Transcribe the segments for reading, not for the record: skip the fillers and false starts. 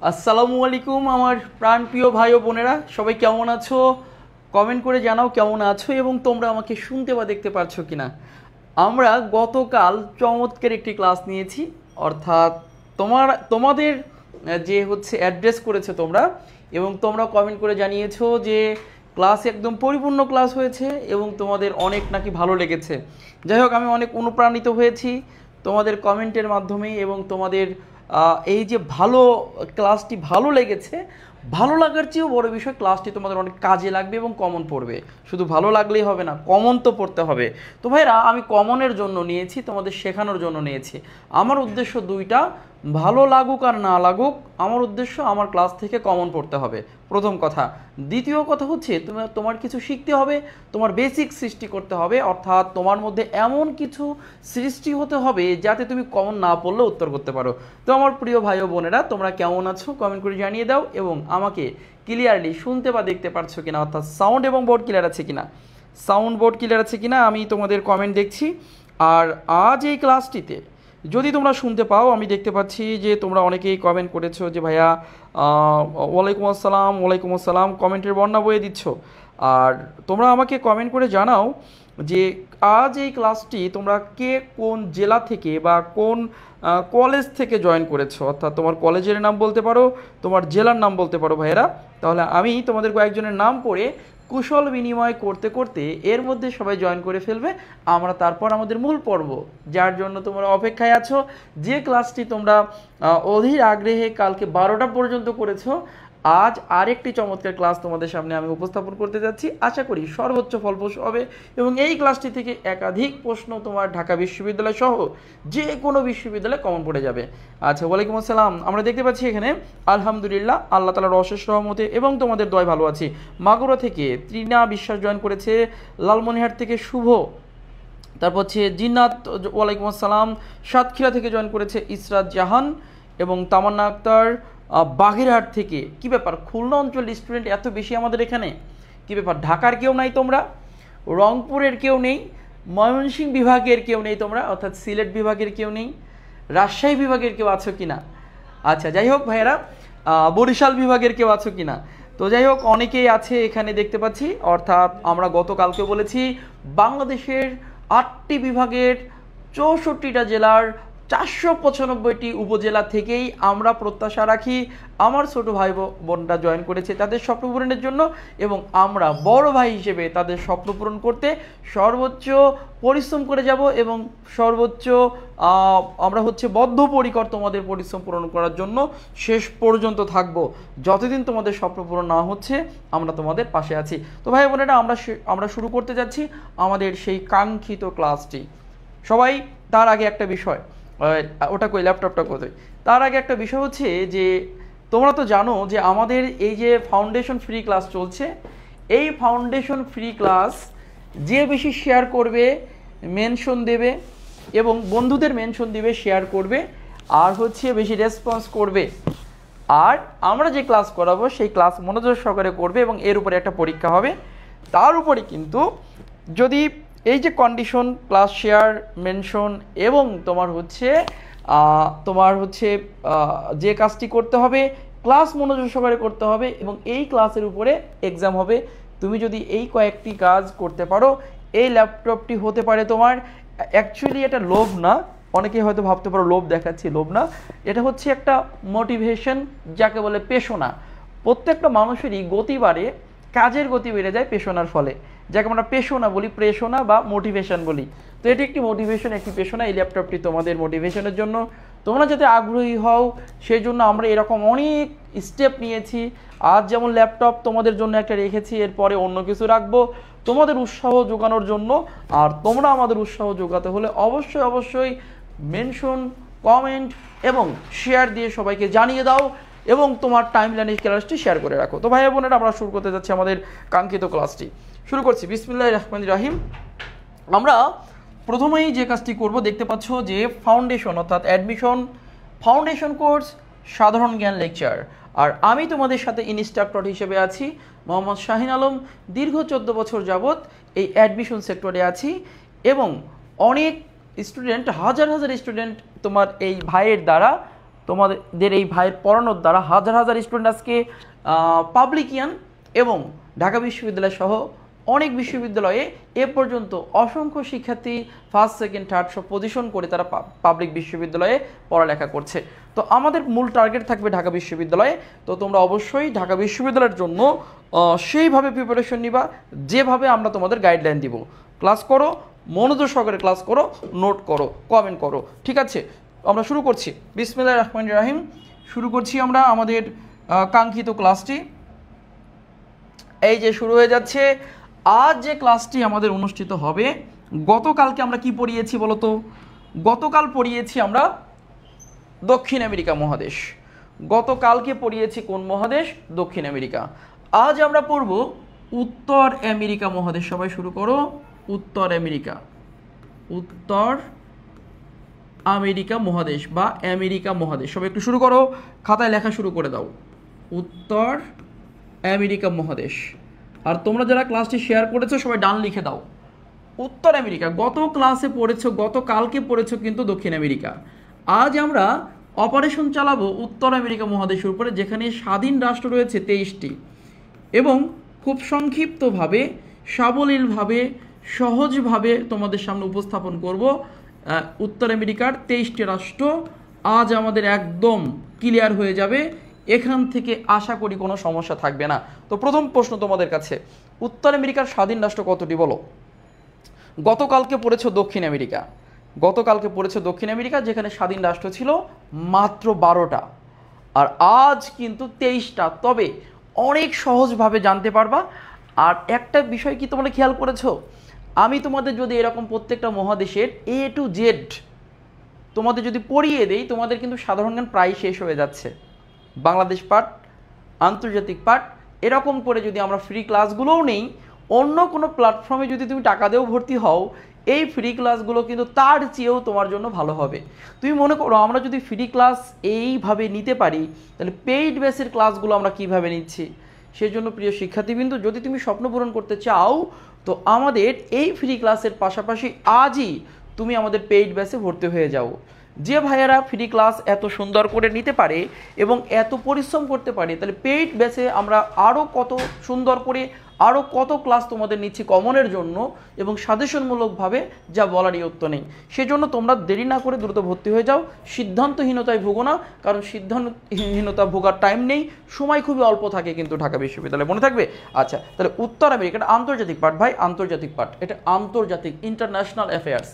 আসসালামু আলাইকুম আমার প্রাণপ্রিয় ভাই ও বোনেরা, সবাই কেমন আছো? কমেন্ট করে জানাও কেমন আছো এবং তোমরা আমাকে শুনতে বা দেখতে পারছো কিনা। আমরা গতকাল চমৎকার একটি ক্লাস নিয়েছি, অর্থাৎ তোমাদের যে হচ্ছে অ্যাড্রেস করেছে তোমরা, এবং তোমরা কমেন্ট করে জানিয়েছো যে ক্লাস একদম পরিপূর্ণ ক্লাস হয়েছে এবং তোমাদের অনেক নাকি ভালো লেগেছে। যাই হোক, আমি অনেক অনুপ্রাণিত হয়েছি তোমাদের কমেন্টের মাধ্যমে, এবং তোমাদের এই যে ক্লাসটি ভালো লেগেছে, ভালো লাগার চেয়েও বড় বিষয় ক্লাসটি তোমাদের অনেক কাজে লাগবে এবং কমন পড়বে। শুধু ভালো লাগলেই হবে না, কমন তো পড়তে হবে। তো ভাইরা, আমি কমনের জন্য নিয়েছি, তোমাদের শেখানোর জন্য নিয়েছি। আমার উদ্দেশ্য দুইটা, ভালো লাগুক আর না লাগুক, আমার উদ্দেশ্য আমার ক্লাস থেকে কমন পড়তে হবে, প্রথম কথা। দ্বিতীয় কথা হচ্ছে তোমার কিছু শিখতে হবে, তোমার বেসিক সৃষ্টি করতে হবে, অর্থাৎ তোমার মধ্যে এমন কিছু সৃষ্টি হতে হবে যাতে তুমি কমন না পড়লে উত্তর করতে পারো। তো আমার প্রিয় ভাই ও বোনেরা, তোমরা কেমন আছো কমেন্ট করে জানিয়ে দাও, এবং আমাকে ক্লিয়ারলি শুনতে বা দেখতে পারছো কিনা, অর্থাৎ সাউন্ড এবং বোর্ড ক্লিয়ার আছে কিনা, সাউন্ড বোর্ড ক্লিয়ার আছে কিনা আমি তোমাদের কমেন্ট দেখছি। আর আজ এই ক্লাসটিতে যদি তোমরা শুনতে পাও, আমি দেখতে পাচ্ছি যে তোমরা অনেকেই কমেন্ট করেছো যে ভাইয়া ওয়ালাইকুম আসসালাম, ওয়ালাইকুম আসসালাম, কমেন্টের বর্ণনা বয়ে দিচ্ছ। আর তোমরা আমাকে কমেন্ট করে জানাও যে আজ এই ক্লাসটি তোমরা কে কোন জেলা থেকে বা কোন কলেজ থেকে জয়েন করেছো, অর্থাৎ তোমার কলেজের নাম বলতে পারো, তোমার জেলার নাম বলতে পারো ভাইয়েরা। তাহলে আমি তোমাদের কয়েকজনের নাম পড়ে কুশল বিনিময় করতে করতে এর মধ্যে সবাই জয়েন করে ফেলবে, আমরা তারপর আমাদের মূল পর্ব, যার জন্য তোমরা অপেক্ষায় আছো, যে ক্লাসটি তোমরা অধীর আগ্রহে কালকে 12টা পর্যন্ত করেছো, আজ আরেকটি চমৎকার ক্লাস তোমাদের সামনে আমি উপস্থাপন করতে যাচ্ছি। আশা করি সর্বোচ্চ ফলপ্রসূ হবে এবং এই ক্লাসটি থেকে একাধিক প্রশ্ন তোমার ঢাকা বিশ্ববিদ্যালয় সহ যে কোনো বিশ্ববিদ্যালয়ে কমন পড়ে যাবে। আচ্ছা, ওয়ালাইকুম আসসালাম। আমরা দেখতে পাচ্ছি এখানে আলহামদুলিল্লাহ আল্লাহ তাআলার অশেষ রহমতে এবং তোমাদের দয়ায় ভালো আছি। মাগুরা থেকে ত্রিনা বিশ্বাস জয়েন করেছে, লালমনিরহাট থেকে শুভ, তারপর হচ্ছে জিন্নাত, ওয়ালাইকুম আসসালাম। সাতক্ষীরা থেকে জয়েন করেছে ইসরাত জাহান এবং তামান্না আক্তার। বাগেরহাট থেকে, কি ব্যাপার, খুলনা অঞ্চল স্টুডেন্ট এত বেশি আমাদের এখানে, কি ব্যাপার, ঢাকার কেউ নাই তোমরা, রংপুরের কেউ নেই, ময়মনসিংহ বিভাগের কেউ নেই তোমরা, অর্থাৎ সিলেট বিভাগের কেউ নেই, রাজশাহী বিভাগের কেউ আছো কিনা? আচ্ছা, যাই হোক ভাইয়েরা, বরিশাল বিভাগের কেউ আছো কিনা? তো যাই হোক, অনেকেই আছে এখানে দেখতে পাচ্ছি। অর্থাৎ আমরা গতকালকে বলেছি বাংলাদেশের 8টি বিভাগের 64টা জেলার 495টি উপজেলা থেকেই আমরা প্রত্যাশা রাখি আমার ছোট ভাই বোনরা জয়েন করেছে তাদের স্বপ্ন পূরণের জন্য, এবং আমরা বড় ভাই হিসেবে তাদের স্বপ্ন পূরণ করতে সর্বোচ্চ পরিশ্রম করে যাব, এবং সর্বোচ্চ আমরা হচ্ছে বদ্ধপরিকর তোমাদের পরিশ্রম পূরণ করার জন্য শেষ পর্যন্ত থাকব। যতদিন তোমাদের স্বপ্ন পূরণ না হচ্ছে আমরা তোমাদের পাশে আছি। তো ভাই বোনেরা, আমরা শুরু করতে যাচ্ছি আমাদের সেই কাঙ্ক্ষিত ক্লাসটি। সবাই, তার আগে একটা বিষয়, ওটা কই, ল্যাপটপটা কোথায়, তার আগে একটা বিষয় হচ্ছে যে তোমরা তো জানো যে আমাদের এই যে ফাউন্ডেশন ফ্রি ক্লাস চলছে, এই ফাউন্ডেশন ফ্রি ক্লাস যে বেশি শেয়ার করবে, মেনশন দেবে এবং বন্ধুদের মেনশন দিবে, শেয়ার করবে, আর হচ্ছে বেশি রেসপন্স করবে, আর আমরা যে ক্লাস করাবো সেই ক্লাস মনোযোগ সহকারে করবে, এবং এর উপরে একটা পরীক্ষা হবে। তার উপরে কিন্তু যদি এই যে কন্ডিশন, ক্লাস শেয়ার, মেনশন, এবং তোমার হচ্ছে যে কাজটি করতে হবে ক্লাস মনোযোগ সহকারে করতে হবে, এবং এই ক্লাসের উপরে এক্সাম হবে। তুমি যদি এই কয়েকটি কাজ করতে পারো, এই ল্যাপটপটি হতে পারে তোমার। অ্যাকচুয়ালি এটা লোভ না, অনেকেই হয়তো ভাবতে পারো লোভ দেখাচ্ছি, লোভ না, এটা হচ্ছে একটা মোটিভেশন, যাকে বলে পেশনা। প্রত্যেকটা মানুষেরই গতি বাড়ে, কাজের গতি বেড়ে যায় পেশনার ফলে, যাকে আমরা পেশনা বলি, প্রেষণা বা মোটিভেশন বলি। তো এটি একটি মোটিভেশন, একটি পেশনা। এই ল্যাপটপটি তোমাদের মোটিভেশনের জন্য, তোমরা যাতে আগ্রহী হও সেই জন্য আমরা এরকম অনেক স্টেপ নিয়েছি। আজ যেমন ল্যাপটপ তোমাদের জন্য একটা রেখেছি, এরপরে অন্য কিছু রাখবো তোমাদের উৎসাহ যোগানোর জন্য। আর তোমরা আমাদের উৎসাহ যোগাতে হলে অবশ্যই অবশ্যই মেনশন, কমেন্ট এবং শেয়ার দিয়ে সবাইকে জানিয়ে দাও, এবং তোমার টাইমলাইনে ক্লাসটি শেয়ার করে রাখো। তো ভাই বোনেরা, আমরা শুরু করতে যাচ্ছি আমাদের কাঙ্ক্ষিত ক্লাসটি। শুরু করছি, বিসমিল্লাহির রহমানির রহিম। আমরা প্রথমেই যে কাজটি করব, দেখতে পাচ্ছ যে ফাউন্ডেশন, অর্থাৎ অ্যাডমিশন ফাউন্ডেশন কোর্স সাধারণ জ্ঞান লেকচার। আর আমি তোমাদের সাথে ইনস্ট্রাক্টর হিসেবে আছি মোহাম্মদ শাহিন আলম। দীর্ঘ 14 বছর যাবৎ এই অ্যাডমিশন সেক্টরে আছি, এবং অনেক স্টুডেন্ট, হাজার হাজার স্টুডেন্ট তোমার এই ভাইয়ের দ্বারা তোমাদের এই ভাইয়ের পড়ানোর দ্বারা হাজার হাজার স্টুডেন্ট আজকে পাবলিকিয়ান এবং ঢাকা বিশ্ববিদ্যালয় সহ অনেক বিশ্ববিদ্যালয়ে এ পর্যন্ত অসংখ্য শিক্ষার্থী ফার্স্ট সেকেন্ড থার্ড সব পজিশন করে তারা পাবলিক বিশ্ববিদ্যালয়ে পড়ালেখা করছে। তো আমাদের মূল টার্গেট থাকবে ঢাকা বিশ্ববিদ্যালয়ে। তো তোমরা অবশ্যই ঢাকা বিশ্ববিদ্যালয়ের জন্য সেইভাবে প্রিপারেশন নিবা যেভাবে আমরা তোমাদের গাইডলাইন দিব। ক্লাস করো, মনোযোগ সহকারে ক্লাস করো, নোট করো, কমেন্ট করো, ঠিক আছে? আমরা শুরু করছি। বিসমিল্লাহির রহমানির রহিম। শুরু করছি আমরা আমাদের কাঙ্ক্ষিত ক্লাসটি। এই যে শুরু হয়ে যাচ্ছে। আজ যে ক্লাসটি আমাদের অনুষ্ঠিত হবে, গতকালকে আমরা কি পড়িয়েছি বলো তো? গতকাল পড়িয়েছি আমরা দক্ষিণ আমেরিকা মহাদেশ। গতকালকে পড়িয়েছি কোন মহাদেশ? দক্ষিণ আমেরিকা। আজ আমরা পড়ব উত্তর আমেরিকা মহাদেশ। সবাই শুরু করো। উত্তর আমেরিকা, উত্তর আমেরিকা মহাদেশ বা আমেরিকা মহাদেশ। সবাই একটু শুরু করো, খাতায় লেখা শুরু করে দাও। উত্তর আমেরিকা মহাদেশ। আর তোমরা যারা ক্লাসটি শেয়ার করেছো সবাই ডান লিখে দাও। উত্তর আমেরিকা গত ক্লাসে পড়েছো, গতকালকে পড়েছো কিন্তু দক্ষিণ আমেরিকা। আজ আমরা অপারেশন চালাবো উত্তর আমেরিকা মহাদেশের উপরে, যেখানে স্বাধীন রাষ্ট্র রয়েছে 23টি এবং খুব সংক্ষিপ্তভাবে, সাবলীলভাবে, সহজভাবে তোমাদের সামনে উপস্থাপন করব উত্তর আমেরিকার 23টি রাষ্ট্র। আজ আমাদের একদম ক্লিয়ার হয়ে যাবে, এখান থেকে আশা করি কোনো সমস্যা থাকবে না। তো প্রথম প্রশ্ন তোমাদের কাছে, উত্তর আমেরিকার স্বাধীন রাষ্ট্র কতটি বলো? গতকালকে পড়েছো দক্ষিণ আমেরিকা, গতকালকে পড়েছো দক্ষিণ আমেরিকা, যেখানে স্বাধীন রাষ্ট্র ছিল মাত্র 12টা, আর আজ কিন্তু 23টা। তবে অনেক সহজভাবে জানতে পারবা। আর একটা বিষয় কি তোমরা খেয়াল করেছো, আমি তোমাদের যদি এরকম প্রত্যেকটা মহাদেশের A to Z তোমাদের যদি পড়িয়ে দেই, তোমাদের কিন্তু সাধারণ জ্ঞান প্রায় শেষ হয়ে যাচ্ছে। বাংলাদেশ পার্ট, আন্তর্জাতিক পার্ট, এরকম করে যদি আমরা ফ্রি ক্লাসগুলোও নেই, অন্য কোনো প্ল্যাটফর্মে যদি তুমি টাকা দিয়েও ভর্তি হও, এই ফ্রি ক্লাসগুলো কিন্তু তার চেয়েও তোমার জন্য ভালো হবে। তুমি মনে করো আমরা যদি ফ্রি ক্লাস এইভাবে নিতে পারি, তাহলে পেইড বেসের ক্লাসগুলো আমরা কিভাবে নিচ্ছি? সেই জন্য প্রিয় শিক্ষার্থীবৃন্দ, যদি তুমি স্বপ্ন পূরণ করতে চাও, তো আমাদের এই ফ্রি ক্লাসের পাশাপাশি আজই তুমি আমাদের পেইড ব্যাচে ভর্তি হয়ে যাও। যে ভাইয়ারা ফ্রি ক্লাস এত সুন্দর করে নিতে পারে এবং এত পরিশ্রম করতে পারে, তাহলে পেইড ব্যাচে আমরা আরও কত সুন্দর করে আরও কত ক্লাস তোমাদের নিচ্ছি কমনের জন্য এবং সাজেশনমূলকভাবে, যা বলারই অর্থ নেই। সেজন্য তোমরা দেরি না করে দ্রুত ভর্তি হয়ে যাও। সিদ্ধান্তহীনতায় ভুগো না, কারণ সিদ্ধান্তহীনতা ভোগার টাইম নেই, সময় খুবই অল্প থাকে কিন্তু ঢাকা বিশ্ববিদ্যালয়ে, মনে থাকবে? আচ্ছা, তাহলে উত্তর আমেরিকা এটা আন্তর্জাতিক পার্ট ভাই, আন্তর্জাতিক পার্ট, এটা আন্তর্জাতিক, ইন্টারন্যাশনাল অ্যাফেয়ার্স।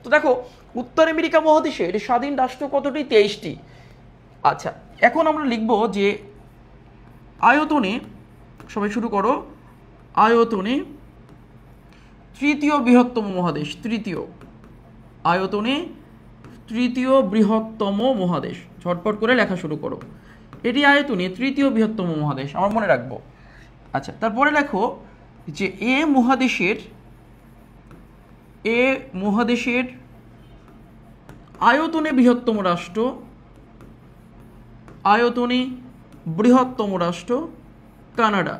তো দেখো, উত্তর আমেরিকা মহাদেশের স্বাধীন রাষ্ট্র কতটি? 23টি। আচ্ছা, এখন আমরা লিখব যে আয়তনে, সবাই শুরু করো, আয়তনে তৃতীয় বৃহত্তম মহাদেশ, তৃতীয়, আয়তনে তৃতীয় বৃহত্তম মহাদেশ। ঝটপট করে লেখা শুরু করো। এটি আয়তনে তৃতীয় বৃহত্তম মহাদেশ, আমার মনে রাখবো। আচ্ছা, তারপরে লেখো যে এ মহাদেশের আয়তনে বৃহত্তম রাষ্ট্র, আয়তনে বৃহত্তম রাষ্ট্র কানাডা।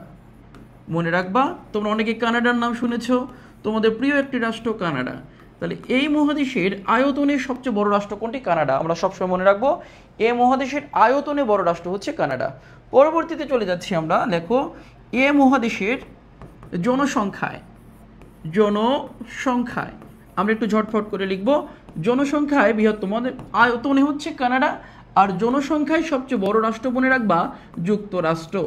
মনে রাখবা, তোমরা অনেকে কানাডার নাম শুনেছো, তোমাদের প্রিয় একটি রাষ্ট্র কানাডা। তাহলে এই মহাদেশের আয়তনে সবচেয়ে বড় রাষ্ট্র কোনটি? কানাডা। আমরা সবসময় মনে রাখবো এ মহাদেশের আয়তনে বড় রাষ্ট্র হচ্ছে কানাডা। পরবর্তীতে চলে যাচ্ছি আমরা, লেখো এ মহাদেশের জনসংখ্যায়, জনসংখ্যায় আমরা একটু ঝটফট করে লিখব। জনসংখ্যায় বৃহত্তম, আয়তনে হচ্ছে কানাডা, আর জনসংখ্যায় সবচেয়ে বড় রাষ্ট্র মনে রাখবা যুক্তরাষ্ট্র।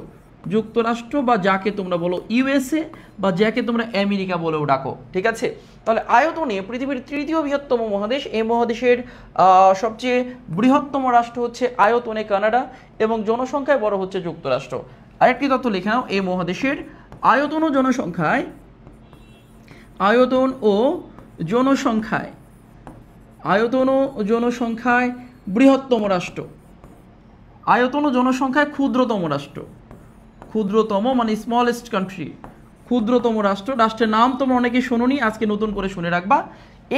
যুক্তরাষ্ট্র বা যাকে তোমরা বলো ইউএসএ বা যাকে তোমরা আমেরিকা বলেও ডাকো, ঠিক আছে? তাহলে আয়তনে পৃথিবীর তৃতীয় বৃহত্তম মহাদেশ, এই মহাদেশের সবচেয়ে বৃহত্তম রাষ্ট্র হচ্ছে আয়তনে কানাডা এবং জনসংখ্যায় বড় হচ্ছে যুক্তরাষ্ট্র। আরেকটি তথ্য লিখে নাও, এই মহাদেশের আয়তন ও জনসংখ্যায়, আয়তন ও জনসংখ্যায়, আয়তন ও জনসংখ্যায় বৃহত্তম রাষ্ট্র, আয়তন ও জনসংখ্যায় ক্ষুদ্রতম রাষ্ট্র, ক্ষুদ্রতম মানে স্মলেস্ট কান্ট্রি, ক্ষুদ্রতম রাষ্ট্র। রাষ্ট্রের নাম তোমরা অনেকে শোনোনি, আজকে নতুন করে শুনে রাখবা।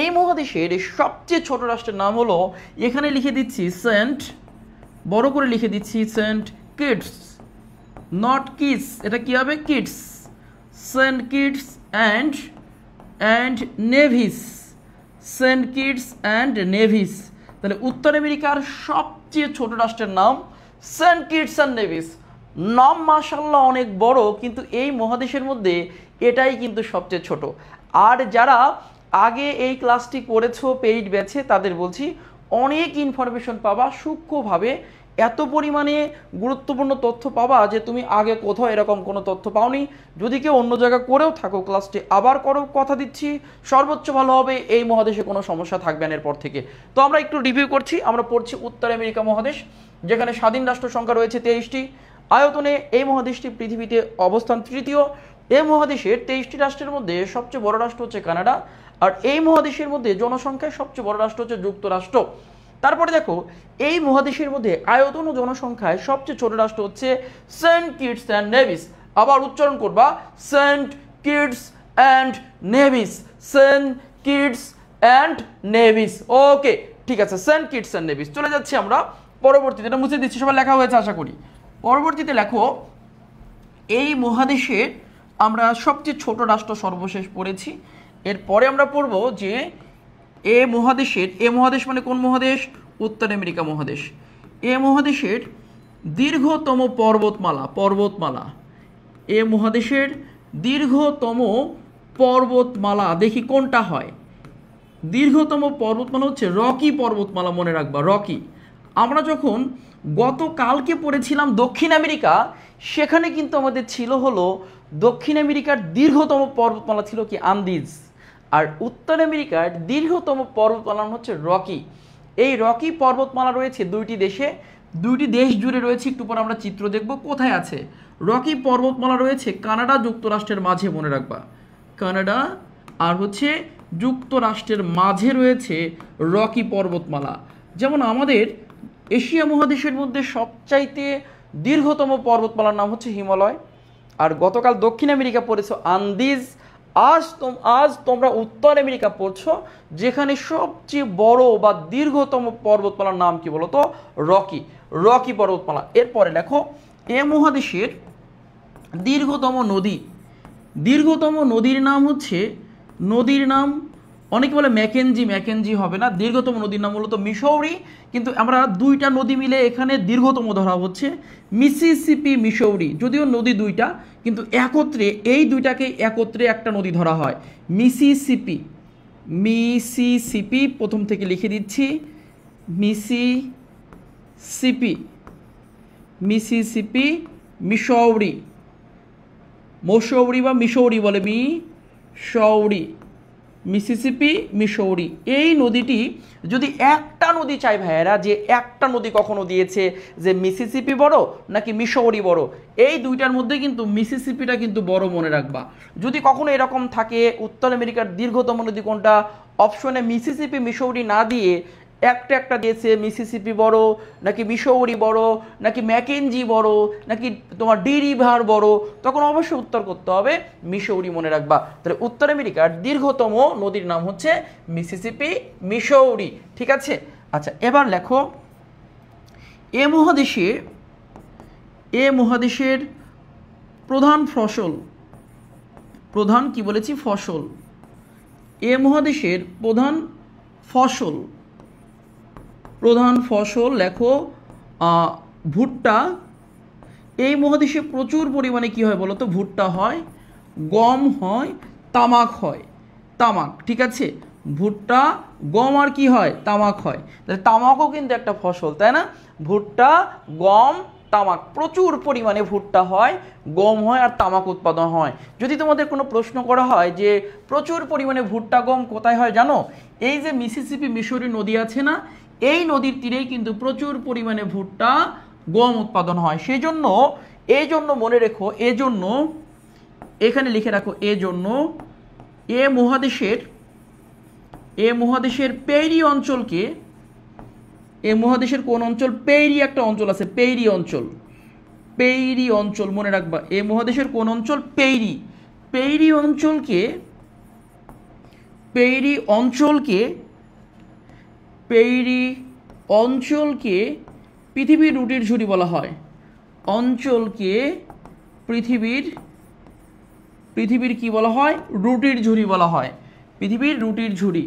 এই মহাদেশের সবচেয়ে ছোট রাষ্ট্রের নাম হলো, এখানে লিখে দিচ্ছি সেন্ট, বড় করে লিখে দিচ্ছি সেন্ট কিটস, নট কিডস, এটা কি হবে? Kids, Saint Kitts and Nevis, Saint Kitts and Nevis. তাহলে উত্তর আমেরিকার সবচেয়ে ছোট রাষ্ট্রের নাম সেন্ট কিটস অ্যান্ড নেভিস। নাম মাশাআল্লাহ অনেক বড়, কিন্তু এই মহাদেশের মধ্যে এটাই কিন্তু সবচেয়ে ছোট। আর যারা আগে এই ক্লাসটি করেছো পেইড ব্যাচে, তাদের বলছি অনেক ইনফরমেশন পাবা সূক্ষ্মভাবে, এত পরিমাণে গুরুত্বপূর্ণ তথ্য পাবা যে তুমি আগে কোথাও এরকম কোনো তথ্য পাওনি। যদি কেউ অন্য জায়গায় করেও থাকো ক্লাসটি আবার করো, কথা দিচ্ছি সর্বোচ্চ ভালো হবে, এই মহাদেশে কোনো সমস্যা থাকবে না এরপর থেকে। তো আমরা একটু রিভিউ করছি। আমরা পড়ছি উত্তর আমেরিকা মহাদেশ, যেখানে স্বাধীন রাষ্ট্র সংখ্যা রয়েছে 23টি। আয়তনে এই মহাদেশটি পৃথিবীতে অবস্থান তৃতীয়। এই মহাদেশের 23টি রাষ্ট্রের মধ্যে সবচেয়ে বড় রাষ্ট্র হচ্ছে কানাডা, আর এই মহাদেশের মধ্যে জনসংখ্যায় সবচেয়ে বড় রাষ্ট্র হচ্ছে যুক্তরাষ্ট্র। তারপরে দেখো এই মহাদেশের মধ্যে আয়তন ও জনসংখ্যায় সবচেয়ে ছোট রাষ্ট্র হচ্ছে সেন্ট কিটস অ্যান্ড নেভিস। আবার উচ্চারণ করবা, Saint Kitts and Nevis, Saint Kitts and Nevis. Okay, ঠিক আছে, সেন্ট কিটস অ্যান্ড নেভিস। চলে যাচ্ছি আমরা পরবর্তীতে, এটা মুছে দিচ্ছি, সবাই লেখা হয়েছে আশা করি। পরবর্তীতে লেখো, এই মহাদেশের আমরা সবচেয়ে ছোট রাষ্ট্র সর্বশেষ পড়েছি। এরপরে আমরা পড়ব যে এ মহাদেশ মানে কোন মহাদেশ? উত্তর আমেরিকা মহাদেশ। এ মহাদেশের দীর্ঘতম পর্বতমালা, এ মহাদেশের দীর্ঘতম পর্বতমালা দেখি কোনটা হয়। দীর্ঘতম পর্বতমালা হচ্ছে রকি পর্বতমালা, মনে রাখবা রকি। আমরা যখন গতকালকে পড়েছিলাম দক্ষিণ আমেরিকা, সেখানে কিন্তু আমাদের ছিল হলো দক্ষিণ আমেরিকার দীর্ঘতম পর্বতমালা ছিল কি আন্দিজ, আর উত্তর আমেরিকার দীর্ঘতম পর্বতমালা হচ্ছে রকি। এই রকি পর্বতমালা রয়েছে দুইটি দেশ জুড়ে রয়েছে। একটু পর আমরা চিত্র দেখব কোথায় আছে। রকি পর্বতমালা রয়েছে কানাডা যুক্তরাষ্ট্রের মাঝে, মনে রাখবা কানাডা আর হচ্ছে যুক্তরাষ্ট্রের মাঝে রয়েছে রকি পর্বতমালা। যেমন আমাদের এশিয়া মহাদেশের মধ্যে সবচাইতে দীর্ঘতম পর্বতমালার নাম হচ্ছে হিমালয়, আর গতকাল দক্ষিণ আমেরিকা পড়েছো আন্দিজ। আজ তোমরা উত্তর আমেরিকা পড়ছো, যেখানে সবচেয়ে বড় বা দীর্ঘতম পর্বতমালার নাম কি বলো তো? রকি পর্বতমালা। এরপরে দেখো এ মহাদেশের দীর্ঘতম নদীর নাম হচ্ছে, অনেকে বলে ম্যাকেঞ্জি হবে না, দীর্ঘতম নদীর নাম মূলত মিসৌরি, কিন্তু আমরা দুইটা নদী মিলে এখানে দীর্ঘতম ধরা হচ্ছে মিসিসিপি মিসৌরি। যদিও নদী দুইটা, কিন্তু এই দুইটাকে একত্রে একটা নদী ধরা হয় মিসিসিপি। প্রথম থেকে লিখে দিচ্ছি, মিসিসিপি মসৌরি বা মিসৌরি বলে, মিসিসিপি মিসৌরি। এই নদীটি যদি একটা নদী চাই ভাইয়েরা, যে একটা নদী কখনো দিয়েছে যে মিসিসিপি বড় নাকি মিসৌরি বড়, এই দুইটার মধ্যে কিন্তু মিসিসিপিটা কিন্তু বড়, মনে রাখবা। যদি কখনো এরকম থাকে উত্তর আমেরিকার দীর্ঘতম নদী কোনটা, অপশনে মিসিসিপি মিসৌরি না দিয়ে একটা দিয়েছে মিসিসিপি বড় নাকি মিসৌরি বড় নাকি ম্যাকেঞ্জি বড় নাকি তোমার ডি রিভার বড়, তখন অবশ্যই উত্তর করতে হবে মিসৌরি, মনে রাখবা। তাহলে উত্তর আমেরিকার দীর্ঘতম নদীর নাম হচ্ছে মিসিসিপি মিসৌরি, ঠিক আছে। আচ্ছা, এবার লেখো এ মহাদেশের প্রধান ফসল। এ মহাদেশের প্রধান ফসল লেখো ভুট্টা। এই মহাদেশে প্রচুর পরিমাণে কি হয় বলো তো? ভুট্টা হয়, গম হয়, তামাক, ঠিক আছে। ভুট্টা, গম আর কি হয়? তামাক হয়। তাহলে তামাকও কিন্তু একটা ফসল, তাই না? ভুট্টা, গম, তামাক, প্রচুর পরিমাণে ভুট্টা হয়, গম হয় আর তামাক উৎপাদন হয়। যদি তোমাদের কোনো প্রশ্ন করা হয় যে প্রচুর পরিমাণে ভুট্টা গম কোথায় হয় জানো? এই যে মিসিসিপি মিসৌরি নদী আছে না, এই নদীর তীরেই কিন্তু প্রচুর পরিমাণে ভুট্টা গম উৎপাদন হয়। এই জন্য মনে রেখো, এখানে লিখে রাখো, এ মহাদেশের পেইরি অঞ্চলকে, এ মহাদেশের কোন অঞ্চল? পেইরি একটা অঞ্চল আছে, পেইরি অঞ্চল মনে রাখবা। এ মহাদেশের কোন অঞ্চল? পেইরি অঞ্চলকে পৃথিবীর রুটির ঝুড়ি বলা হয়। পৃথিবীর কি বলা হয়? রুটির ঝুড়ি বলা হয়, পৃথিবীর রুটির ঝুড়ি।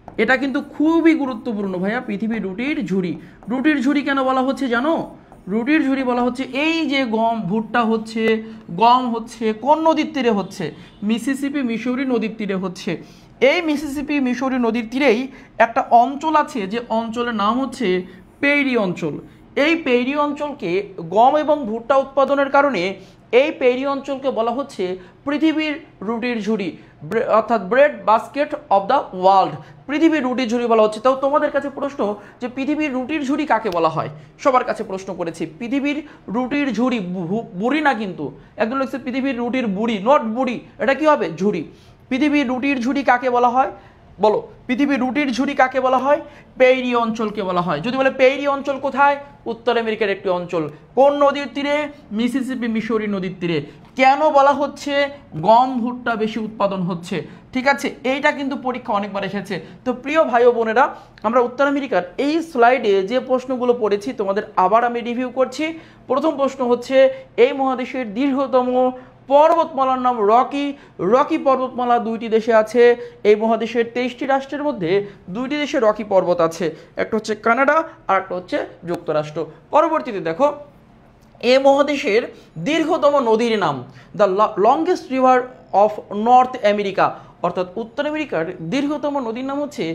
এটা কিন্তু খুবই গুরুত্বপূর্ণ ভাইয়া, পৃথিবীর রুটির ঝুড়ি। রুটির ঝুড়ি কেন বলা হচ্ছে জানো? রুটির ঝুড়ি বলা হচ্ছে এই যে গম ভুট্টা হচ্ছে, গম হচ্ছে কোন নদীর তীরে হচ্ছে? মিসিসিপি মিসৌরি নদীর তীরে হচ্ছে। এই মিসিসিপি মিসৌরি নদীর তীরেই একটা অঞ্চল আছে, যে অঞ্চলের নাম হচ্ছে পেইরি অঞ্চল। এই পেইরি অঞ্চলকে গম এবং ভুট্টা উৎপাদনের কারণে এই পেইরি অঞ্চলকে বলা হচ্ছে পৃথিবীর রুটির ঝুড়ি, অর্থাৎ bread basket of the world. পৃথিবীর রুটির ঝুড়ি বলা হচ্ছে। তাও তোমাদের কাছে প্রশ্ন যে পৃথিবীর রুটির ঝুড়ি কাকে বলা হয়? সবার কাছে প্রশ্ন করেছি, পৃথিবীর রুটির ঝুড়ি, বুড়ি না কিন্তু, একদম লিখছে পৃথিবীর রুটির বুড়ি, নট বুড়ি, এটা কি হবে? ঝুড়ি। পৃথিবীর রুটির ঝুড়ি কাকে বলা হয় বলো? পৃথিবীর রুটির ঝুড়ি কাকে বলা হয়? পেইরি অঞ্চলকে বলা হয়। যদি বলে পেইরি অঞ্চল কোথায়? উত্তর আমেরিকার একটি অঞ্চল। কোন নদীর তীরে? মিসিসিপি মিসৌরি নদীর তীরে। কেন বলা হচ্ছে? গম ভুট্টা বেশি উৎপাদন হচ্ছে। ঠিক আছে, এইটা কিন্তু পরীক্ষা অনেকবার এসেছে। তো প্রিয় ভাই ও বোনেরা, আমরা উত্তর আমেরিকার এই স্লাইডে যে প্রশ্নগুলো পড়েছি তোমাদের আবার আমি রিভিউ করছি। প্রথম প্রশ্ন হচ্ছে, এই মহাদেশের দীর্ঘতম পর্বতমালার নাম রকি। রকি পর্বতমালা দুইটি দেশে আছে। এই মহাদেশের 23টি রাষ্ট্রের মধ্যে দুইটি দেশে রকি পর্বত আছে, একটা হচ্ছে কানাডা আর একটা হচ্ছে যুক্তরাষ্ট্র। পরবর্তীতে দেখো, এ মহাদেশের দীর্ঘতম নদীর নাম, the longest river of north America, অর্থাৎ উত্তর আমেরিকার দীর্ঘতম নদীর নাম হচ্ছে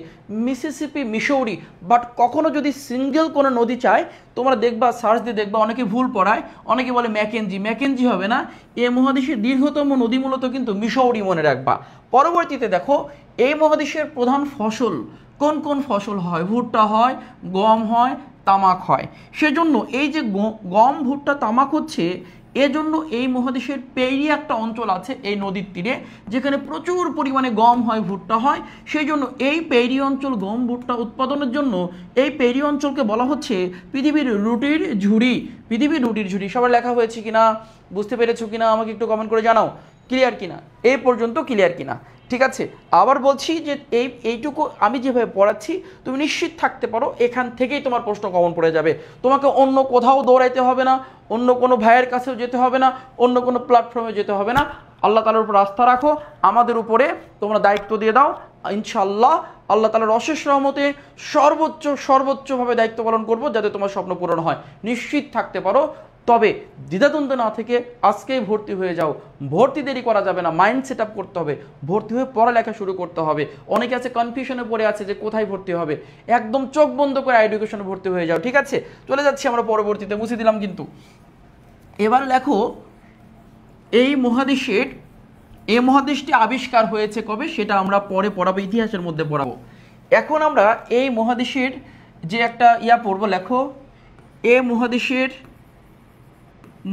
মিসিসিপি মিসৌরি। বাট কখনো যদি সিঙ্গেল কোনো নদী চায়, তোমরা দেখবা, সার্চ দিয়ে দেখবা, অনেকে ভুল পড়ায়, অনেকে বলে ম্যাকেঞ্জি। ম্যাকেঞ্জি হবে না, এ মহাদেশের দীর্ঘতম নদী মূলত কিন্তু মিসৌরি, মনে রাখবা। পরবর্তীতে দেখো, এই মহাদেশের প্রধান ফসল কোন কোন ফসল হয়? ভুট্টা হয়, গম হয়, তামাক হয়। সেজন্য এই যে গম ভুট্টা তামাক হচ্ছে, এজন্য এই মহাদেশের পেইরি একটা অঞ্চল আছে এই নদীর তীরে, যেখানে প্রচুর পরিমাণে গম হয়, ভুট্টা হয়। সেই জন্য এই পেইরি অঞ্চল গম ভুট্টা উৎপাদনের জন্য এই পেইরি অঞ্চলকে বলা হচ্ছে পৃথিবীর রুটির ঝুড়ি। পৃথিবীর রুটির ঝুড়ি। সবার লেখা হয়েছে কিনা, বুঝতে পেরেছো কিনা আমাকে একটু কমেন্ট করে জানাও। ক্লিয়ার কিনা? এই পর্যন্ত ক্লিয়ার কিনা? ঠিক আছে, আবার বলছি যে এইটুকু আমি যেভাবে পড়াচ্ছি তুমি নিশ্চিত থাকতে পারো এখান থেকেই তোমার প্রশ্ন কমন পড়ে যাবে। তোমাকে অন্য কোথাও দৌড়াইতে হবে না, অন্য কোনো ভাইয়ের কাছেও যেতে হবে না, অন্য কোনো প্ল্যাটফর্মে যেতে হবে না। আল্লাহ তাআলার উপর আস্থা রাখো, আমাদের উপরে তোমরা দায়িত্ব দিয়ে দাও। ইনশাআল্লাহ আল্লাহ তাআলার অশেষ রহমতে সর্বোচ্চভাবে দায়িত্ব পালন করব, যাতে তোমার স্বপ্ন পূরণ হয়। নিশ্চিত থাকতে পারো। তবে দ্বিধাদ্বন্দ্ব না থেকে আজকেই ভর্তি হয়ে যাও। ভর্তি দেরি করা যাবে না, মাইন্ড সেট আপ করতে হবে, ভর্তি হয়ে পড়ালেখা শুরু করতে হবে। অনেকে আছে কনফিউশনে পড়ে আছে যে কোথায় ভর্তি হবে, একদম চোখ বন্ধ করে এডুকেশনে ভর্তি হয়ে যাও। ঠিক আছে, চলে যাচ্ছি আমরা পরবর্তীতে, মুছে দিলাম কিন্তু। এবার লেখো, এই মহাদেশটি আবিষ্কার হয়েছে কবে, সেটা আমরা পরে পড়াবো, ইতিহাসের মধ্যে পড়াবো। এখন আমরা এই মহাদেশের যে একটা পড়বো। লেখো, এ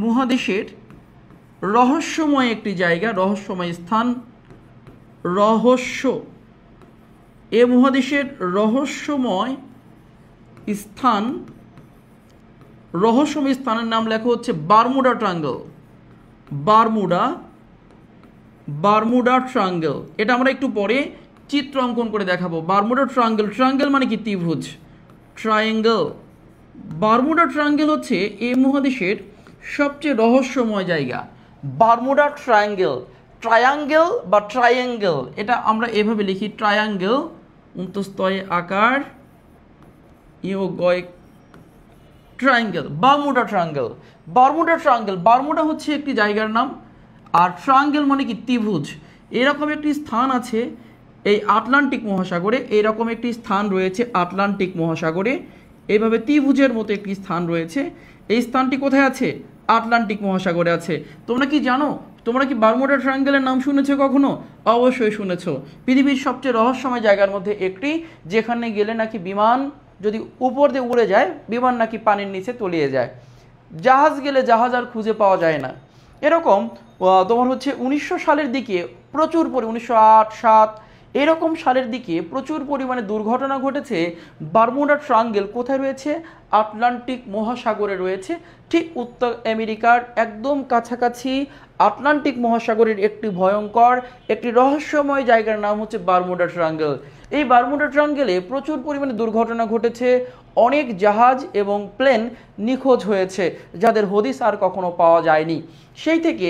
মহাদেশের রহস্যময় একটি জায়গা, রহস্যময় স্থান, এ মহাদেশের রহস্যময় স্থানের নাম লেখা হচ্ছে বারমুডা ট্রায়াঙ্গল। বারমুডা ট্রায়াঙ্গল, এটা আমরা একটু পরে চিত্র অঙ্কন করে দেখাবো। বারমুডা ট্রায়াঙ্গল মানে কি? ত্রিভুজ, ট্রায়াঙ্গল। বারমুডা ট্রায়াঙ্গল হচ্ছে এই মহাদেশের সবচেয়ে রহস্যময় জায়গা। বারমুডা ট্রায়াঙ্গেল, এটা আমরা এভাবে লিখি, ট্রায়াঙ্গেল, অন্তস্তয় আকার, ট্রায়াঙ্গেল, বারমুডা হচ্ছে একটি জায়গার নাম। আর ট্রায়াঙ্গেল মানে কি? ত্রিভুজ। এরকম একটি স্থান আছে এই আটলান্টিক মহাসাগরে, এইরকম একটি স্থান রয়েছে আটলান্টিক মহাসাগরে, এইভাবে ত্রিভুজের মতো একটি স্থান রয়েছে। এই স্থানটি কোথায় আছে? আটলান্টিক মহাসাগরে আছে। তোমরা কি জানো, তোমরা কি বারমুডা ট্রায়াঙ্গেলের নাম শুনেছো কখনো? অবশ্যই শুনেছো। পৃথিবীর সবচেয়ে রহস্যময় জায়গার মধ্যে একটি, যেখানে গেলে নাকি বিমান যদি উপর দিয়ে উড়ে যায়, বিমান নাকি পানির নিচে তলিয়ে যায়। জাহাজ গেলে জাহাজ আর খুঁজে পাওয়া যায় না। এরকম তোমার হচ্ছে 1900 সালের দিকে প্রচুর 1908, 7 এরকম সালের দিকে প্রচুর পরিমাণে দুর্ঘটনা ঘটেছে। বারমুডা ট্রায়াঙ্গেল কোথায় রয়েছে? আটলান্টিক মহাসাগরে রয়েছে, ঠিক উত্তর আমেরিকার একদম কাছাকাছি। আটলান্টিক মহাসাগরের একটি ভয়ঙ্কর, একটি রহস্যময় জায়গার নাম হচ্ছে বারমুডা ট্রায়াঙ্গেল। এই বারমুডা ট্রায়াঙ্গেলে প্রচুর পরিমাণে দুর্ঘটনা ঘটেছে, অনেক জাহাজ এবং প্লেন নিখোঁজ হয়েছে, যাদের হদিস আর কখনো পাওয়া যায়নি। সেই থেকে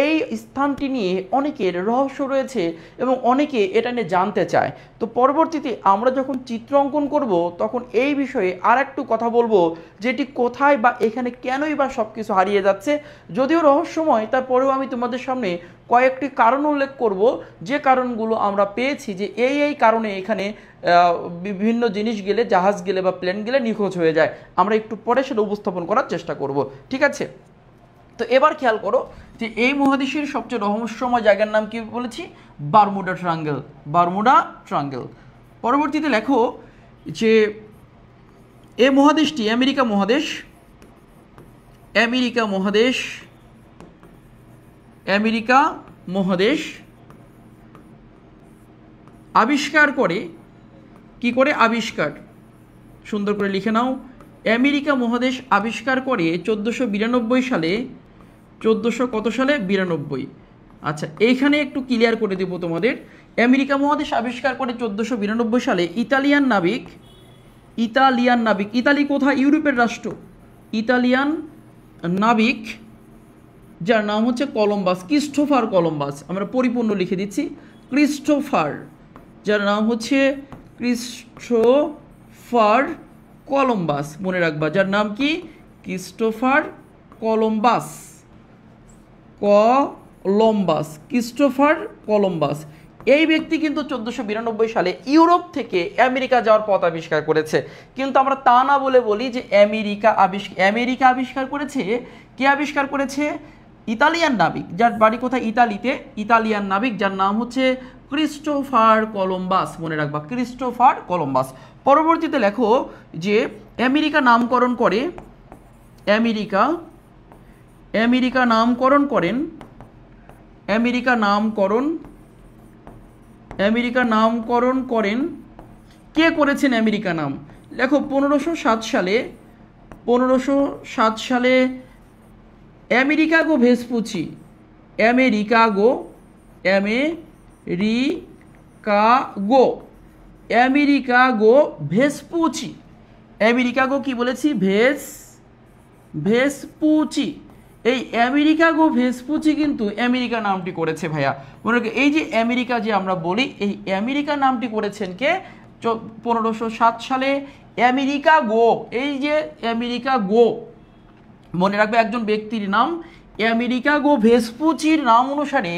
এই স্থানটি নিয়ে অনেকের রহস্য রয়েছে এবং অনেকে এটা নিয়ে জানতে চায়। তো পরবর্তীতে আমরা যখন চিত্র অঙ্কন করব তখন এই বিষয়ে আর একটু কথা বলবো, যেটি কোথায় বা এখানে কেনই বা সব কিছু হারিয়ে যাচ্ছে। যদিও রহস্যময়, তারপরেও আমি তোমাদের সামনে কয়েকটি কারণ উল্লেখ করব, যে কারণগুলো আমরা পেয়েছি যে এই কারণে এখানে বিভিন্ন জিনিস গেলে, জাহাজ গেলে বা প্লেন গেলে নিখোঁজ হয়ে যায়। আমরা একটু পরে সেটা উপস্থাপন করার চেষ্টা করব, ঠিক আছে? তো এবার খেয়াল করো যে এই মহাদেশের সবচেয়ে রহস্যময় জায়গার নাম কি বলেছি? Bermuda triangle. Bermuda triangle. পরবর্তীতে লেখো যে এই মহাদেশটি আমেরিকা মহাদেশ, আমেরিকা মহাদেশ, আমেরিকা মহাদেশ আবিষ্কার করে, কি করে আবিষ্কার, সুন্দর করে লিখে নাও। আমেরিকা মহাদেশ আবিষ্কার করে 1492 সালে। 1400 কত সালে? 92। আচ্ছা, এইখানে একটু ক্লিয়ার করে দেব তোমাদের। আমেরিকা মহাদেশ আবিষ্কার করে 1492 সালে ইতালিয়ান নাবিক, ইতালি কোথায়? ইউরোপের রাষ্ট্র। ইতালিয়ান নাবিক যার নাম হচ্ছে কলম্বাস, ক্রিস্টোফার কলম্বাস। আমরা পরিপূর্ণ লিখে দিচ্ছি, ক্রিস্টোফার, যার নাম হচ্ছে ক্রিস্টোফার কলম্বাস। মনে রাখবা, যার নাম কি? Christopher Columbus. ক্রিস্টোফার কলম্বাস এই ব্যক্তি কিন্তু 1492 সালে ইউরোপ থেকে আমেরিকা যাওয়ার পথ আবিষ্কার করেছে। কিন্তু আমরা তা না বলে বলি যে আমেরিকা আবিষ্কার করেছে। কে আবিষ্কার করেছে? ইতালিয়ান নাবিক, যার বাড়ি কোথায়? ইতালিতে। ইতালিয়ান নাবিক যার নাম হচ্ছে ক্রিস্টোফার কলম্বাস। মনে রাখবা, ক্রিস্টোফার কলম্বাস। পরবর্তীতে লেখো যে আমেরিকা নামকরণ করে, আমেরিকা নামকরণ করেন, আমেরিকা নামকরণ করেন কে করেছেন আমেরিকা নাম? লেখো 1507 সালে, 1507 সালে আমেরিকাগো ভেসপুচি, আমেরিকাগো ভেসপুচি, আমেরিকাগো কি বলেছি? ভেসপুচি। এই আমেরিকাগো ভেসপুচি কিন্তু আমেরিকা নামটি করেছে ভাইয়া। মনে রাখো, এই যে আমেরিকা যে আমরা বলি, এই আমেরিকা নামটি করেছেন কে? 1507 সালে আমেরিকাগো। এই যে আমেরিকাগো, মনে রাখবে একজন ব্যক্তির নাম। আমেরিকাগো ভেসপুচির নাম অনুসারে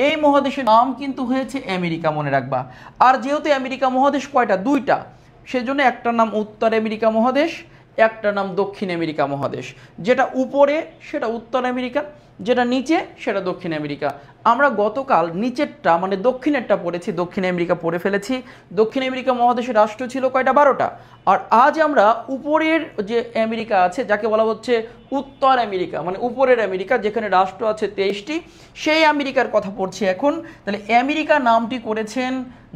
এই মহাদেশের নাম কিন্তু হয়েছে আমেরিকা, মনে রাখবা। আর যেহেতু আমেরিকা মহাদেশ কয়টা? দুইটা, সেজন্য একটা নাম উত্তর আমেরিকা মহাদেশ, একটা নাম দক্ষিণ আমেরিকা মহাদেশ। যেটা উপরে সেটা উত্তর আমেরিকা, যেটা নিচে সেটা দক্ষিণ আমেরিকা। আমরা গতকাল নিচেরটা মানে দক্ষিণেরটা পড়েছি, দক্ষিণ আমেরিকা পড়ে ফেলেছি। দক্ষিণ আমেরিকা মহাদেশের রাষ্ট্র ছিল কয়টা? 12টা। আর আজ আমরা উপরের যে আমেরিকা আছে, যাকে বলা হচ্ছে উত্তর আমেরিকা, মানে উপরের আমেরিকা, যেখানে রাষ্ট্র আছে 23টি, সেই আমেরিকার কথা পড়ছি এখন। তাহলে আমেরিকা নামটি করেছেন,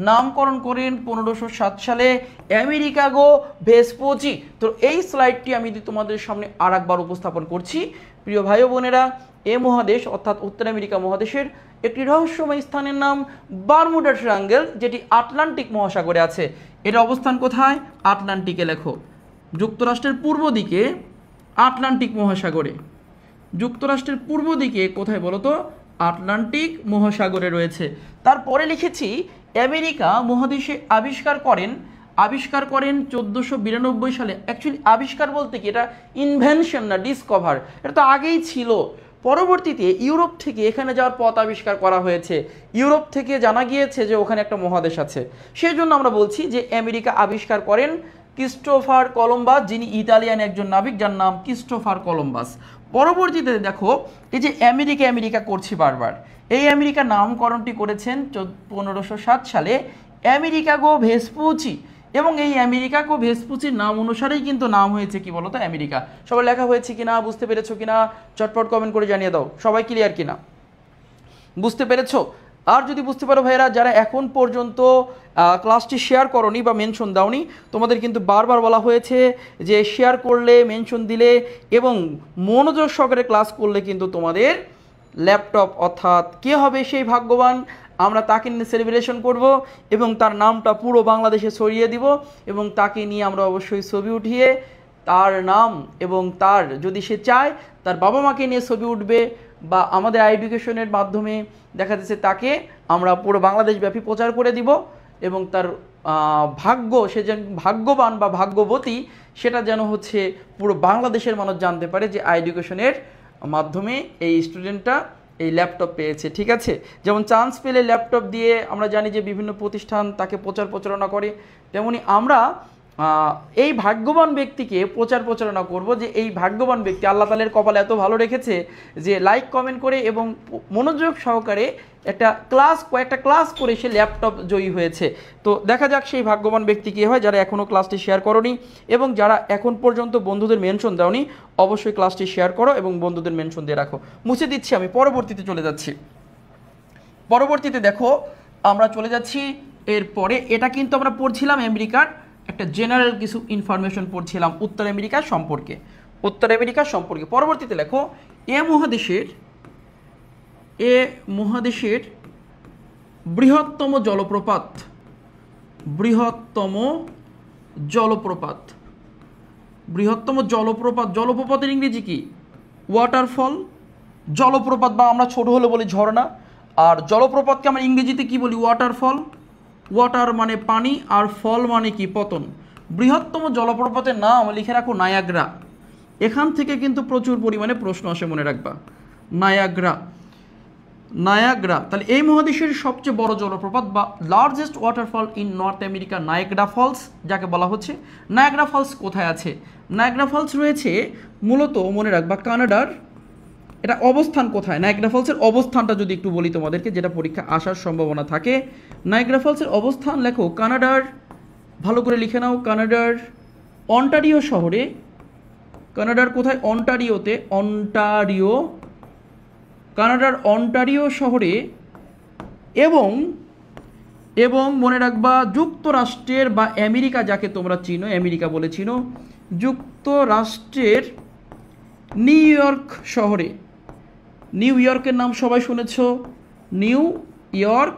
নামকরণ করেন 1507 সালে আমেরিকাগো ভেসপুচি। তো এই স্লাইডটি আমি তোমাদের সামনে আর একবার উপস্থাপন করছি। প্রিয় ভাই বোনেরা, এ মহাদেশ অর্থাৎ উত্তর আমেরিকা মহাদেশের একটি রহস্যময় স্থানের নাম বারমুডা ট্রায়াঙ্গেল, যেটি আটলান্টিক মহাসাগরে আছে। এর অবস্থান কোথায়? আটলান্টিকে। লেখো, যুক্তরাষ্ট্রের পূর্ব দিকে, আটলান্টিক মহাসাগরে। যুক্তরাষ্ট্রের পূর্ব দিকে কোথায় বলো তো? আটলান্টিক মহাসাগরে রয়েছে। তারপরে লিখেছি আমেরিকা মহাদেশে আবিষ্কার করেন 1492 সালে। অ্যাকচুয়ালি আবিষ্কার বলতে কি, এটা ইনভেনশন না, ডিসকভার। এটা তো আগেই ছিল। পরবর্তীতে ইউরোপ থেকে এখানে যাওয়ার পথ আবিষ্কার করা হয়েছে। ইউরোপ থেকে জানা গিয়েছে যে ওখানে একটা মহাদেশ আছে, সেই জন্য আমরা বলছি যে আমেরিকা আবিষ্কার করেন ক্রিস্টোফার কলম্বাস, যিনি ইতালিয়ান একজন নাবিক, যার নাম ক্রিস্টোফার কলম্বাস। পরবর্তীতে দেখো, এই যে আমেরিকা করছি বারবার, এই আমেরিকা নামকরণটি করেছেন 1507 সালে আমেরিকাগো ভেসপুচি। এবং এই আমেরিকাগো ভেসপুচির নাম অনুসারেই কিন্তু নাম হয়েছে কি বলতো? আমেরিকা। সবাই লেখা হয়েছে কিনা, বুঝতে পেরেছো কিনা? চটপট কমেন্ট করে জানিয়ে দাও, সবাই ক্লিয়ার কিনা, বুঝতে পেরেছো? আর যদি বুঝতে পারো ভাইয়েরা, যারা এখন পর্যন্ত ক্লাসটি শেয়ার করোনি বা মেনশন দাওনি, তোমাদের কিন্তু বারবার বলা হয়েছে যে শেয়ার করলে, মেনশন দিলে এবং মনোযোগ সহকারে ক্লাস করলে কিন্তু তোমাদের ল্যাপটপ, অর্থাৎ কে হবে সেই ভাগ্যবান, আমরা তাকে নিয়ে সেলিব্রেশন করব এবং তার নামটা পুরো বাংলাদেশে ছড়িয়ে দিব এবং তাকে নিয়ে আমরা অবশ্যই ছবি উঠিয়ে তার নাম এবং তার যদি সে চায় তার বাবা মাকে নিয়ে ছবি উঠবে, বা আমাদের এডুকেশনের মাধ্যমে দেখা যাচ্ছে তাকে আমরা পুরো বাংলাদেশব্যাপী প্রচার করে দিব, এবং তার ভাগ্য, সে যেন ভাগ্যবান বা ভাগ্যবতী সেটা যেন হচ্ছে পুরো বাংলাদেশের মানুষ জানতে পারে যে এডুকেশনের মাধ্যমে এই স্টুডেন্টটা এই ল্যাপটপ পেয়েছে। ঠিক আছে, যেমন চান্স পেলে ল্যাপটপ দিয়ে আমরা জানি যে বিভিন্ন প্রতিষ্ঠান তাকে প্রচারণা করে, তেমনি আমরা এই ভাগ্যবান ব্যক্তিকে প্রচারণা করব যে এই ভাগ্যবান ব্যক্তি আল্লাহ তাআলার কপালে এত ভালো রেখেছে যে লাইক কমেন্ট করে এবং মনোযোগ সহকারে কয়েকটা ক্লাস করে সে ল্যাপটপ জয়ী হয়েছে। তো দেখা যাক সেই ভাগ্যবান ব্যক্তি কে হয়। যারা এখনও ক্লাসটি শেয়ার করোনি এবং যারা এখন পর্যন্ত বন্ধুদের মেনশন দাওনি, অবশ্যই ক্লাসটি শেয়ার করো এবং বন্ধুদের মেনশন দিয়ে রাখো। মুছে দিচ্ছি, আমি পরবর্তীতে চলে যাচ্ছি। পরবর্তীতে দেখো আমরা চলে যাচ্ছি এরপরে, এটা কিন্তু আমরা পড়ছিলাম আমেরিকার একটা জেনারেল কিছু ইনফরমেশন পড়ছিলাম উত্তর আমেরিকা সম্পর্কে। পরবর্তীতে লেখো এ মহাদেশের বৃহত্তম জলপ্রপাতের ইংরেজি কি? ওয়াটারফল। জলপ্রপাত বা আমরা ছোট হলে বলি ঝর্ণা, আর জলপ্রপাতকে আমরা ইংরেজিতে কি বলি? ওয়াটারফল। ওয়াটার মানে পানি আর ফল মানে কি? পতন। বৃহত্তম জলপ্রপাতের নাম লিখে রাখো নায়াগ্রা। এখান থেকে কিন্তু প্রচুর পরিমাণে প্রশ্ন আসে, মনে রাখবা। নায়াগ্রা। তাহলে এই মহাদেশের সবচেয়ে বড় জলপ্রপাত বা largest waterfall in North America Niagara Falls যাকে বলা হচ্ছে। নায়াগ্রা ফলস কোথায় আছে? নায়াগ্রা ফলস রয়েছে মূলত, মনে রাখবা, কানাডার। এটা অবস্থান কোথায়? নায়াগ্রা ফলসের অবস্থানটা যদি একটু বলি তোমাদেরকে, যেটা পরীক্ষা আসার সম্ভাবনা থাকে। নায়াগ্রা ফলসের অবস্থান লেখো কানাডার, ভালো করে লিখে নাও, কানাডার অন্টারিও শহরে। কানাডার কোথায়? অন্টারিওতে। কানাডার অন্টারিও শহরে, এবং মনে রাখবা যুক্তরাষ্ট্রের বা আমেরিকা যাকে তোমরা চিনো, আমেরিকা বলে চিনো, যুক্তরাষ্ট্রের নিউ ইয়র্ক শহরে। নিউ ইয়র্কের নাম সবাই শুনেছ, নিউ ইয়র্ক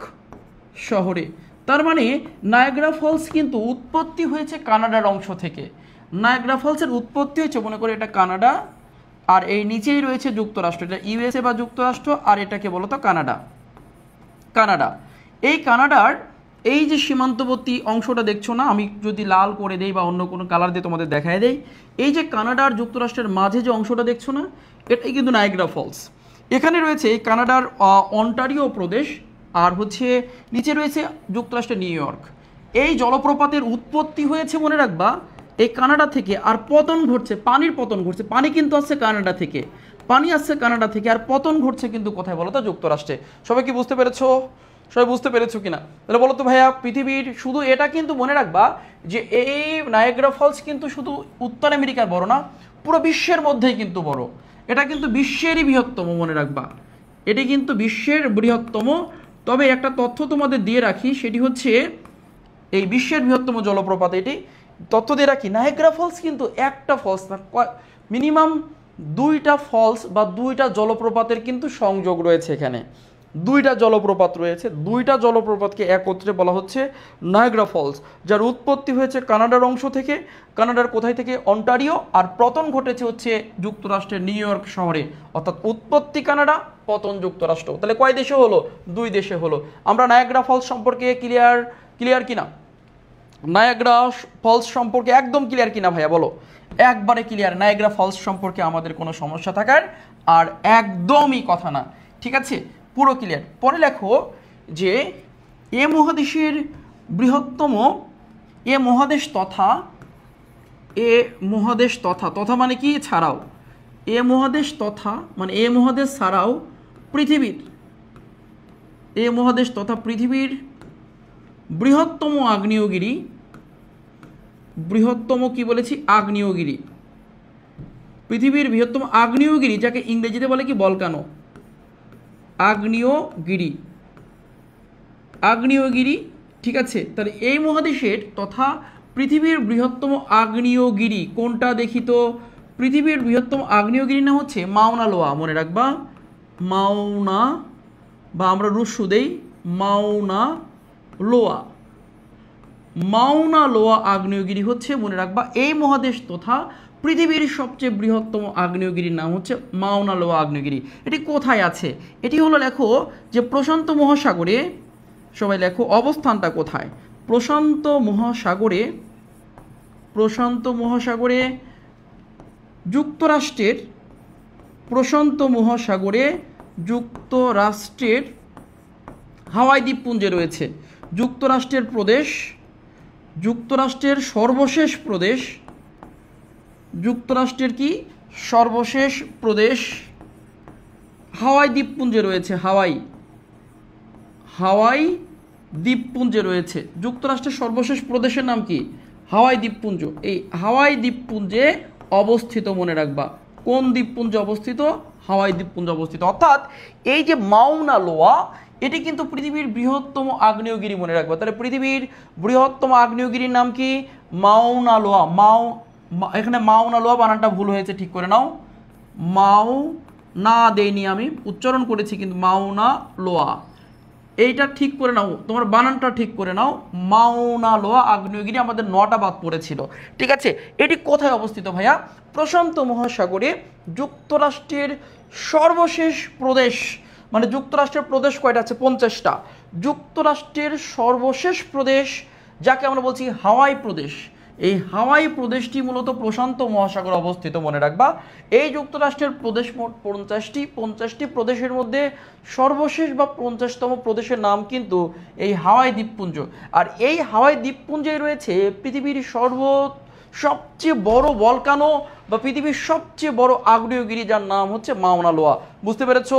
শহরে। তার মানে নায়াগ্রা ফলস কিন্তু উৎপত্তি হয়েছে কানাডার অংশ থেকে। নায়াগ্রা ফলসের উৎপত্তি হয়েছে, মনে করে এটা কানাডা, আর এই নিচেই রয়েছে যুক্তরাষ্ট্র। এটা ইউএসএ বা যুক্তরাষ্ট্র, আর এটাকে বলো তো কানাডা। এই কানাডার এই যে সীমান্তবর্তী অংশটা দেখছো না, আমি যদি লাল করে দেই বা অন্য কোনো কালার দিয়ে তোমাদের দেখায় দেই, এই যে কানাডার যুক্তরাষ্ট্রের মাঝে যে অংশটা দেখছো না, এটাই কিন্তু নায়াগ্রা ফলস। এখানে রয়েছে কানাডার অন্টারিও প্রদেশ, আর হচ্ছে নিচে রয়েছে যুক্তরাষ্ট্রের নিউ ইয়র্ক। এই জলপ্রপাতের উৎপত্তি হয়েছে, মনে রাখবা, এই কানাডা থেকে, আর পতন ঘটছে, পানির পতন ঘটছে। পানি কিন্তু আসছে কানাডা থেকে, আর পতন ঘটছে কিন্তু কোথায় বলো তো? যুক্তরাষ্ট্রে। সবাই কি বুঝতে পেরেছো? সবাই বুঝতে পেরেছো কিনা? তাহলে বলো তো ভাইয়া, পৃথিবীর শুধু এটা কিন্তু মনে রাখবা যে এই নায়াগ্রা ফলস কিন্তু শুধু উত্তর আমেরিকার বড় না, পুরো বিশ্বের মধ্যেই কিন্তু বড়। এটা কিন্তু বিশ্বেরই বৃহত্তম, মনে রাখবা, এটি কিন্তু বিশ্বের বৃহত্তম। তবে একটা তথ্য তোমাদের দিয়ে রাখি, সেটি হচ্ছে এই বিশ্বের বৃহত্তম জলপ্রপাত, এটি তথ্য দিয়ে রাখি, নায়াগ্রা ফলস কিন্তু একটা ফলস না, মিনিমাম দুইটা ফলস বা দুইটা জলপ্রপাতের কিন্তু সংযোগ রয়েছে। এখানে দুইটা জলপ্রপাত রয়েছে, দুইটা জলপ্রপাতকে একত্রে বলা হচ্ছে নায়াগ্রা ফলস, যার উৎপত্তি হয়েছে কানাডার অংশ থেকে। কানাডার কোথায় থেকে? অন্টারিও, আর পতন ঘটেছে হচ্ছে যুক্তরাষ্ট্রের নিউ ইয়র্ক শহরে। অর্থাৎ উৎপত্তি কানাডা, পতন যুক্তরাষ্ট্র। তাহলে কয় দেশে হলো? দুই দেশে হলো। আমরা নায়াগ্রা ফলস সম্পর্কে ক্লিয়ার কিনা? নায়াগ্রা ফলস সম্পর্কে একদম ক্লিয়ার কিনা ভাইয়া বলো? একবারে ক্লিয়ার। নায়াগ্রা ফলস সম্পর্কে আমাদের কোনো সমস্যা থাকার আর একদমই কথা না, ঠিক আছে, পুরো ক্লিয়ার। পরে লেখো যে এ মহাদেশের বৃহত্তম, এ মহাদেশ তথা মানে কি? ছাড়াও। এ মহাদেশ তথা মানে এ মহাদেশ ছাড়াও পৃথিবীর, এ মহাদেশ তথা পৃথিবীর বৃহত্তম আগ্নেয়গিরি, বৃহত্তম কি বলেছি? আগ্নেয়গিরি। পৃথিবীর বৃহত্তম আগ্নেয়গিরি যাকে ইংরেজিতে বলে কি? বলকানো। আগ্নেয়গিরি, ঠিক আছে। তাহলে এই মহাদেশের তথা পৃথিবীর বৃহত্তম আগ্নেয়গিরি কোনটা দেখি তো? পৃথিবীর বৃহত্তম আগ্নেয়গিরির নাম হচ্ছে মাউনা লোয়া, মনে রাখবা, মাউনা, বা আমরা রুশু দেই মাউনা লোয়া আগ্নেয়গিরি হচ্ছে, মনে রাখবা, এই মহাদেশ তথা পৃথিবীর সবচেয়ে বৃহত্তম আগ্নেয়গিরির নাম হচ্ছে মাউনা লোয়া আগ্নেয়গিরি। এটি কোথায় আছে? এটি হলো, লেখো যে প্রশান্ত মহাসাগরে, সবাই লেখো অবস্থানটা কোথায়। প্রশান্ত মহাসাগরে, প্রশান্ত মহাসাগরে যুক্তরাষ্ট্রের, প্রশান্ত মহাসাগরে যুক্তরাষ্ট্রের হাওয়াই দ্বীপপুঞ্জে রয়েছে। যুক্তরাষ্ট্রের প্রদেশ, যুক্তরাষ্ট্রের সর্বশেষ প্রদেশ, যুক্তরাষ্ট্রের কি সর্বশেষ প্রদেশ হাওয়াই দ্বীপপুঞ্জে রয়েছে। হাওয়াই, হাওয়াই দ্বীপপুঞ্জে রয়েছে। যুক্তরাষ্ট্রের সর্বশেষ প্রদেশের নাম কি? হাওয়াই দ্বীপপুঞ্জ। এই হাওয়াই দ্বীপপুঞ্জে অবস্থিত, মনে রাখবা কোন দ্বীপপুঞ্জে অবস্থিত? হাওয়াই দ্বীপপুঞ্জে অবস্থিত। অর্থাৎ এই যে মাউনা লোয়া, এটি কিন্তু পৃথিবীর বৃহত্তম আগ্নেয়গিরি, মনে রাখবা। তাহলে পৃথিবীর বৃহত্তম আগ্নেয়গিরির নাম কি? মাউনা লোয়া। এখানে মাউনা লোয়া বানানটা ভুল হয়েছে, ঠিক করে নাও। মাউ না দেইনি আমি, উচ্চারণ করেছি কিন্তু মাউনা লোয়া, এইটা ঠিক করে নাও, তোমার বানানটা ঠিক করে নাও। মাউনা লোয়া আগ্নেয়গিরি, আমাদের 9টা বাদ পড়েছিল, ঠিক আছে। এটি কোথায় অবস্থিত ভাইয়া? প্রশান্ত মহাসাগরে যুক্তরাষ্ট্রের সর্বশেষ প্রদেশ, মানে যুক্তরাষ্ট্রের প্রদেশ কয়টা আছে? 50টা। যুক্তরাষ্ট্রের সর্বশেষ প্রদেশ যাকে আমরা বলছি হাওয়াই প্রদেশ, এই হাওয়াই প্রদেশটি মূলত প্রশান্ত মহাসাগরে অবস্থিত, মনে রাখবা। এই যুক্তরাষ্ট্রের প্রদেশ মোট 50টি প্রদেশের মধ্যে সর্বশেষ বা 50তম প্রদেশের নাম কিন্তু এই হাওয়াই দ্বীপপুঞ্জ। আর এই হাওয়াই দ্বীপপুঞ্জে রয়েছে পৃথিবীর সবচেয়ে বড় ভলকানো বা পৃথিবীর সবচেয়ে বড় আগ্নেয়গিরি, যার নাম হচ্ছে মাউনা লোয়া। বুঝতে পেরেছো?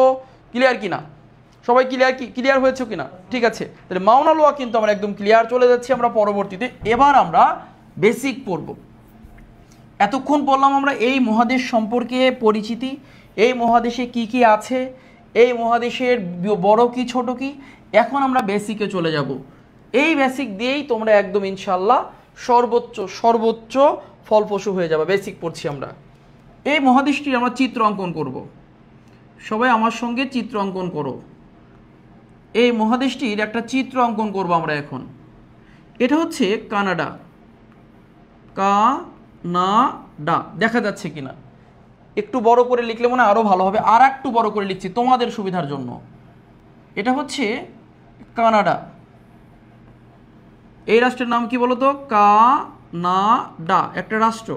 ক্লিয়ার কিনা সবাই? ক্লিয়ার হয়েছে কিনা? ঠিক আছে, তাহলে মাউনা লোয়া কিন্তু আমরা একদম ক্লিয়ার। চলে যাচ্ছি আমরা পরবর্তীতে। এবার আমরা বেসিক পড়ব। এতক্ষণ পড়লাম আমরা এই মহাদেশ সম্পর্কে পরিচিতি, এই মহাদেশে কি কি আছে, এই মহাদেশের বড় কি ছোট কি। এখন আমরা বেসিকে চলে যাব। এই বেসিক দিয়েই তোমরা একদম ইনশাল্লাহ সর্বোচ্চ ফলপ্রসূ হয়ে যাবে। বেসিক পড়ছি আমরা। এই মহাদেশটির আমরা চিত্র অঙ্কন করব। সবাই আমার সঙ্গে চিত্র অঙ্কন করো। এই মহাদেশটির একটা চিত্র অঙ্কন করব আমরা এখন। এটা হচ্ছে কানাডা। কানাডা দেখা যাচ্ছে কিনা? একটু বড় করে লিখলে মনে আরো ভালো হবে। আর একটু বড় করে লিখছি তোমাদের সুবিধার জন্য। এটা হচ্ছে কানাডা। এই রাষ্ট্রের নাম কি বলতো? কানাডা, একটা রাষ্ট্র।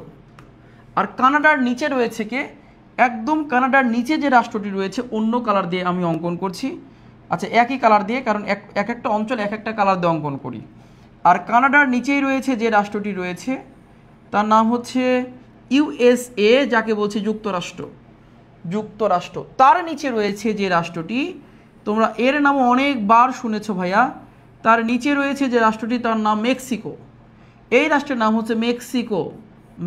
আর কানাডার নিচে রয়েছে কে? একদম কানাডার নিচে যে রাষ্ট্রটি রয়েছে, অন্য কালার দিয়ে আমি অঙ্কন করছি। আচ্ছা, একই কালার দিয়ে, কারণ এক একটা অঞ্চল এক একটা কালার দিয়ে অঙ্কন করি। আর কানাডার নিচেই রয়েছে যে রাষ্ট্রটি রয়েছে, তার নাম হচ্ছে ইউএসএ, যাকে বলছে যুক্তরাষ্ট্র। যুক্তরাষ্ট্র। তার নিচে রয়েছে যে রাষ্ট্রটি, তোমরা এর নাম অনেকবার শুনেছো ভাইয়া, তার নিচে রয়েছে যে রাষ্ট্রটি, তার নাম মেক্সিকো। এই রাষ্ট্রের নাম হচ্ছে মেক্সিকো।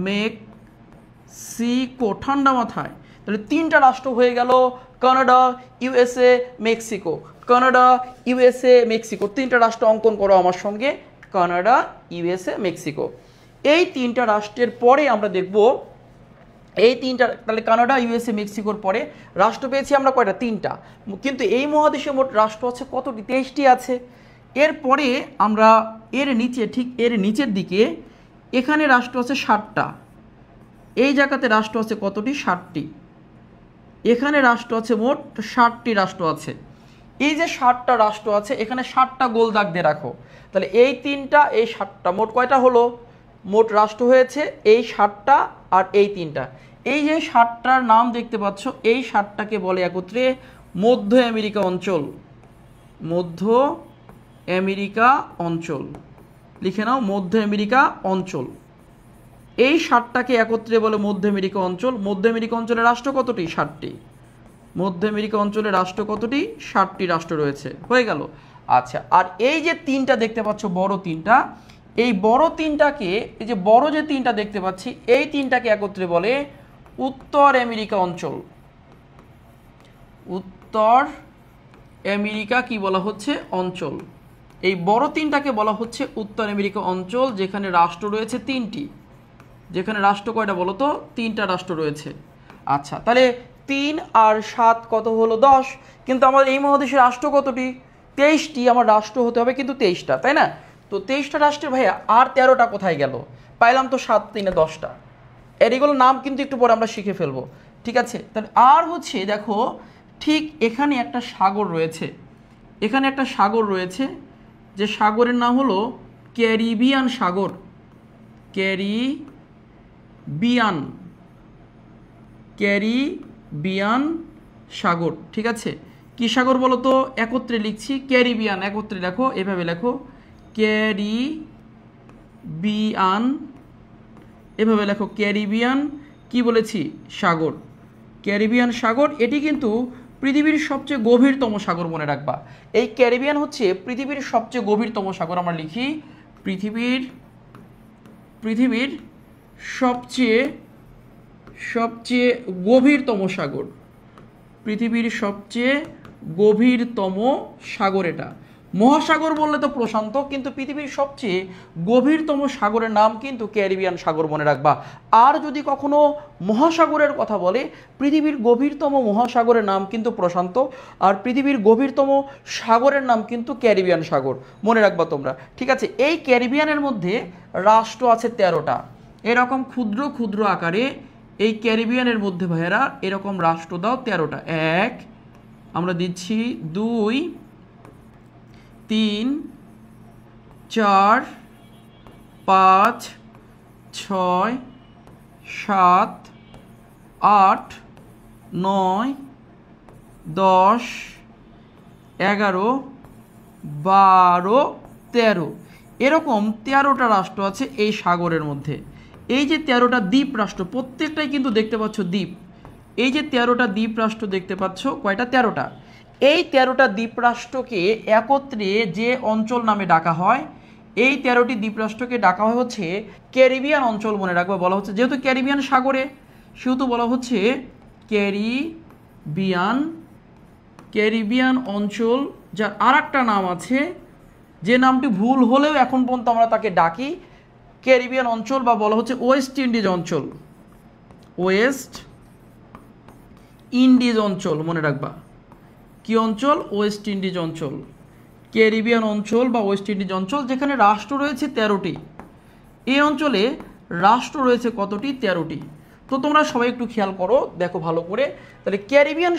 মেক্সিকো, ঠান্ডা মাথায়। তাহলে 3টা রাষ্ট্র হয়ে গেল, Canada, USA, Mexico. Canada, USA, Mexico, 3টা রাষ্ট্র অঙ্কন করো আমার সঙ্গে। Canada, USA, Mexico. এই 3টা রাষ্ট্রের পরে আমরা দেখব, এই 3টা, তাহলে কানাডা, ইউএসএ, মেক্সিকোর পরে রাষ্ট্র পেয়েছি আমরা কয়টা? 3টা। কিন্তু এই মহাদেশে মোট রাষ্ট্র আছে কতটি? 23টি আছে। এরপরে আমরা এর নিচে, ঠিক এর নিচের দিকে এখানে রাষ্ট্র আছে 7টা। এই জায়গাতে রাষ্ট্র আছে কতটি? 7টি। এখানে রাষ্ট্র আছে মোট 7টি রাষ্ট্র আছে। এই যে 7টা রাষ্ট্র আছে, এখানে 7টা গোল দাগ দিয়ে রাখো। তাহলে এই 3টা, এই 7টা, মোট কয়টা হলো? মোট রাষ্ট্র হয়েছে এই 7টা আর এই 3টা। এই যে 7টার নাম দেখতে পাচ্ছ, এই 7টাকে বলে একত্রে মধ্য আমেরিকা অঞ্চল। মধ্য আমেরিকা অঞ্চল, লিখে নাও, মধ্য আমেরিকা অঞ্চল। এই 7টাকে একত্রে বলে মধ্য আমেরিকা অঞ্চল। মধ্য আমেরিকা অঞ্চলের রাষ্ট্র কতটি? 7টি। মধ্য আমেরিকা অঞ্চলের রাষ্ট্র কতটি? 7টি রাষ্ট্র রয়েছে। হয়ে গেল। আচ্ছা, আর এই যে 3টা দেখতে পাচ্ছ, বড় 3টা, এই বড় 3টাকে, এই যে বড় যে 3টা দেখতে পাচ্ছি, এই 3টাকে একত্রে বলে উত্তর আমেরিকা অঞ্চল। উত্তর আমেরিকা কি বলা হচ্ছে? অঞ্চল। এই বড় 3টাকে বলা হচ্ছে উত্তর আমেরিকা অঞ্চল, যেখানে রাষ্ট্র রয়েছে 3টি। যেখানে রাষ্ট্র কয়টা বলো তো? 3টা রাষ্ট্র রয়েছে। আচ্ছা, তাহলে 3 আর 7 কত হলো? 10। কিন্তু আমার এই মহাদেশে রাষ্ট্র কতটি? 23টি। আমার রাষ্ট্র হতে হবে কিন্তু 23টা, তাই না? তো 23টা রাষ্ট্রের ভাইয়া আর 13টা কোথায় গেল? পাইলাম তো 7 3 10টা। এগুলোর নাম কিন্তু একটু পরে আমরা শিখে ফেলবো, ঠিক আছে। তাহলে আর হচ্ছে দেখো ঠিক এখানে একটা সাগর রয়েছে, এখানে একটা সাগর রয়েছে, যে সাগরের নাম হলো ক্যারিবিয়ান সাগর, ক্যারিবিয়ান ক্যারিবিয়ান সাগর, ঠিক আছে। কি সাগর বলো তো, একত্রে লিখছি ক্যারিবিয়ান, একত্রে লেখো, এভাবে লেখো ক্যারিবিয়ান, এভাবে লেখো ক্যারিবিয়ান কি বলেছি সাগর, ক্যারিবিয়ান সাগর। এটি কিন্তু পৃথিবীর সবচেয়ে গভীরতম সাগর, মনে রাখবা। এই ক্যারিবিয়ান হচ্ছে পৃথিবীর সবচেয়ে গভীরতম সাগর। আমরা লিখি পৃথিবীর সবচেয়ে গভীরতম সাগর, পৃথিবীর সবচেয়ে গভীরতম সাগর। এটা মহাসাগর বললে তো প্রশান্ত, কিন্তু পৃথিবীর সবচেয়ে গভীরতম সাগরের নাম কিন্তু ক্যারিবিয়ান সাগর, মনে রাখবা। আর যদি কখনো মহাসাগরের কথা বলে, পৃথিবীর গভীরতম মহাসাগরের নাম কিন্তু প্রশান্ত, আর পৃথিবীর গভীরতম সাগরের নাম কিন্তু ক্যারিবিয়ান সাগর, মনে রাখবা তোমরা, ঠিক আছে। এই ক্যারিবিয়ানের মধ্যে রাষ্ট্র আছে 13টা, এরকম ক্ষুদ্র ক্ষুদ্র আকারে এই ক্যারিবিয়ানের মধ্যে ভাইয়েরা এরকম রাষ্ট্র দাও 13টা। 1 আমরা দিচ্ছি, 2 3 4 5 6 7 8 9 10 11 12 13, এরকম 13টা রাষ্ট্র আছে এই সাগরের মধ্যে। এই যে 13টা দ্বীপ রাষ্ট্র, প্রত্যেকটাই কিন্তু দেখতে পাচ্ছ দ্বীপ। এই যে 13টা দ্বীপ রাষ্ট্র দেখতে পাচ্ছ, কয়টা, 13টা। এই 13টা দ্বীপ রাষ্ট্রকে একত্রে যে অঞ্চল নামে ডাকা হয়, এই 13টি দ্বীপ রাষ্ট্রকে ডাকা হয় হচ্ছে ক্যারিবিয়ান অঞ্চল, মনে রাখবে। বলা হচ্ছে যেহেতু ক্যারিবিয়ান সাগরে, সেহেতু বলা হচ্ছে ক্যারিবিয়ান অঞ্চল। যার আর একটা নাম আছে, যে নামটি ভুল হলেও এখন পর্যন্ত আমরা তাকে ডাকি ক্যারিবিয়ান অঞ্চল, বা বলা হচ্ছে ওয়েস্ট ইন্ডিজ অঞ্চল, ওয়েস্ট ইন্ডিজ অঞ্চল, মনে রাখবা। কি অঞ্চল, ওয়েস্ট ইন্ডিজ অঞ্চল, ক্যারিবিয়ান অঞ্চল বা ওয়েস্ট ইন্ডিজ অঞ্চল, যেখানে রাষ্ট্র রয়েছে 13টি। এই অঞ্চলে রাষ্ট্র রয়েছে কতটি, 13টি। তো তোমরা সবাই একটু খেয়াল করো, দেখো ভালো করে। তাহলে ক্যারিবিয়ান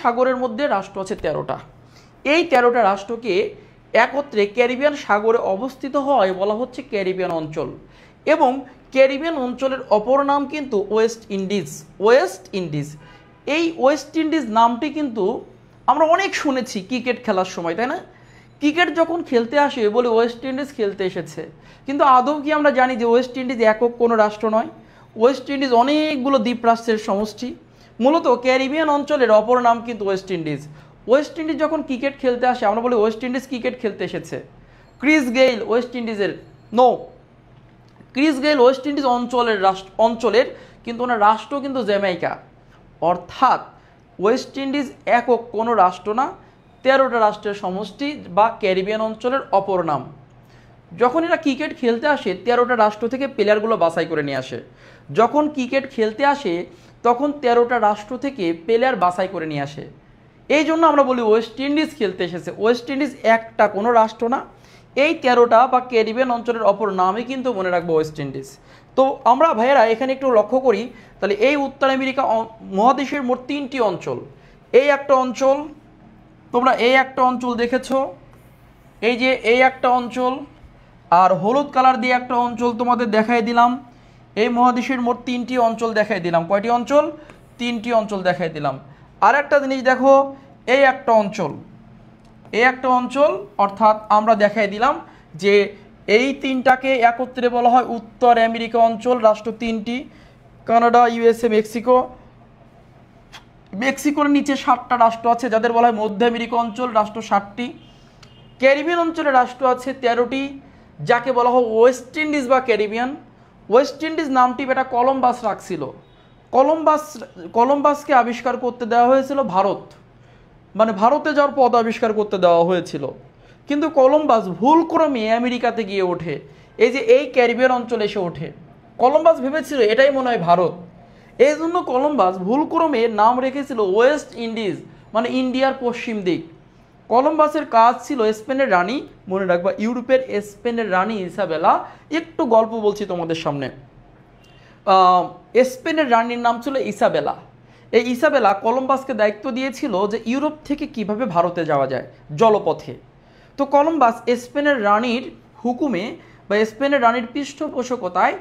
সাগরের মধ্যে রাষ্ট্র আছে 13টা। এই 13টা রাষ্ট্রকে একত্রে ক্যারিবিয়ান সাগরে অবস্থিত হয় বলা হচ্ছে ক্যারিবিয়ান অঞ্চল। এবং ক্যারিবিয়ান অঞ্চলের অপর নাম কিন্তু ওয়েস্ট ইন্ডিজ। এই ওয়েস্ট ইন্ডিজ নামটি কিন্তু আমরা অনেক শুনেছি ক্রিকেট খেলার সময়, তাই না? ক্রিকেট যখন খেলতে আসে বলে ওয়েস্ট ইন্ডিজ খেলতে এসেছে, কিন্তু আদৌ কি আমরা জানি যে ওয়েস্ট ইন্ডিজ একক কোনো রাষ্ট্র নয়? ওয়েস্ট ইন্ডিজ অনেকগুলো দ্বীপরাষ্ট্রের সমষ্টি। মূলত ক্যারিবিয়ান অঞ্চলের অপর নাম কিন্তু ওয়েস্ট ইন্ডিজ। ওয়েস্ট ইন্ডিজ যখন ক্রিকেট খেলতে আসে, আমরা বলি ওয়েস্ট ইন্ডিজ ক্রিকেট খেলতে এসেছে। ক্রিস গেইল ওয়েস্ট ইন্ডিজের, ক্রিস গেইল ওয়েস্ট ইন্ডিজ অঞ্চলের, কিন্তু ওনার রাষ্ট্র কিন্তু জ্যামাইকা। অর্থাৎ ওয়েস্ট ইন্ডিজ একক কোনো রাষ্ট্র না, 13টা রাষ্ট্রের সমষ্টি বা ক্যারিবিয়ান অঞ্চলের অপর নাম। যখন এরা ক্রিকেট খেলতে আসে, 13টা রাষ্ট্র থেকে প্লেয়ারগুলো বাছাই করে নিয়ে আসে। যখন ক্রিকেট খেলতে আসে তখন 13টা রাষ্ট্র থেকে প্লেয়ার বাছাই করে নিয়ে আসে। এই জন্য আমরা বলি ওয়েস্ট ইন্ডিজ খেলতে এসেছে। ওয়েস্ট ইন্ডিজ একটা কোনো রাষ্ট্র না, এই 13টা বা ক্যারিবিয়ান অঞ্চলের অপর নামই কিন্তু মনে রাখবো ওয়েস্ট ইন্ডিজ। তো আমরা ভাইয়েরা এখানে একটু লক্ষ্য করি, তাহলে এই উত্তর আমেরিকা মহাদেশের মোট 3টি অঞ্চল। এই একটা অঞ্চল, তোমরা এই একটা অঞ্চল দেখেছো, এই যে এই একটা অঞ্চল, আর হলুদ কালার দিয়ে একটা অঞ্চল তোমাদের দেখাই দিলাম। এই মহাদেশের মোট 3টি অঞ্চল দেখাই দিলাম। কয়টি অঞ্চল? 3টি অঞ্চল দেখাই দিলাম। আর একটা জিনিস দেখো, এই একটা অঞ্চল, অর্থাৎ আমরা দেখাই দিলাম যে এই 3টাকে একত্রে বলা হয় উত্তর আমেরিকা অঞ্চল। রাষ্ট্র 3টি, কানাডা, ইউএসএ, মেক্সিকোর নিচে 7টা রাষ্ট্র আছে যাদের বলা হয় মধ্য আমেরিকা অঞ্চল, রাষ্ট্র 7টি। ক্যারিবিয়ান অঞ্চলের রাষ্ট্র আছে 13টি, যাকে বলা হয় ওয়েস্ট ইন্ডিজ বা ক্যারিবিয়ান। ওয়েস্ট ইন্ডিজ নামটি বেটা কলম্বাস রাখছিল। কলম্বাসকে আবিষ্কার করতে দেওয়া হয়েছিল ভারত, মানে ভারতে যাওয়ার পথ আবিষ্কার করতে দেওয়া হয়েছিল, কিন্তু কলম্বাস ভুলক্রমে আমেরিকাতে গিয়ে ওঠে। এই যে এই ক্যারিবিয়ান অঞ্চলে এসে ওঠে। কলম্বাস ভেবেছিল এটাই মনে হয় ভারত, এই জন্য কলম্বাস ভুলক্রমে নাম রেখেছিল ওয়েস্ট ইন্ডিজ, মানে ইন্ডিয়ার পশ্চিম দিক। কলম্বাসের কাজ ছিল স্পেনের রানী, মনে রাখবা, ইউরোপের স্পেনের রানী ইসাবেলা। একটু গল্প বলছি তোমাদের সামনে। স্পেনের রানীর নাম ছিল ইসাবেলা। এই ইসাবেলা কলম্বাসকে দায়িত্ব দিয়েছিল যে ইউরোপ থেকে কিভাবে ভারতে যাওয়া যায় জলপথে। তো কলম্বাস স্পেনের রানীর হুকুমে বা স্পেনের রানীর পৃষ্ঠপোষকতায়,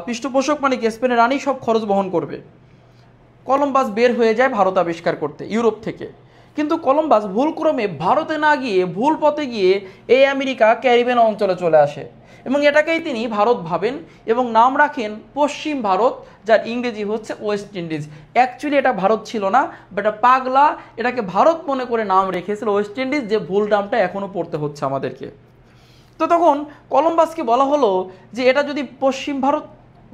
পৃষ্ঠপোষক মানে কি, স্পেনের রানী সব খরচ বহন করবে, কলম্বাস বের হয়ে যায় ভারত আবিষ্কার করতে ইউরোপ থেকে। কিন্তু কলম্বাস ভুলক্রমে ভারতে না গিয়ে ভুল পথে গিয়ে এই আমেরিকা ক্যারিবিয়ান অঞ্চলে চলে আসে এবং এটাকেই তিনি ভারত ভাবেন এবং নাম রাখেন পশ্চিম ভারত, যার ইংরেজি হচ্ছে ওয়েস্ট ইন্ডিজ। অ্যাকচুয়ালি এটা ভারত ছিল না, বাট পাগলা এটাকে ভারত মনে করে নাম রেখেছিল ওয়েস্ট ইন্ডিজ, যে ভুল নামটা এখনও পড়তে হচ্ছে আমাদেরকে। তো তখন কলম্বাসকে বলা হলো যে এটা যদি পশ্চিম ভারত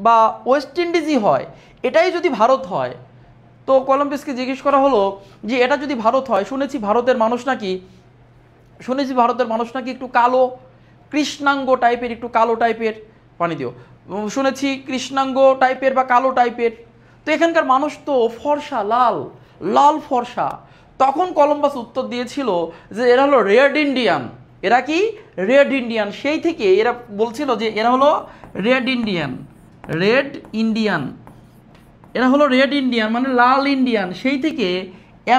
বা ওয়েস্ট ইন্ডিজই হয়, এটাই যদি ভারত হয়, তো কলম্বাসকে জিজ্ঞেস করা হলো যে এটা যদি ভারত হয়, শুনেছি ভারতের মানুষ নাকি একটু কালো, কৃষ্ণাঙ্গ টাইপের, একটু কালো টাইপের, পানি দিও, শুনেছি কৃষ্ণাঙ্গ টাইপের বা কালো টাইপের, তো এখানকার মানুষ তো ফর্সা, লাল ফর্সা। তখন কলম্বাস উত্তর দিয়েছিল যে এরা হলো রেড ইন্ডিয়ান। এরা কি? Red Indian. সেই থেকে এরা বলছিল যে এরা হলো রেড ইন্ডিয়ান, এরা হলো রেড ইন্ডিয়ান মানে লাল ইন্ডিয়ান। সেই থেকে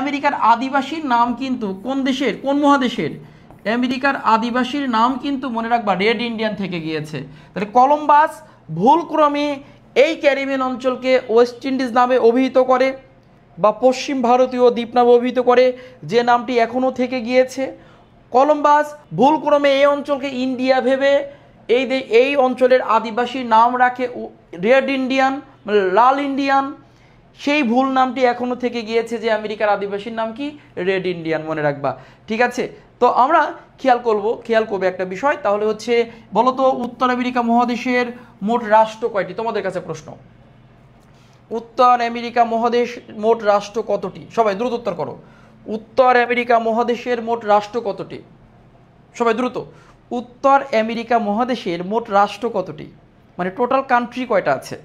আমেরিকার আদিবাসীর নাম কিন্তু কোন দেশের, কোন মহাদেশের, আমেরিকার আদিবাসীর নাম কিন্তু মনে রাখবা রেড ইন্ডিয়ান থেকে গিয়েছে। তাহলে কলম্বাস ভুলক্রমে এই ক্যারিবিয়ান অঞ্চলকে ওয়েস্ট ইন্ডিজ নামে অভিহিত করে বা পশ্চিম ভারতীয় দ্বীপ নামে অভিহিত করে, যে নামটি এখনও থেকে গিয়েছে। কলম্বাস ভুলক্রমে এই অঞ্চলকে ইন্ডিয়া ভেবে এই অঞ্চলের আদিবাসীর নাম রাখে রেড ইন্ডিয়ান মানে লাল ইন্ডিয়ান। সেই ভুল নামটি এখনও থেকে গিয়েছে, যে আমেরিকার আদিবাসীর নাম কি? রেড ইন্ডিয়ান, মনে রাখবা। ঠিক আছে, তো আমরা খেয়াল করবো একটা বিষয়, তাহলে হচ্ছে বলো তো উত্তর আমেরিকা মহাদেশের মোট রাষ্ট্র কয়টি? তোমাদের কাছে প্রশ্ন, উত্তর আমেরিকা মহাদেশ মোট রাষ্ট্র কতটি? সবাই দ্রুত উত্তর করো। উত্তর আমেরিকা মহাদেশের মোট রাষ্ট্র কতটি? সবাই দ্রুত। উত্তর আমেরিকা মহাদেশের মোট রাষ্ট্র কতটি, মানে টোটাল কান্ট্রি কয়টা আছে?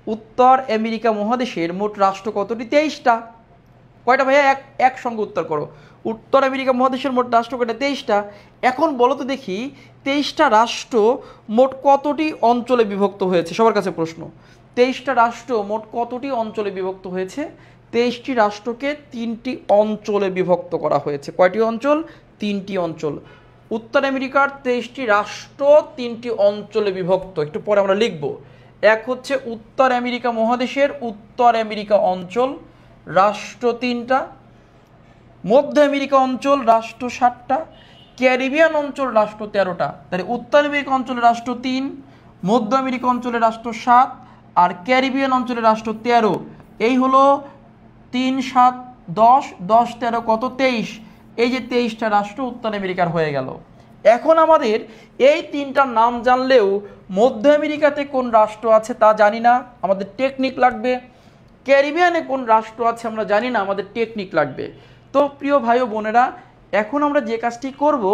উত্তর আমেরিকা মহাদেশের মোট রাষ্ট্র কতটি? 23টা। কয়টা ভাইয়া? একসঙ্গে উত্তর করো। উত্তর আমেরিকা মহাদেশের মোট রাষ্ট্র কয়টা? 23টা। এখন বলো তো দেখি 23টা রাষ্ট্র মোট কতটি অঞ্চলে বিভক্ত হয়েছে? সবার কাছে প্রশ্ন, 23টা রাষ্ট্র মোট কতটি অঞ্চলে বিভক্ত হয়েছে? 23টি রাষ্ট্রকে 3টি অঞ্চলে বিভক্ত করা হয়েছে। কয়টি অঞ্চল? 3টি অঞ্চল। উত্তর আমেরিকার 23টি রাষ্ট্র 3টি অঞ্চলে বিভক্ত। একটু পরে আমরা লিখব। এক হচ্ছে উত্তর আমেরিকা মহাদেশের উত্তর আমেরিকা অঞ্চল, রাষ্ট্র 3টা। মধ্য আমেরিকা অঞ্চল রাষ্ট্র 7টা। ক্যারিবিয়ান অঞ্চল রাষ্ট্র 13টা। তাহলে উত্তর আমেরিকা অঞ্চলের রাষ্ট্র 3, মধ্য আমেরিকা অঞ্চলের রাষ্ট্র 7 আর ক্যারিবিয়ান অঞ্চলের রাষ্ট্র 13। এই হলো 3, 7, 10, 10, 13 কত? 23। এই যে 23টা রাষ্ট্র উত্তর আমেরিকার হয়ে গেল। এখন আমাদের এই 3টার নাম জানলেও মধ্য আমেরিকাতে কোন রাষ্ট্র আছে তা জানি না, আমাদের টেকনিক লাগবে। ক্যারিবিয়ানে কোন রাষ্ট্র আছে আমরা জানি না, আমাদের টেকনিক লাগবে। তো প্রিয় ভাই ও বোনেরা, এখন আমরা যে কাজটি করব,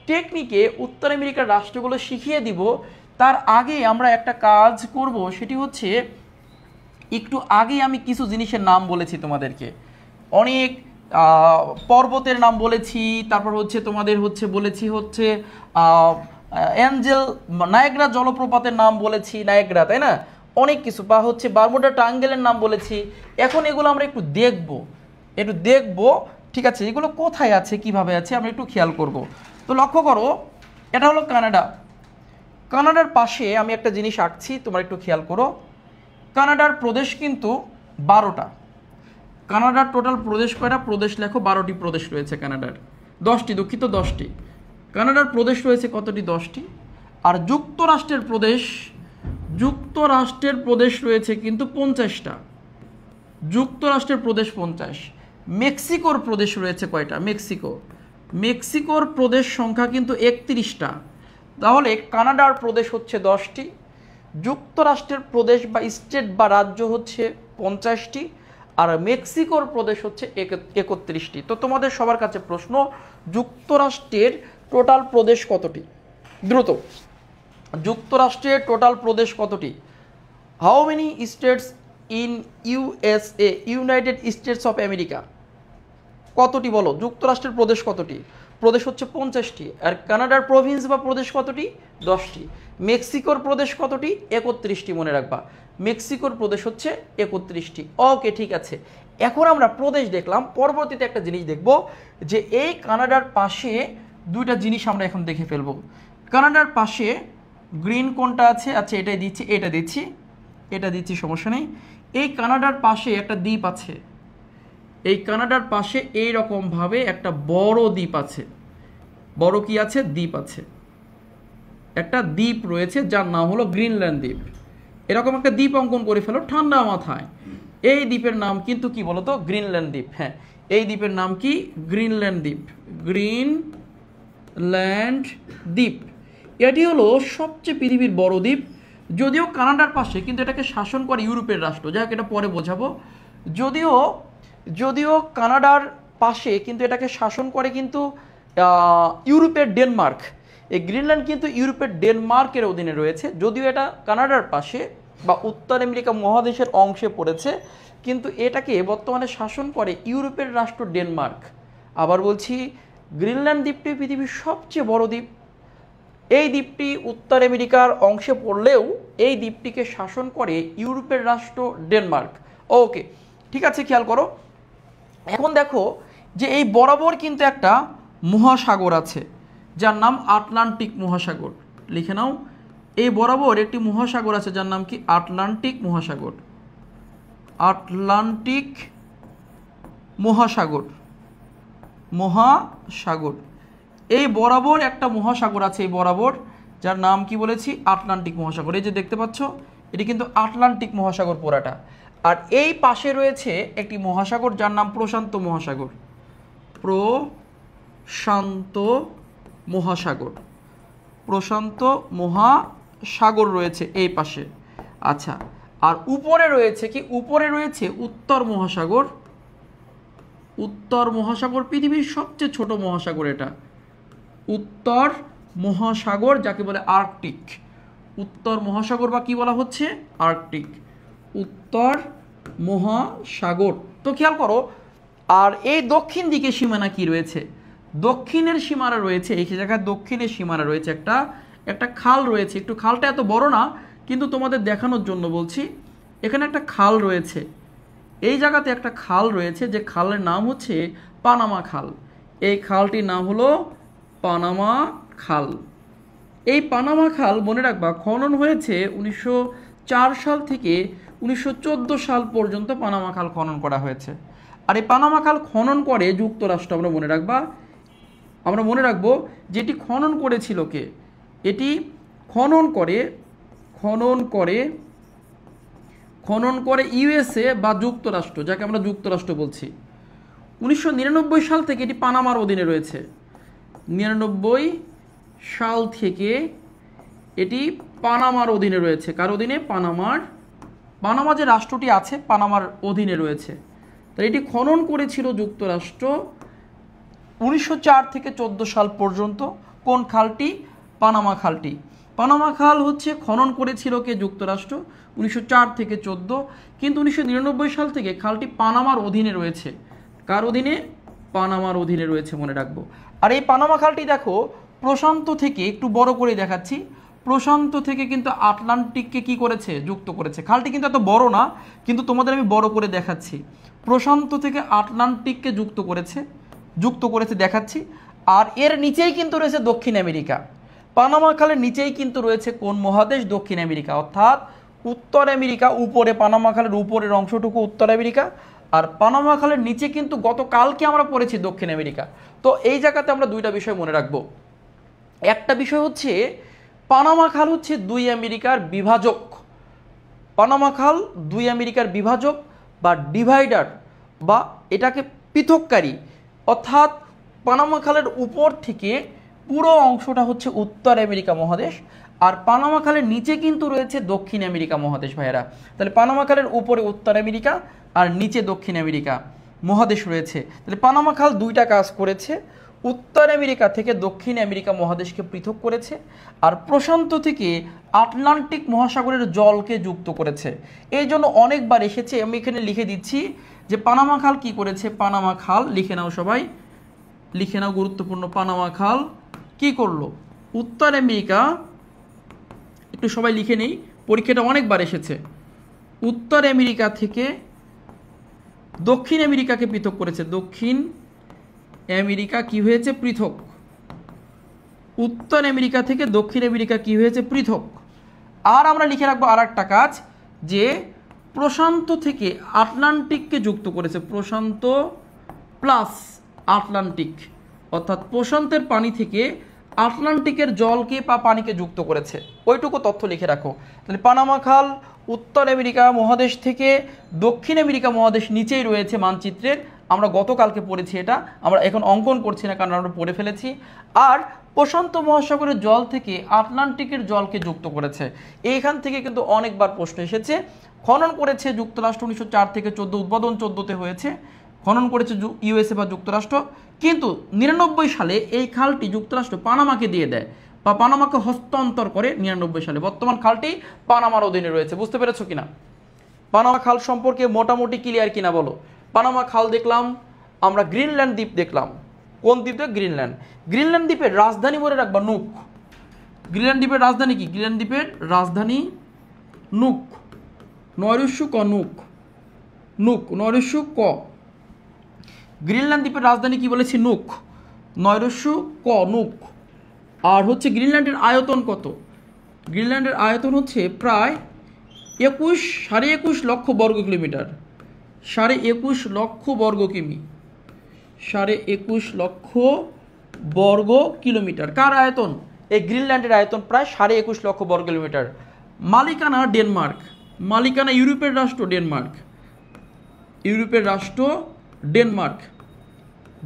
টেকনিকে উত্তর আমেরিকার রাষ্ট্রগুলো শিখিয়ে দিব। তার আগে আমরা একটা কাজ করব, সেটি হচ্ছে একটু আগেই আমি কিছু জিনিসের নাম বলেছি তোমাদেরকে, অনেক পর্বতের নাম বলেছি, তারপর হচ্ছে তোমাদের বলেছি অ্যাঞ্জেল নায়াগ্রা জলপ্রপাতের নাম বলেছি, নায়াগ্রা, তাই না? অনেক কিছু, বা বারমুডা ট্রায়াঙ্গেলের নাম বলেছি। এখন এগুলো আমরা একটু দেখব, ঠিক আছে? এগুলো কোথায় আছে, কিভাবে আছে, আমরা একটু খেয়াল করব। তো লক্ষ্য করো, এটা হলো কানাডা। কানাডার পাশে আমি একটা জিনিস আঁকছি, তোমরা একটু খেয়াল করো। কানাডার প্রদেশ কিন্তু 12টা। কানাডার টোটাল প্রদেশ কয়টা? প্রদেশ লেখো, 12টি প্রদেশ রয়েছে কানাডার। 10টি, দুঃখিত, 10টি। কানাডার প্রদেশ রয়েছে কতটি? 10টি। আর যুক্তরাষ্ট্রের প্রদেশ রয়েছে কিন্তু 50টা। যুক্তরাষ্ট্রের প্রদেশ 50। মেক্সিকোর প্রদেশ রয়েছে কয়টা? মেক্সিকোর প্রদেশ সংখ্যা কিন্তু 31টা। তাহলে কানাডার প্রদেশ হচ্ছে 10টি, যুক্তরাষ্ট্রের প্রদেশ বা স্টেট বা রাজ্য হচ্ছে 50টি, আর মেক্সিকোর প্রদেশ হচ্ছে 31টি। তো তোমাদের সবার কাছে প্রশ্ন, যুক্তরাষ্ট্রের টোটাল প্রদেশ কতটি? দ্রুত, যুক্তরাষ্ট্রের টোটাল প্রদেশ কতটি? How many states in USA, United states of America? কতটি বলো? যুক্তরাষ্ট্রের প্রদেশ কতটি? প্রদেশ হচ্ছে 50টি, আর কানাডার প্রভিন্স বা প্রদেশ কতটি? 10টি। মেক্সিকোর প্রদেশ কতটি? 31টি, মনে রাখবা। মেক্সিকোর প্রদেশ হচ্ছে 31টি। ওকে, ঠিক আছে। এখন আমরা প্রদেশ দেখলাম, পরবর্তীতে একটা জিনিস দেখব যে এই কানাডার পাশে দুইটা জিনিস আমরা এখন দেখে ফেলবো। কানাডার পাশে গ্রিন কোনটা আছে? আচ্ছা, এটাই দিচ্ছি, এটা দিচ্ছি, সমস্যা নেই। এই কানাডার পাশে একটা দ্বীপ আছে, এই কানাডার পাশে এইরকমভাবে একটা বড় দ্বীপ আছে। বড় কি আছে? দ্বীপ আছে। একটা দ্বীপ রয়েছে যার নাম হলো গ্রিনল্যান্ড দ্বীপ। এরকম একটা দ্বীপ অঙ্কন করে ফেলো ঠান্ডা মাথায়। এই দ্বীপের নাম কিন্তু কি বলতো? গ্রিনল্যান্ড দ্বীপ। হ্যাঁ, এই দ্বীপের নাম কি? গ্রিনল্যান্ড দ্বীপ। গ্রিনল্যান্ড দ্বীপ এটি হলো সবচেয়ে পৃথিবীর বড় দ্বীপ। যদিও কানাডার পাশে, কিন্তু এটাকে শাসন করে ইউরোপের রাষ্ট্র। যাই হোক, এটা পরে বোঝাবো। যদিও কানাডার পাশে, কিন্তু এটাকে শাসন করে কিন্তু ইউরোপের ডেনমার্ক। এই গ্রিনল্যান্ড কিন্তু ইউরোপের ডেনমার্কের অধীনে রয়েছে। যদিও এটা কানাডার পাশে বা উত্তর আমেরিকা মহাদেশের অংশে পড়েছে, কিন্তু এটাকে বর্তমানে শাসন করে ইউরোপের রাষ্ট্র ডেনমার্ক। আবার বলছি, গ্রিনল্যান্ড দ্বীপটি পৃথিবীর সবচেয়ে বড় দ্বীপ। এই দ্বীপটি উত্তর আমেরিকার অংশে পড়লেও এই দ্বীপটিকে শাসন করে ইউরোপের রাষ্ট্র ডেনমার্ক। ওকে, ঠিক আছে, খেয়াল করো। এখন দেখো যে এই বরাবর কিন্তু একটা মহাসাগর আছে যার নাম আটলান্টিক মহাসাগর। লিখে নাও, এই বরাবর একটি মহাসাগর আছে যার নাম কি? আটলান্টিক মহাসাগর। আটলান্টিক মহাসাগর, মহাসাগর। এই বরাবর একটা মহাসাগর আছে, এই বরাবর, যার নাম কি বলেছি? আটলান্টিক মহাসাগর। এই যে দেখতে পাচ্ছ, এটি কিন্তু আটলান্টিক মহাসাগর পুরাটা। আর এই পাশে রয়েছে একটি মহাসাগর যার নাম প্রশান্ত মহাসাগর। প্রশান্ত মহাসাগর, প্রশান্ত মহাসাগর রয়েছে এই পাশে। আচ্ছা, আর উপরে রয়েছে কি? উপরে রয়েছে উত্তর মহাসাগর। উত্তর মহাসাগর পৃথিবীর সবচেয়ে ছোট মহাসাগর এটা। উত্তর মহাসাগর, যাকে বলে আর্কটিক। উত্তর মহাসাগর বা কি বলা হচ্ছে? আর্কটিক, উত্তর মহাসাগর। তো খেয়াল করো, আর এই দক্ষিণ দিকে সীমানা কি রয়েছে? দক্ষিণের সীমানা রয়েছে, এই জায়গায় দক্ষিণের সীমানা রয়েছে একটা খাল রয়েছে। একটু খালটা এত বড় না, কিন্তু তোমাদের দেখানোর জন্য বলছি। এখানে একটা খাল রয়েছে, এই জায়গাতে একটা খাল রয়েছে, যে খালের নাম হচ্ছে পানামা খাল। এই খালটির নাম হলো পানামা খাল। এই পানামা খাল মনে রাখবা খনন হয়েছে 1904 সাল থেকে 1914 সাল পর্যন্ত পানামা খাল খনন করা হয়েছে। আর এই পানামা খাল খনন করে যুক্তরাষ্ট্র। আমরা মনে রাখবো যেটি খনন করেছিল কে? এটি খনন করে ইউএসএ বা যুক্তরাষ্ট্র, যাকে আমরা যুক্তরাষ্ট্র বলছি। 1999 সাল থেকে এটি পানামার অধীনে রয়েছে। 99 সাল থেকে এটি পানামার অধীনে রয়েছে। কার অধীনে? পানামা যে রাষ্ট্রটি আছে পানামার অধীনে রয়েছে। তাই এটি খনন করেছিল যুক্তরাষ্ট্র 1904 থেকে 14 সাল পর্যন্ত। কোন খালটি? পানামা খালটি। পানামা খাল হচ্ছে খনন করেছিল কে? যুক্তরাষ্ট্র, 1904 থেকে 14। কিন্তু 1999 সাল থেকে খালটি পানামার অধীনে রয়েছে। কার অধীনে? পানামার অধীনে রয়েছে, মনে রাখবো। আর এই পানামা খালটি দেখো প্রশান্ত থেকে, একটু বড় করে দেখাচ্ছি, প্রশান্ত থেকে কিন্তু আটলান্টিককে কি করেছে? যুক্ত করেছে। খালটি কিন্তু এত বড় না, কিন্তু তোমাদের আমি বড় করে দেখাচ্ছি। প্রশান্ত থেকে আটলান্টিককে যুক্ত করেছে দেখাচ্ছি। আর এর নিচেই কিন্তু রয়েছে দক্ষিণ আমেরিকা। পানামা খালের নিচেই কিন্তু রয়েছে কোন মহাদেশ? দক্ষিণ আমেরিকা। অর্থাৎ উত্তর আমেরিকা উপরে, পানামা খালের উপরের অংশটুকু উত্তর আমেরিকা, আর পানামা খালের নিচে কিন্তু গতকালকে আমরা পড়েছি দক্ষিণ আমেরিকা। তো এই জায়গাতে আমরা দুইটা বিষয় মনে রাখবো। একটা বিষয় হচ্ছে পানামা খাল হচ্ছে দুই আমেরিকার বিভাজক। পানামা খাল দুই আমেরিকার বিভাজক বা ডিভাইডার, বা এটাকে পৃথককারী। অর্থাৎ পানামা খালের উপর থেকে পুরো অংশটা হচ্ছে উত্তর আমেরিকা মহাদেশ, আর পানামা খালের নিচে কিন্তু রয়েছে দক্ষিণ আমেরিকা মহাদেশ। ভাইয়েরা, তাহলে পানামা খালের উপরে উত্তর আমেরিকা আর নিচে দক্ষিণ আমেরিকা মহাদেশ রয়েছে। তাহলে পানামা খাল দুইটা কাজ করেছে, উত্তর আমেরিকা থেকে দক্ষিণ আমেরিকা মহাদেশকে পৃথক করেছে, আর প্রশান্ত থেকে আটলান্টিক মহাসাগরের জলকে যুক্ত করেছে। এই জন্য অনেকবার এসেছে, আমি এখানে লিখে দিচ্ছি যে পানামা খাল কি করেছে। পানামা খাল লিখে নাও সবাই। লিখে নাও গুরুত্বপূর্ণ। পানামা খাল কি করলো? উত্তর আমেরিকা, একটু সবাই লিখে নেই, পরীক্ষাটা অনেকবার এসেছে। উত্তর আমেরিকা থেকে দক্ষিণ আমেরিকাকে পৃথক করেছে। দক্ষিণ আমেরিকা কি হয়েছে? পৃথক। উত্তর আমেরিকা থেকে দক্ষিণ আমেরিকা কি হয়েছে? পৃথক। আর আমরা লিখে রাখবো আর একটা কাজ, যে প্রশান্ত থেকে আটলান্টিককে যুক্ত করেছে। প্রশান্ত প্লাস আটলান্টিক, অর্থাৎ প্রশান্তের পানি থেকে আটলান্টিকের জলকে বা পানিকে যুক্ত করেছে। ওইটুকু তথ্য লিখে রাখো। তাহলে পানামা খাল উত্তর আমেরিকা মহাদেশ থেকে দক্ষিণ আমেরিকা মহাদেশ নিচেই রয়েছে মানচিত্রের। আমরা গতকালকে পড়েছি এটা, আমরা এখন অঙ্কন করছি না কারণ আমরা পড়ে ফেলেছি। আর প্রশান্ত মহাসাগরের জল থেকে আটলান্টিকের জলকে যুক্ত করেছে। এইখান থেকে কিন্তু অনেকবার প্রশ্ন এসেছে। খনন করেছে যুক্তরাষ্ট্র 1904 থেকে 14, উদ্বোধন 14তে হয়েছে। খনন করেছে ইউএসএ বা যুক্তরাষ্ট্র, কিন্তু 99 সালে এই খালটি যুক্তরাষ্ট্র পানামাকে দিয়ে দেয় বা পানামাকে হস্তান্তর করে 99 সালে। বর্তমান খালটি পানামার অধীনে রয়েছে। বুঝতে পেরেছো কিনা? পানামা খাল সম্পর্কে মোটামুটি ক্লিয়ার কিনা বলো? পানামা খাল দেখলাম, আমরা গ্রিনল্যান্ড দ্বীপ দেখলাম। কোন দ্বীপে? গ্রিনল্যান্ড। গ্রিনল্যান্ড দ্বীপের রাজধানী বলে রাখবা নুক। গ্রিনল্যান্ড দ্বীপের রাজধানী কি? গ্রিনল্যান্ড দ্বীপের রাজধানী নুক। নয়রস্যু ক, নুক। নুক, নয়রস্যু ক। গ্রিনল্যান্ড দ্বীপের রাজধানী কি বলেছি? নুক। নয়রস্যু ক, নুক। আর হচ্ছে গ্রিনল্যান্ডের আয়তন কত? গ্রিনল্যান্ডের আয়তন হচ্ছে প্রায় 21 লক্ষ বর্গ কিলোমিটার। 21.5 লক্ষ বর্গ কিমি। 21.5 লক্ষ বর্গ কিলোমিটার। কার আয়তন? এই গ্রিনল্যান্ডের আয়তন প্রায় 21.5 লক্ষ বর্গ কিলোমিটার। মালিকানা ডেনমার্ক। মালিকানা ইউরোপের রাষ্ট্র ডেনমার্ক। ইউরোপের রাষ্ট্র ডেনমার্ক।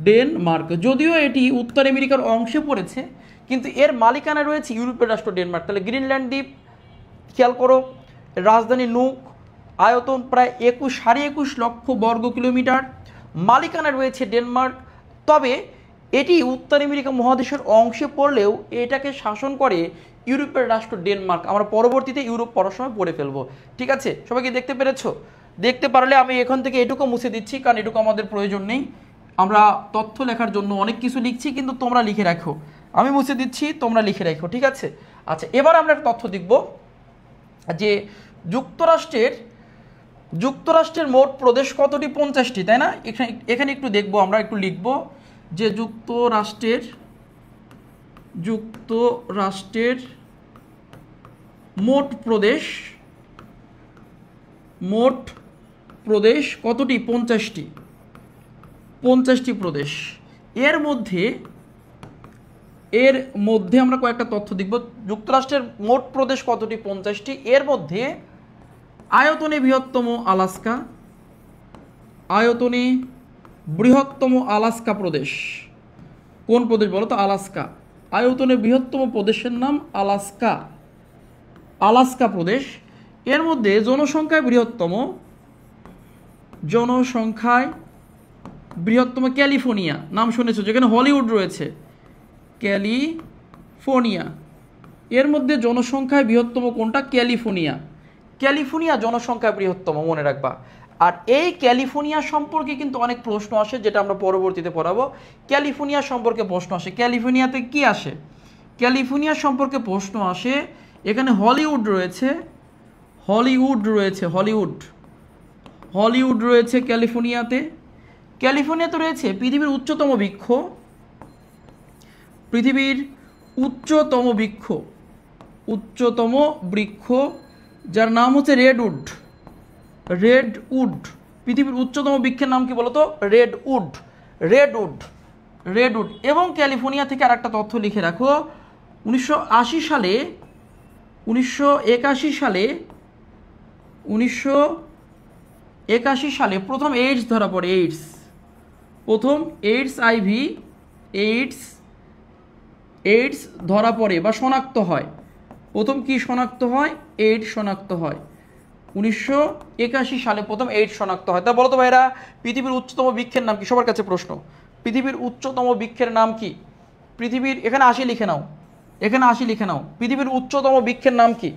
ডেনমার্ক যদিও এটি উত্তর আমেরিকার অংশে পড়েছে, কিন্তু এর মালিকানা রয়েছে ইউরোপের রাষ্ট্র ডেনমার্ক। তাহলে গ্রিনল্যান্ড দ্বীপ খেয়াল করো, রাজধানী নুক, আয়তন প্রায় 21.5 লক্ষ বর্গ কিলোমিটার, মালিকানা রয়েছে ডেনমার্ক। তবে এটি উত্তর আমেরিকা মহাদেশের অংশে পড়লেও এটাকে শাসন করে ইউরোপের রাষ্ট্র ডেনমার্ক। আমরা পরবর্তীতে ইউরোপ পড়ার সময় পড়ে ফেলবো। ঠিক আছে, সবাইকে দেখতে পেরেছো? দেখতে পারলে আমি এখান থেকে এটুকু মুছে দিচ্ছি, কারণ এটুকু আমাদের প্রয়োজন নেই। আমরা তথ্য লেখার জন্য অনেক কিছু লিখছি, কিন্তু তোমরা লিখে রাখো। আমি মুছে দিচ্ছি, তোমরা লিখে রাখো। ঠিক আছে? আচ্ছা, এবার আমরা একটা তথ্য দেখব যে যুক্তরাষ্ট্রের মোট প্রদেশ কতটি? 50টি, তাই না? এখানে একটু দেখবো, আমরা একটু লিখব যে যুক্তরাষ্ট্রের মোট প্রদেশ কতটি? 50টি। 50টি প্রদেশ। এর মধ্যে আমরা কয়েকটা তথ্য দেখব। যুক্তরাষ্ট্রের মোট প্রদেশ কতটি? 50টি। এর মধ্যে আয়তনে বৃহত্তম আলাস্কা। আয়তনে বৃহত্তম আলাস্কা প্রদেশ। কোন প্রদেশ বলো তো? আলাস্কা। আয়তনে বৃহত্তম প্রদেশের নাম আলাস্কা। আলাস্কা প্রদেশ। এর মধ্যে জনসংখ্যায় বৃহত্তম ক্যালিফোর্নিয়া। নাম শুনেছো, যেখানে হলিউড রয়েছে। ক্যালিফোর্নিয়া। এর মধ্যে জনসংখ্যায় বৃহত্তম কোনটা? ক্যালিফোর্নিয়া। ক্যালিফোর্নিয়া জনসংখ্যায় বৃহত্তম, মনে রাখবা। আর এই ক্যালিফোর্নিয়া সম্পর্কে কিন্তু অনেক প্রশ্ন আসে, যেটা আমরা পরবর্তীতে পড়াবো। ক্যালিফোর্নিয়া সম্পর্কে প্রশ্ন আসে। ক্যালিফোর্নিয়াতে কি আসে? ক্যালিফোর্নিয়া সম্পর্কে প্রশ্ন আসে, এখানে হলিউড রয়েছে। হলিউড রয়েছে ক্যালিফোর্নিয়াতে। ক্যালিফোর্নিয়াতে রয়েছে পৃথিবীর উচ্চতম বৃক্ষ, যার নাম হচ্ছে রেডউড। পৃথিবীর উচ্চতম বৃক্ষের নাম কি বলতো? রেডউড। এবং ক্যালিফোর্নিয়া থেকে আরেকটা তথ্য লিখে রাখো, 1981 সালে প্রথম এইডস ধরা পড়ে। প্রথম এইডস ধরা পড়ে বা শনাক্ত হয়। প্রথম কি শনাক্ত হয়? এইডস শনাক্ত হয়। 1981 সালে প্রথম এইডস শনাক্ত হয়। তা বলো তো ভাইরা, পৃথিবীর উচ্চতম বৃক্ষের নাম কি? সবার কাছে প্রশ্ন, পৃথিবীর উচ্চতম বৃক্ষের নাম কি? এখানে 80 লিখে নাও। পৃথিবীর উচ্চতম বৃক্ষের নাম কি?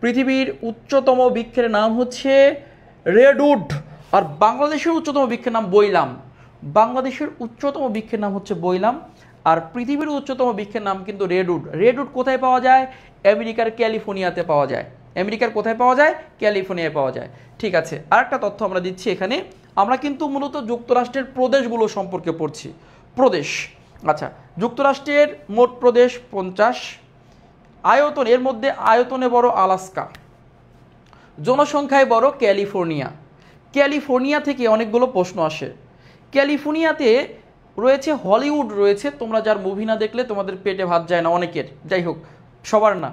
পৃথিবীর উচ্চতম বৃক্ষের নাম হচ্ছে রেডউড। আর বাংলাদেশের উচ্চতম বৃক্ষের নাম বাংলাদেশের উচ্চতম বৃক্ষের নাম হচ্ছে বৈলাম, আর পৃথিবীর উচ্চতম বৃক্ষের নাম কিন্তু রেডউড। রেডউড কোথায় পাওয়া যায়? আমেরিকার ক্যালিফোর্নিয়াতে পাওয়া যায়। আমেরিকার কোথায় পাওয়া যায়? ক্যালিফোর্নিয়ায় পাওয়া যায়। ঠিক আছে, আরেকটা তথ্য আমরা দিচ্ছি এখানে। আমরা কিন্তু মূলত যুক্তরাষ্ট্রের প্রদেশগুলো সম্পর্কে পড়ছি। প্রদেশ, আচ্ছা, যুক্তরাষ্ট্রের মোট প্রদেশ 50। আয়তন, এর মধ্যে আয়তনে বড় আলাস্কা, জনসংখ্যায় বড় ক্যালিফোর্নিয়া। ক্যালিফোর্নিয়া থেকে অনেকগুলো প্রশ্ন আসে। ক্যালিফোর্নিয়াতে রয়েছে হলিউড রয়েছে, তোমরা যার মুভি না দেখলে তোমাদের পেটে ভাত যায় না অনেকের, যাই হোক সবার না।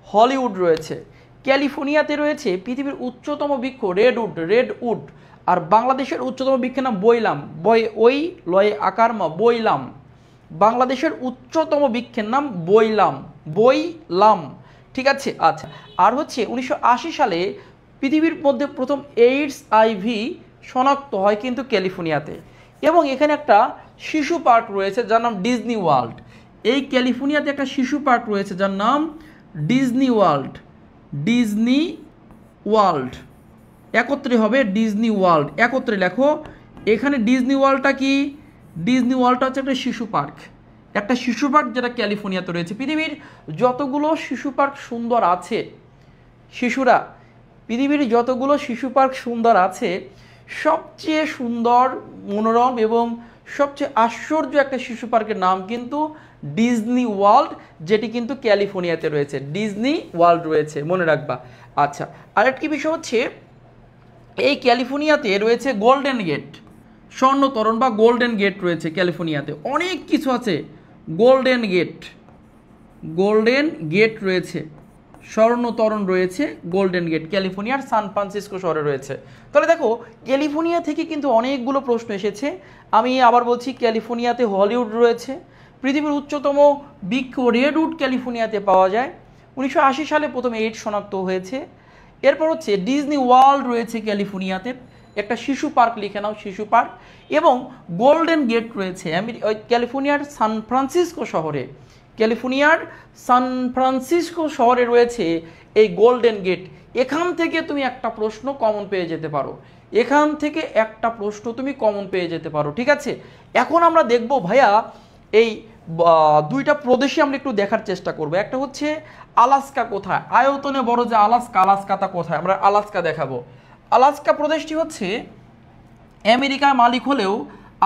হলিউড রয়েছে, ক্যালিফোর্নিয়াতে রয়েছে পৃথিবীর উচ্চতম বৃক্ষ রেডউড, আর বাংলাদেশের উচ্চতম বৃক্ষের নাম বৈলাম, ওই লয়ে আকার মা, বৈলাম। বাংলাদেশের উচ্চতম বৃক্ষের নাম বৈলাম। ঠিক আছে, আচ্ছা। আর হচ্ছে 1980 সালে পৃথিবীর মধ্যে প্রথম এইডস আইভি শনাক্ত হয় কিন্তু ক্যালিফোর্নিয়াতে। এবং এখানে একটা শিশু পার্ক রয়েছে যার নাম ডিজনি ওয়ার্ল্ড। এই ক্যালিফোর্নিয়াতে একটা শিশু পার্ক রয়েছে যার নাম ডিজনি ওয়ার্ল্ড, একত্রে হবে ডিজনি ওয়ার্ল্ড, একত্রে লেখো। এখানে ডিজনি ওয়ার্ল্ডটা কি? ডিজনি ওয়ার্ল্ডটা হচ্ছে একটা শিশু পার্ক, যেটা ক্যালিফোর্নিয়াতে রয়েছে। পৃথিবীর যতগুলো শিশু পার্ক সুন্দর আছে, শিশুরা, পৃথিবীর যতগুলো শিশু পার্ক সুন্দর আছে, সবচেয়ে সুন্দর, মনোরম এবং সবচেয়ে আশ্চর্য একটা শিশু পার্কের নাম কিন্তু ডিজনি ওয়ার্ল্ড, যেটি কিন্তু ক্যালিফোর্নিয়াতে রয়েছে। ডিজনি ওয়ার্ল্ড রয়েছে, মনে রাখবা। আচ্ছা, আরেকটি বিষয় হচ্ছে এই ক্যালিফোর্নিয়াতে রয়েছে গোল্ডেন গেট, স্বর্ণ তরণ বা গোল্ডেন গেট রয়েছে ক্যালিফোর্নিয়াতে। অনেক কিছু আছে, গোল্ডেন গেট রয়েছে, স্বর্ণ তরণ রয়েছে, গোল্ডেন গেট ক্যালিফোর্নিয়ার সান ফ্রান্সিসকো শহরে রয়েছে। তাহলে দেখো ক্যালিফোর্নিয়া থেকে কিন্তু অনেকগুলো প্রশ্ন এসেছে। আমি আবার বলছি, ক্যালিফোর্নিয়াতে হলিউড রয়েছে, পৃথিবীর উচ্চতম বৃক্ষ রেডউড ক্যালিফোর্নিয়াতে পাওয়া যায়। 1980 সালে প্রথম এইডস শনাক্ত হয়েছে। এরপর হচ্ছে ডিজনি ওয়ার্ল্ড রয়েছে ক্যালিফোর্নিয়াতে, একটা শিশু পার্ক লিখে নাও, শিশু পার্ক। এবং গোল্ডেন গেট রয়েছে ক্যালিফোর্নিয়ার সান ফ্রান্সিসকো শহরে রয়েছে এই গোল্ডেন গেট। এখান থেকে তুমি একটা প্রশ্ন কমন পেয়ে যেতে পারো, ঠিক আছে। এখন আমরা দেখব ভাইয়া এই দুইটা প্রদেশে আমরা একটু দেখার চেষ্টা করব। একটা হচ্ছে আলাস্কা কোথায়, আয়তনে বড় যে আলাস্কাটা কোথায়, আমরা আলাস্কা দেখাবো। আলাস্কা প্রদেশটি হচ্ছে আমেরিকার মালিক হলেও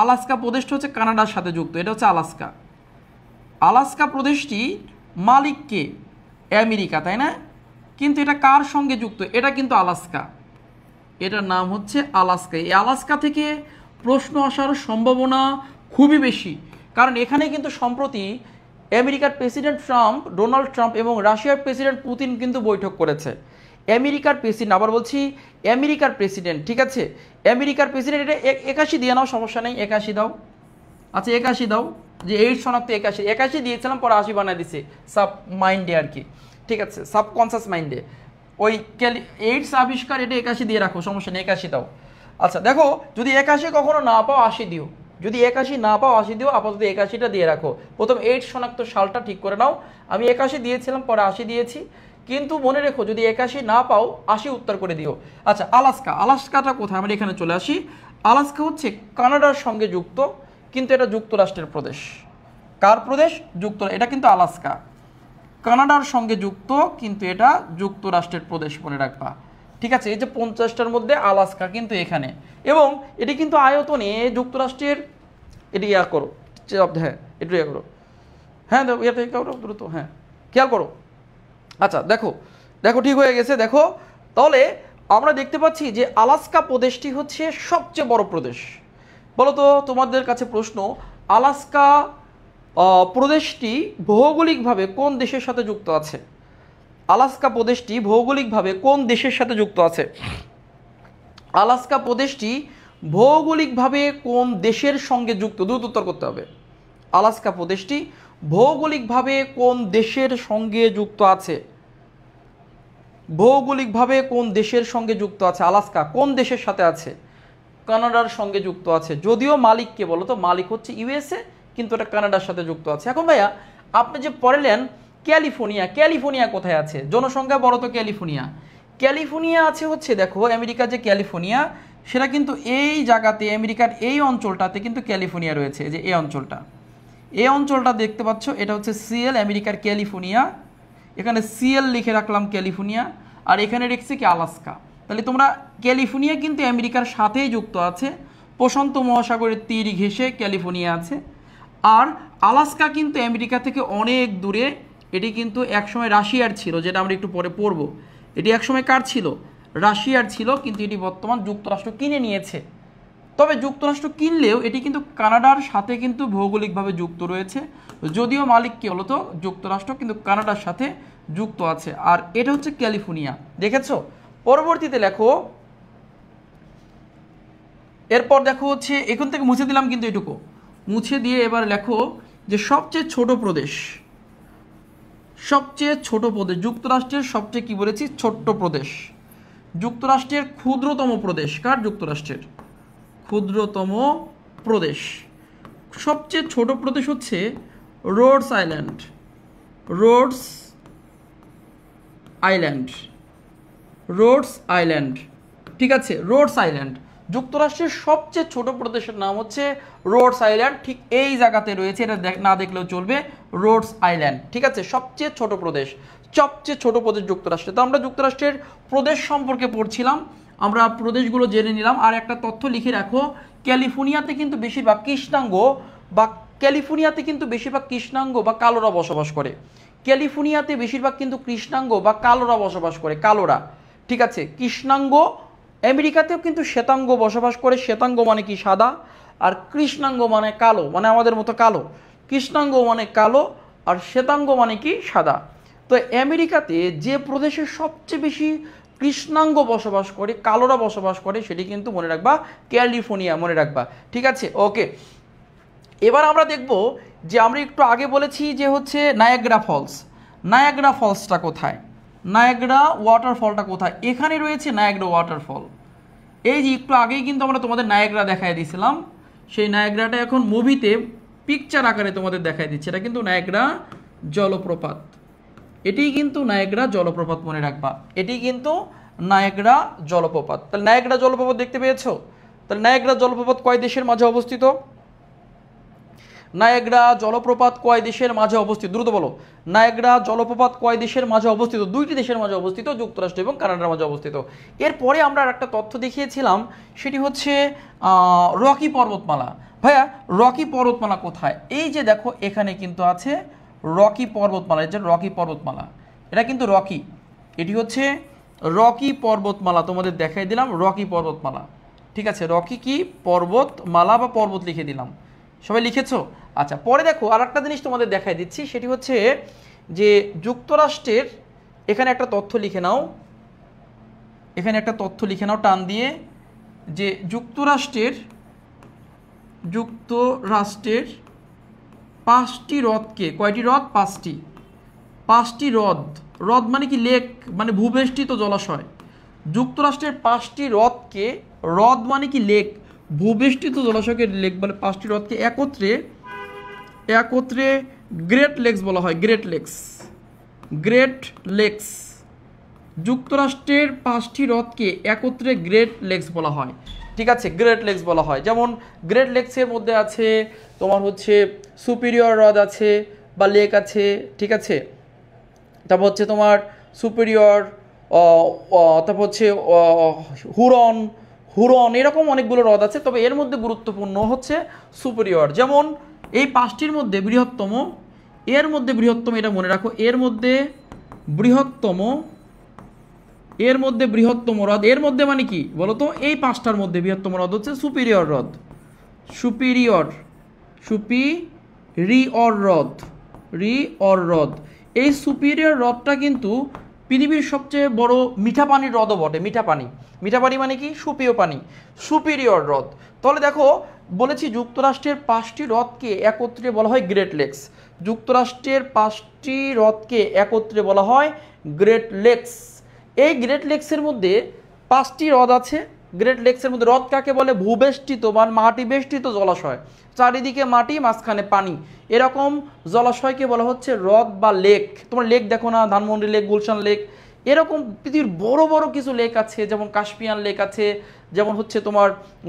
আলাস্কা প্রদেশটি হচ্ছে কানাডার সাথে যুক্ত। এটা হচ্ছে আলাস্কা প্রদেশটি মালিককে আমেরিকা, তাই না? কিন্তু এটা কার সঙ্গে যুক্ত? এটা কিন্তু আলাস্কা, এটার নাম হচ্ছে আলাস্কা। এই আলাস্কা থেকে প্রশ্ন আসার সম্ভাবনা খুবই বেশি, কারণ এখানে কিন্তু সম্প্রতি আমেরিকার প্রেসিডেন্ট ডোনাল্ড ট্রাম্প এবং রাশিয়ার প্রেসিডেন্ট পুতিন কিন্তু বৈঠক করেছে। আমেরিকার প্রেসিডেন্ট, ঠিক আছে, আমেরিকার প্রেসিডেন্ট, এটা 81 দিয়ে নাও, সমস্যা নেই, 81 দাও। আচ্ছা 81 দাও, যে 8 শনাক্ত 81 দিয়েছিলাম, পরে 80 বানিয়ে দিছে সাব মাইন্ডে আর কি, ঠিক আছে, সাবকনসিয়াস মাইন্ডে। ওই এইডস আবিষ্কার, এটা 81 দিয়ে রাখো, সমস্যা নেই, 81 দাও। আচ্ছা দেখো, যদি 81 কখনো না পাও 80 দিও, যদি 81 না পাও 80 দিও, আপাতত 81টা দিয়ে রাখো। প্রথম এইডস শনাক্ত সালটা ঠিক করে নাও। আমি 81 দিয়েছিলাম, পরে 80 দিয়েছি, কিন্তু মনে রেখো যদি 81 না পাও 80 উত্তর করে দিও। আচ্ছা আলাস্কাটা কোথায়? আমরা এখানে চলে আসি। আলাস্কা হচ্ছে কানাডার সঙ্গে যুক্ত, কিন্তু এটা যুক্তরাষ্ট্রের প্রদেশ। কার প্রদেশ? এটা কিন্তু আলাস্কা কানাডার সঙ্গে যুক্ত, কিন্তু এটা যুক্তরাষ্ট্রের প্রদেশ, মনে রাখবা, ঠিক আছে। এই যে 50টার মধ্যে আলাস্কা কিন্তু এখানে, এবং এটি কিন্তু আয়তনে যুক্তরাষ্ট্রের, এটি করো, হ্যাঁ একটু করো, হ্যাঁ দ্রুত, হ্যাঁ খেয়াল করো। আচ্ছা দেখো ঠিক হয়ে গেছে, দেখো। তাহলে আমরা দেখতে পাচ্ছি যে আলাস্কা প্রদেশটি হচ্ছে সবচেয়ে বড় প্রদেশ। বলো তো, তোমাদের কাছে প্রশ্ন, আলাস্কা প্রদেশটি ভৌগোলিকভাবে কোন দেশের সাথে যুক্ত আছে? আলাস্কা প্রদেশটি ভৌগোলিকভাবে কোন দেশের সাথে যুক্ত আছে? আলাস্কা প্রদেশটি ভৌগোলিকভাবে কোন দেশের সঙ্গে যুক্ত? দ্রুত উত্তর করতে হবে। আলাস্কা প্রদেশটি ভৌগোলিকভাবে কোন দেশের সঙ্গে যুক্ত আছে? ভৌগোলিকভাবে কোন দেশের সঙ্গে যুক্ত আছে? আলাস্কা কোন দেশের সাথে আছে? কানাডার সঙ্গে যুক্ত আছে। যদিও মালিককে বলো তো, মালিক হচ্ছে ইউএসএ, কিন্তু এটা কানাডার সাথে যুক্ত আছে। এখন ভাইয়া আপনি যে পড়লেন ক্যালিফোর্নিয়া কোথায় আছে? জনসংখ্যা বড় তো ক্যালিফোর্নিয়া আছে হচ্ছে, দেখো আমেরিকার যে ক্যালিফোর্নিয়া, সেটা কিন্তু এই জায়গাতে আমেরিকার এই অঞ্চলটাতে কিন্তু ক্যালিফোর্নিয়া রয়েছে। যে এই অঞ্চলটা দেখতে পাচ্ছ, এটা হচ্ছে সিএল আমেরিকার ক্যালিফোর্নিয়া। এখানে সিএল লিখে রাখলাম ক্যালিফোর্নিয়া, আর এখানে রেখেছি কি আলাস্কা। তাহলে তোমরা ক্যালিফোর্নিয়া কিন্তু আমেরিকার সাথেই যুক্ত আছে, প্রশান্ত মহাসাগরের তীর ঘেঁষে ক্যালিফোর্নিয়া আছে। আর আলাস্কা কিন্তু আমেরিকা থেকে অনেক দূরে, এটি কিন্তু একসময় রাশিয়ার ছিল, যেটা আমরা একটু পরে পড়ব। এটি একসময় কার ছিল? রাশিয়ার ছিল, কিন্তু এটি বর্তমান যুক্তরাষ্ট্র কিনে নিয়েছে। তবে যুক্তরাষ্ট্র কিনলেও এটি কিন্তু কানাডার সাথে কিন্তু ভৌগোলিকভাবে যুক্ত রয়েছে, যদিও মালিক কে বলতো যুক্তরাষ্ট্র, কিন্তু কানাডার সাথে যুক্ত আছে। আর এটা হচ্ছে ক্যালিফোর্নিয়া, দেখেছো? পরবর্তীতে লেখো, এরপর দেখো হচ্ছে এখান থেকে মুছে দিলাম কিন্তু এটুকু মুছে দিয়ে এবার লেখো যে সবচেয়ে ছোট প্রদেশ, যুক্তরাষ্ট্রের সবচেয়ে কি বলেছি ছোট্ট প্রদেশ, যুক্তরাষ্ট্রের ক্ষুদ্রতম প্রদেশ কার? যুক্তরাষ্ট্রের ক্ষুদ্রতম প্রদেশ, সবচেয়ে ছোট প্রদেশ হচ্ছে রোডস আইল্যান্ড, ঠিক আছে? রোডস আইল্যান্ড যুক্তরাষ্ট্রের সবচেয়ে ছোট প্রদেশের নাম হচ্ছে রোডস আইল্যান্ড। ঠিক এই জায়গাতে রয়েছে, এটা না দেখলেও চলবে, রোডস আইল্যান্ড, ঠিক আছে? সবচেয়ে ছোট প্রদেশ যুক্তরাষ্ট্রে। তো আমরা যুক্তরাষ্ট্রের প্রদেশ সম্পর্কে পড়ছিলাম, আমরা প্রদেশগুলো জেনে নিলাম। আর একটা তথ্য লিখে রাখো, ক্যালিফোর্নিয়াতে কিন্তু বেশিরভাগ কৃষ্ণাঙ্গ বা কালোরা বসবাস করে। ক্যালিফোর্নিয়াতে বেশিরভাগ কিন্তু কৃষ্ণাঙ্গ বা কালোরা বসবাস করে, কালোরা, ঠিক আছে? কৃষ্ণাঙ্গ, আমেরিকাতেও কিন্তু শ্বেতাঙ্গ বসবাস করে। শ্বেতাঙ্গ মানে কি? সাদা। আর কৃষ্ণাঙ্গ মানে কালো, মানে আমাদের মতো কালো। কৃষ্ণাঙ্গ মানে কালো, আর শ্বেতাঙ্গ মানে কি? সাদা। তো আমেরিকাতে যে প্রদেশে সবচেয়ে বেশি কৃষ্ণাঙ্গ বসবাস করে, কালোরা বসবাস করে, সেটি কিন্তু মনে রাখবা ক্যালিফোর্নিয়া, মনে রাখবা, ঠিক আছে? ওকে, এবার আমরা দেখব যে আমরা একটু আগে বলেছি যে হচ্ছে নায়াগ্রা ফলসটা কোথায়, নায়াগ্রা ওয়াটারফলটা কোথায়? এখানে রয়েছে নায়াগ্রা ওয়াটারফল। এই যে একটু আগেই কিন্তু আমরা তোমাদের নায়াগ্রা দেখাই দিয়েছিলাম, সেই নায়াগ্রাটা এখন মুভিতে পিকচার আকারে তোমাদের দেখাই দিচ্ছে। এটা কিন্তু নায়াগ্রা জলপ্রপাত, এটিই কিন্তু নায়াগ্রা জলপ্রপাত, মনে রাখবা, এটি কিন্তু নায়াগ্রা জলপ্রপাত। তাহলে নায়াগ্রা জলপ্রপাত দেখতে পেয়েছো? তাহলে নায়াগ্রা জলপ্রপাত কয় দেশের মাঝে অবস্থিত? নায়াগ্রা জলপ্রপাত কয় দেশের মাঝে অবস্থিত? দ্রুত বলো, নায়াগ্রা জলপ্রপাত কয় দেশের মাঝে অবস্থিত? দুইটি দেশের মাঝে অবস্থিত, যুক্তরাষ্ট্র এবং কানাডার মাঝে অবস্থিত। এরপরে আমরা একটা তথ্য দেখিয়েছিলাম, সেটি হচ্ছে রকি পর্বতমালা। ভাইয়া রকি পর্বতমালা কোথায়? এই যে দেখো এখানে কিন্তু আছে রকি পর্বতমালা, এই যে রকি পর্বতমালা, এটা কিন্তু রকি, এটি হচ্ছে রকি পর্বতমালা, তোমাদের দেখাই দিলাম রকি পর্বতমালা, ঠিক আছে? রকি কি? পর্বতমালা বা পর্বত লিখে দিলাম, সবাই লিখেছো? আচ্ছা, পরে দেখো আর একটা জিনিস তোমাদের দেখাই দিচ্ছি, সেটি হচ্ছে যে যুক্তরাষ্ট্রের, এখানে একটা তথ্য লিখে নাও, টান দিয়ে, যে যুক্তরাষ্ট্রের 5টি হ্রদকে, কয়টি হ্রদ? 5টি হ্রদ মানে কি? লেক, মানে ভূবেষ্টিত জলাশয়। যুক্তরাষ্ট্রের 5টি হ্রদকে, হ্রদ মানে কি? লেক, ভূবেষ্টিত জলাশয়কে লেক বলে। 5টি হ্রদকে একত্রে গ্রেট লেকস বলা হয়, গ্রেট লেকস। যুক্তরাষ্ট্রের 5টি হ্রদকে একত্রে গ্রেট লেকস বলা হয়, ঠিক আছে? গ্রেট লেকস বলা হয়। যেমন গ্রেট লেকসের মধ্যে আছে তোমার হচ্ছে সুপিরিয়র হ্রদ আছে বা লেক আছে, ঠিক আছে? তারপর হচ্ছে তোমার সুপিরিয়র, তারপর হচ্ছে হুরন, এরকম অনেকগুলো হ্রদ আছে। তবে এর মধ্যে গুরুত্বপূর্ণ হচ্ছে সুপিরিয়র। যেমন এই 5টির মধ্যে বৃহত্তম, এটা মনে রাখো, এর মধ্যে বৃহত্তম হ্রদ, এর মধ্যে মানে কি বলো তো? এই 5টার মধ্যে বৃহত্তম হ্রদ হচ্ছে সুপিরিয়র হ্রদ। এই সুপিরিয়র হ্রদটা কিন্তু পৃথিবীর সবচেয়ে বড় মিঠা পানির হ্রদও বটে। মিঠা পানি মানে কি? সুপেয় পানি, সুপিরিয়র হ্রদ। তাহলে দেখো বলেছি যুক্তরাষ্ট্রের 5টি হ্রদকে একত্রে বলা হয় গ্রেট লেকস। যুক্তরাষ্ট্রের 5টি হ্রদকে একত্রে বলা হয় গ্রেট লেকস। এই গ্রেট লেকসের মধ্যে 5টি হ্রদ আছে। গ্রেট লেকসের মধ্যে হ্রদ কাকে বলে? ভূবেষ্টিত বা মাটি বেষ্টিত জলাশয়, চারিদিকে মাটি, মাঝখানে পানি, এরকম জলাশয়কে বলা হচ্ছে হ্রদ বা লেক। তোমার লেক দেখো না, ধানমন্ডি লেক, গুলশান লেক, এরকম পৃথিবীর বড় বড় কিছু লেক আছে, যেমন কাস্পিয়ান লেক আছে, যেমন হচ্ছে তোমার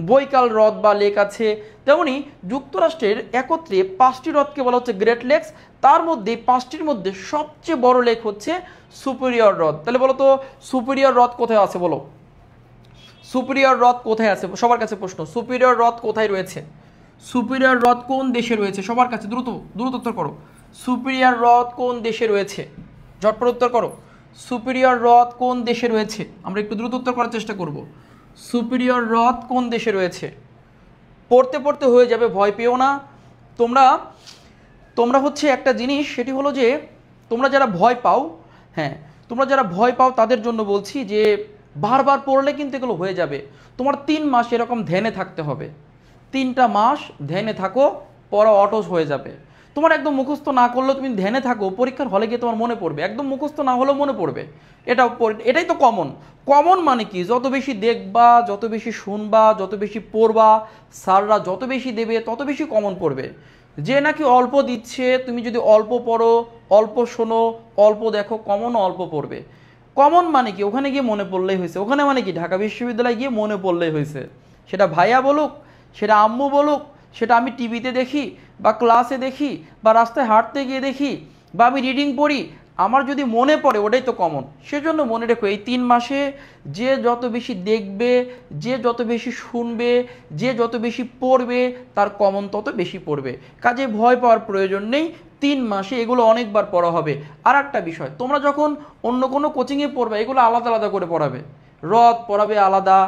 বৈকাল হ্রদ বা লেক আছে। তেমনি যুক্তরাষ্ট্রের একত্রে 5টি হ্রদকে বলা হচ্ছে গ্রেট লেকস। তার মধ্যে 5টির মধ্যে সবচেয়ে বড় লেক হচ্ছে সুপিরিয়র হ্রদ। তাহলে বলো তো সুপিরিয়র হ্রদ কোথায় আছে? বলো সুপিরিয়র হ্রদ কোথায় আছে? সবার কাছে প্রশ্ন, সুপিরিয়র হ্রদ কোথায় রয়েছে? সুপিরিয়র হ্রদ কোন দেশে রয়েছে? সবার কাছে দ্রুত দ্রুত উত্তর করো। সুপিরিয়র হ্রদ কোন দেশে রয়েছে? ঝটপট উত্তর করো। সুপিরিয়র হ্রদ কোন দেশে রয়েছে? আমরা একটু দ্রুত উত্তর করার চেষ্টা করব। সুপিরিয়র হ্রদ কোন দেশে রয়েছে? পড়তে পড়তে হয়ে যাবে, ভয় পেও না। তোমরা তোমরা হচ্ছে একটা জিনিস, সেটি হলো যে তোমরা যারা ভয় পাও, হ্যাঁ তোমরা যারা ভয় পাও তাদের জন্য বলছি যে বারবার পড়লে কিন্তু এগুলো হয়ে যাবে। তোমার 3 মাস এরকম ধ্যানে থাকতে হবে। 3টা মাস ধ্যানে থাকো, পড়া অটোস হয়ে যাবে। তোমার একদম মুখস্থ না করলেও তুমি ধ্যানে থাকো, পরীক্ষার হলে গিয়ে তোমার মনে পড়বে। একদম মুখস্থ না হলেও মনে পড়বে। এটাই তো কমন। কমন মানে কি? যত বেশি দেখবা, যত বেশি শুনবা, যত বেশি পড়বা, স্যাররা যত বেশি দেবে তত বেশি কমন পড়বে। যে নাকি অল্প দিচ্ছে, তুমি যদি অল্প পড়ো, অল্প শোনো, অল্প দেখো, কমনও অল্প পড়বে। কমন মানে কি? ওখানে গিয়ে মনে পড়লেই হয়েছে। ওখানে মানে কি? ঢাকা বিশ্ববিদ্যালয়ে গিয়ে মনে পড়লেই হয়েছে। সেটা ভাইয়া বলুক, সেটা আম্মু বলুক, সেটা আমি টিভিতে দেখি বা ক্লাসে দেখি বা রাস্তায় হাঁটতে গিয়ে দেখি বা আমি রিডিং পড়ি, আমার যদি মনে পড়ে ওটাই তো কমন। সেজন্য মনে রেখো, এই 3 মাসে যে যত বেশি দেখবে, যে যত বেশি শুনবে, যে যত বেশি পড়বে, তার কমন তত বেশি পড়বে। কাজে ভয় পাওয়ার প্রয়োজন নেই। 3 মাসে এগুলো অনেকবার পড়া হবে। আর একটা বিষয়, তোমরা যখন অন্য কোনো কোচিংয়ে পড়বে, এগুলো আলাদা আলাদা করে পড়াবে। হ্রদ পড়াবে আলাদা,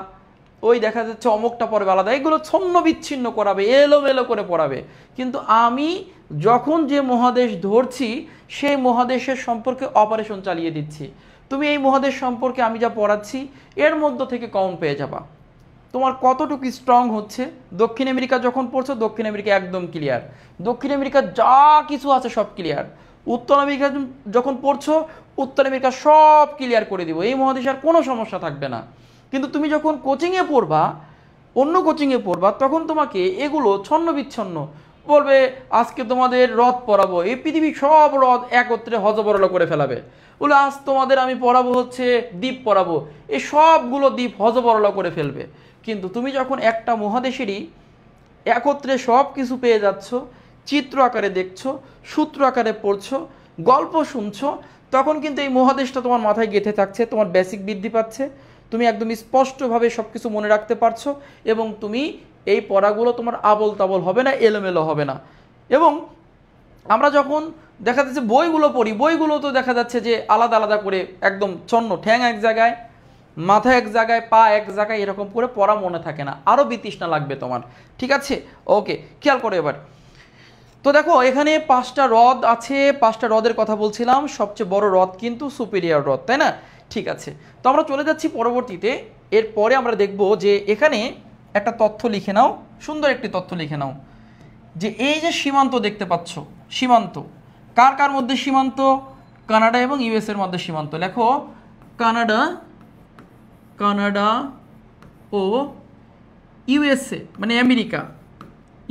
ওই দেখা যাচ্ছে অমুকটা পড়বে আলাদা, এগুলো ছন্ন বিচ্ছিন্ন করাবে, এলোমেলো করে পড়াবে। কিন্তু আমি যখন যে মহাদেশ ধরছি সেই মহাদেশের সম্পর্কে অপারেশন চালিয়ে দিচ্ছি। তুমি এই মহাদেশ সম্পর্কে আমি যা পড়াচ্ছি এর মধ্য থেকে কমন পেয়ে যাবা। তোমার কতটুকু স্ট্রং হচ্ছে। দক্ষিণ আমেরিকা যখন পড়ছো, দক্ষিণ আমেরিকা একদম ক্লিয়ার। দক্ষিণ আমেরিকার যা কিছু আছে সব ক্লিয়ার। উত্তর আমেরিকা যখন পড়ছো, উত্তর আমেরিকা সব ক্লিয়ার করে দিব, এই মহাদেশে আর কোনো সমস্যা থাকবে না। কিন্তু তুমি যখন কোচিংয়ে পড়বা, অন্য কোচিংয়ে পড়বা, তখন তোমাকে এগুলো ছন্ন বিচ্ছন্ন বলবে। আজকে তোমাদের হ্রদ পড়াবো, এই পৃথিবীর সব হ্রদ একত্রে হজবরল করে ফেলাবে। বলে আজ তোমাদের আমি পড়াবো হচ্ছে দ্বীপ পড়াবো, এই সবগুলো দ্বীপ হজবরল করে ফেলবে। কিন্তু তুমি যখন একটা মহাদেশেরই একত্রে সব কিছু পেয়ে যাচ্ছ, চিত্র আকারে দেখছো, সূত্র আকারে পড়ছো, গল্প শুনছো, তখন কিন্তু এই মহাদেশটা তোমার মাথায় গেঁথে থাকছে, তোমার বেসিক বৃদ্ধি পাচ্ছে, তুমি একদম স্পষ্টভাবে সব কিছু মনে রাখতে পারছো, এবং তুমি এই পড়াগুলো তোমার আবল তাবল হবে না, এলোমেলো হবে না। এবং আমরা যখন দেখা যাচ্ছে বইগুলো পড়ি, বইগুলো তো দেখা যাচ্ছে যে আলাদা আলাদা করে একদম ছন্ন, ঠ্যাং এক জায়গায়, মাথা এক জায়গায়, পা এক জায়গায়, এরকম করে পড়া মনে থাকে না, আরও বিতৃষ্ণা লাগবে তোমার। ঠিক আছে, ওকে, খেয়াল করো এবার। তো দেখো এখানে 5টা হ্রদ আছে, 5টা হ্রদের কথা বলছিলাম। সবচেয়ে বড় হ্রদ কিন্তু সুপিরিয়র হ্রদ, তাই না? ঠিক আছে, তো আমরা চলে যাচ্ছি পরবর্তীতে। এরপরে আমরা দেখব যে এখানে একটা তথ্য লিখে নাও, সুন্দর একটি তথ্য লিখে নাও, যে এই যে সীমান্ত দেখতে পাচ্ছ, সীমান্ত কার কার মধ্যে? সীমান্ত কানাডা এবং ইউএস এর মধ্যে সীমান্ত। লেখো কানাডা, কানাডা ও ইউএসএ মানে আমেরিকা।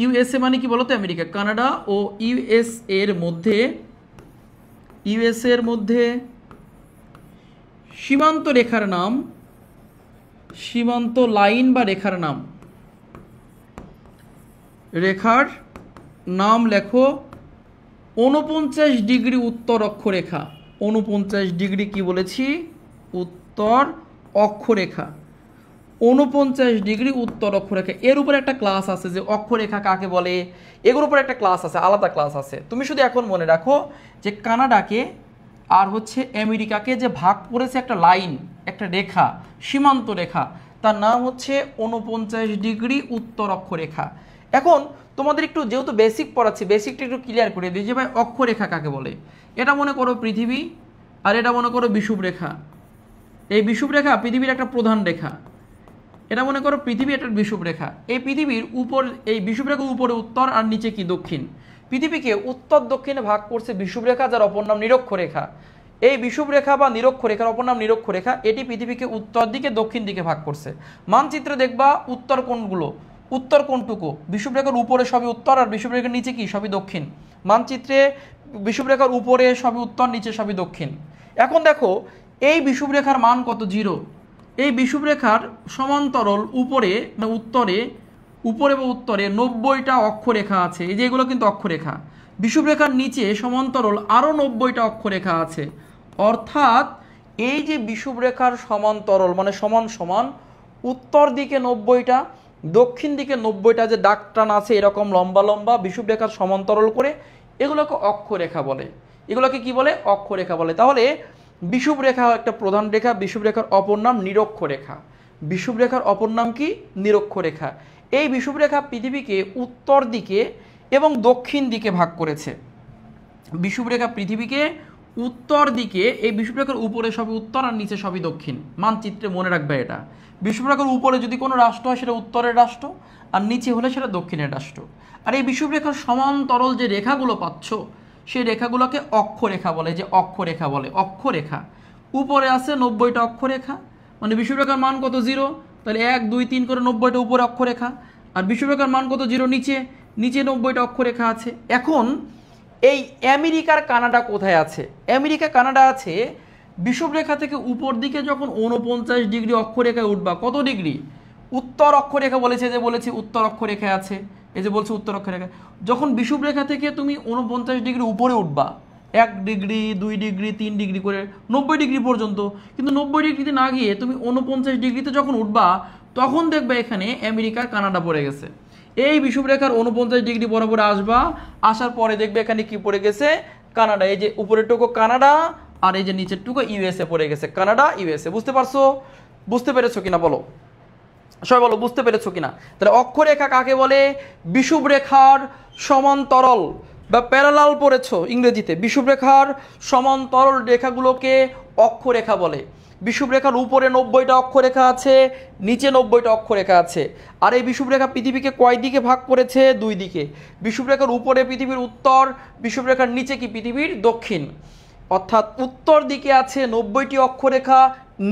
ইউএসএ মানে কি বলতো? আমেরিকা। কানাডা ও ইউএস এর মধ্যে, ইউএসএ এর মধ্যে সীমান্ত রেখার নাম, সীমান্ত লাইন বা রেখার নাম, রেখার নাম লেখো 49 ডিগ্রি উত্তর অক্ষরেখা। 49 ডিগ্রি কি বলেছি? উত্তর অক্ষরেখা। 49 ডিগ্রি উত্তর অক্ষরেখা। এর উপরে একটা ক্লাস আছে যে অক্ষরেখা কাকে বলে, এগুলোর উপরে একটা ক্লাস আছে, আলাদা ক্লাস আছে। তুমি শুধু এখন মনে রাখো যে কানাডাকে আর হচ্ছে আমেরিকাকে যে ভাগ করেছে একটা লাইন, একটা রেখা, সীমান্ত রেখা, তার নাম হচ্ছে 49 ডিগ্রি উত্তর অক্ষরেখা। এখন তোমাদের একটু যেহেতু বেসিক পড়াচ্ছি, বেসিকটা একটু ক্লিয়ার করে দিই যে ভাই অক্ষরেখা কাকে বলে। এটা মনে করো পৃথিবী, আর এটা মনে করো বিষুব রেখা। এই বিষুব রেখা পৃথিবীর একটা প্রধান রেখা। এটা মনে করো পৃথিবী একটা বিষুব রেখা। এই পৃথিবীর উপর, এই বিষুব রেখার উপরে উত্তর আর নিচে কি? দক্ষিণ। পৃথিবীকে উত্তর দক্ষিণে ভাগ করছে বিষুব রেখা, যার অপর নাম নিরক্ষরেখা। এই বিষুব রেখা বা নিরক্ষরেখার অপর নাম নিরক্ষরেখা, এটি পৃথিবীকে উত্তর দিকে দক্ষিণ দিকে ভাগ করছে। মানচিত্রে দেখবা উত্তর কোণগুলো, উত্তর কোণটুকু বিষুব রেখার উপরে সবই উত্তর, আর বিষুব রেখার নিচে কি? সবই দক্ষিণ। মানচিত্রে বিষুব রেখার উপরে সবই উত্তর, নিচে সবই দক্ষিণ। এখন দেখো এই বিষুবরেখার মান কত? 0। এই বিষুবরেখার সমান্তরাল উপরে বা উত্তরে, উপরে বা উত্তরে 90টা অক্ষরেখা আছে। এই যে এগুলো কিন্তু অক্ষরেখা। বিষুবরেখার নিচে সমান্তরাল আরও 90টা অক্ষরেখা আছে। অর্থাৎ এই যে বিষুবরেখার সমান্তরাল মানে সমান সমান উত্তর দিকে 90টা, দক্ষিণ দিকে 90টা যে দাগ টান আছে এরকম লম্বা লম্বা বিষুবরেখার সমান্তরাল করে, এগুলোকে অক্ষরেখা বলে। এগুলোকে কি বলে? অক্ষরেখা বলে। তাহলে বিষুবরেখা একটা প্রধান রেখা, বিষুবরেখার অপর নাম নিরক্ষরেখা। বিষুবরেখার অপর নাম কি? নিরক্ষরেখা। এই বিষুবরেখা পৃথিবীকে উত্তর দিকে এবং দক্ষিণ দিকে ভাগ করেছে। বিষুবরেখা পৃথিবীকে উত্তর দিকে, এই বিষুবরেখার উপরে সবই উত্তর আর নিচে সবই দক্ষিণ। মানচিত্রে মনে রাখবে এটা। বিষুবরেখার উপরে যদি কোনো রাষ্ট্র হয় সেটা উত্তরের রাষ্ট্র, আর নিচে হলে সেটা দক্ষিণের রাষ্ট্র। আর এই বিষুবরেখার সমান্তরাল যে রেখাগুলো পাচ্ছ সেই রেখাগুলোকে অক্ষরেখা বলে। যে অক্ষরেখা বলে, অক্ষরেখা। উপরে আছে 90টা অক্ষরেখা, মানে বিষুবরেখার মান কত? 0। তাহলে 1 2 3 করে 90টা উপরে অক্ষরেখা। আর বিষুবরেখার মান কত? 0 নিচে, নিচে 90টা অক্ষরেখা আছে। এখন এই আমেরিকার কানাডা কোথায় আছে? আমেরিকা কানাডা আছে বিষুবরেখা থেকে উপর দিকে যখন 49 ডিগ্রি অক্ষরেখায় উঠবা। কত ডিগ্রি? উত্তর অক্ষরেখা বলেছে, যে বলেছি উত্তর অক্ষরেখায় আছে, এই যে বলছে উত্তর অক্ষরেখা। যখন বিষুবরেখা থেকে তুমি 49 ডিগ্রি উপরে উঠবা, 1 ডিগ্রি 2 ডিগ্রি 3 ডিগ্রি করে 90 ডিগ্রি পর্যন্ত, কিন্তু 90 ডিগ্রিতে না গিয়ে তুমি 49 ডিগ্রিতে যখন উঠবা তখন দেখবে এখানে আমেরিকার কানাডা পড়ে গেছে। এই বিষুবরেখার 49 ডিগ্রি বরাবর আসবা, আসার পরে দেখবে এখানে কি পড়ে গেছে? কানাডা। এই যে উপরের টুকু কানাডা আর এই যে নিচের টুকু ইউএসএ পড়ে গেছে। Canada USA. বুঝতে পারছো? বুঝতে পেরেছো কিনা বলো সবাই, বলো বুঝতে পেরেছো কিনা? তাহলে অক্ষরেখা কাকে বলে? বিষুবরেখার সমান্তরাল বা প্যারালাল পড়েছো ইংরেজিতে। বিষুবরেখার সমান্তরাল রেখাগুলোকে অক্ষরেখা বলে। বিষুবরেখার উপরে 90টা অক্ষরেখা আছে, নিচে 90টা অক্ষরেখা আছে। আর এই বিষুবরেখা পৃথিবীকে কয় দিকে ভাগ করেছে? 2 দিকে। বিষুবরেখার উপরে পৃথিবীর উত্তর, বিষুবরেখার নিচে কি? পৃথিবীর দক্ষিণ। অর্থাৎ উত্তর দিকে আছে 90টি অক্ষরেখা,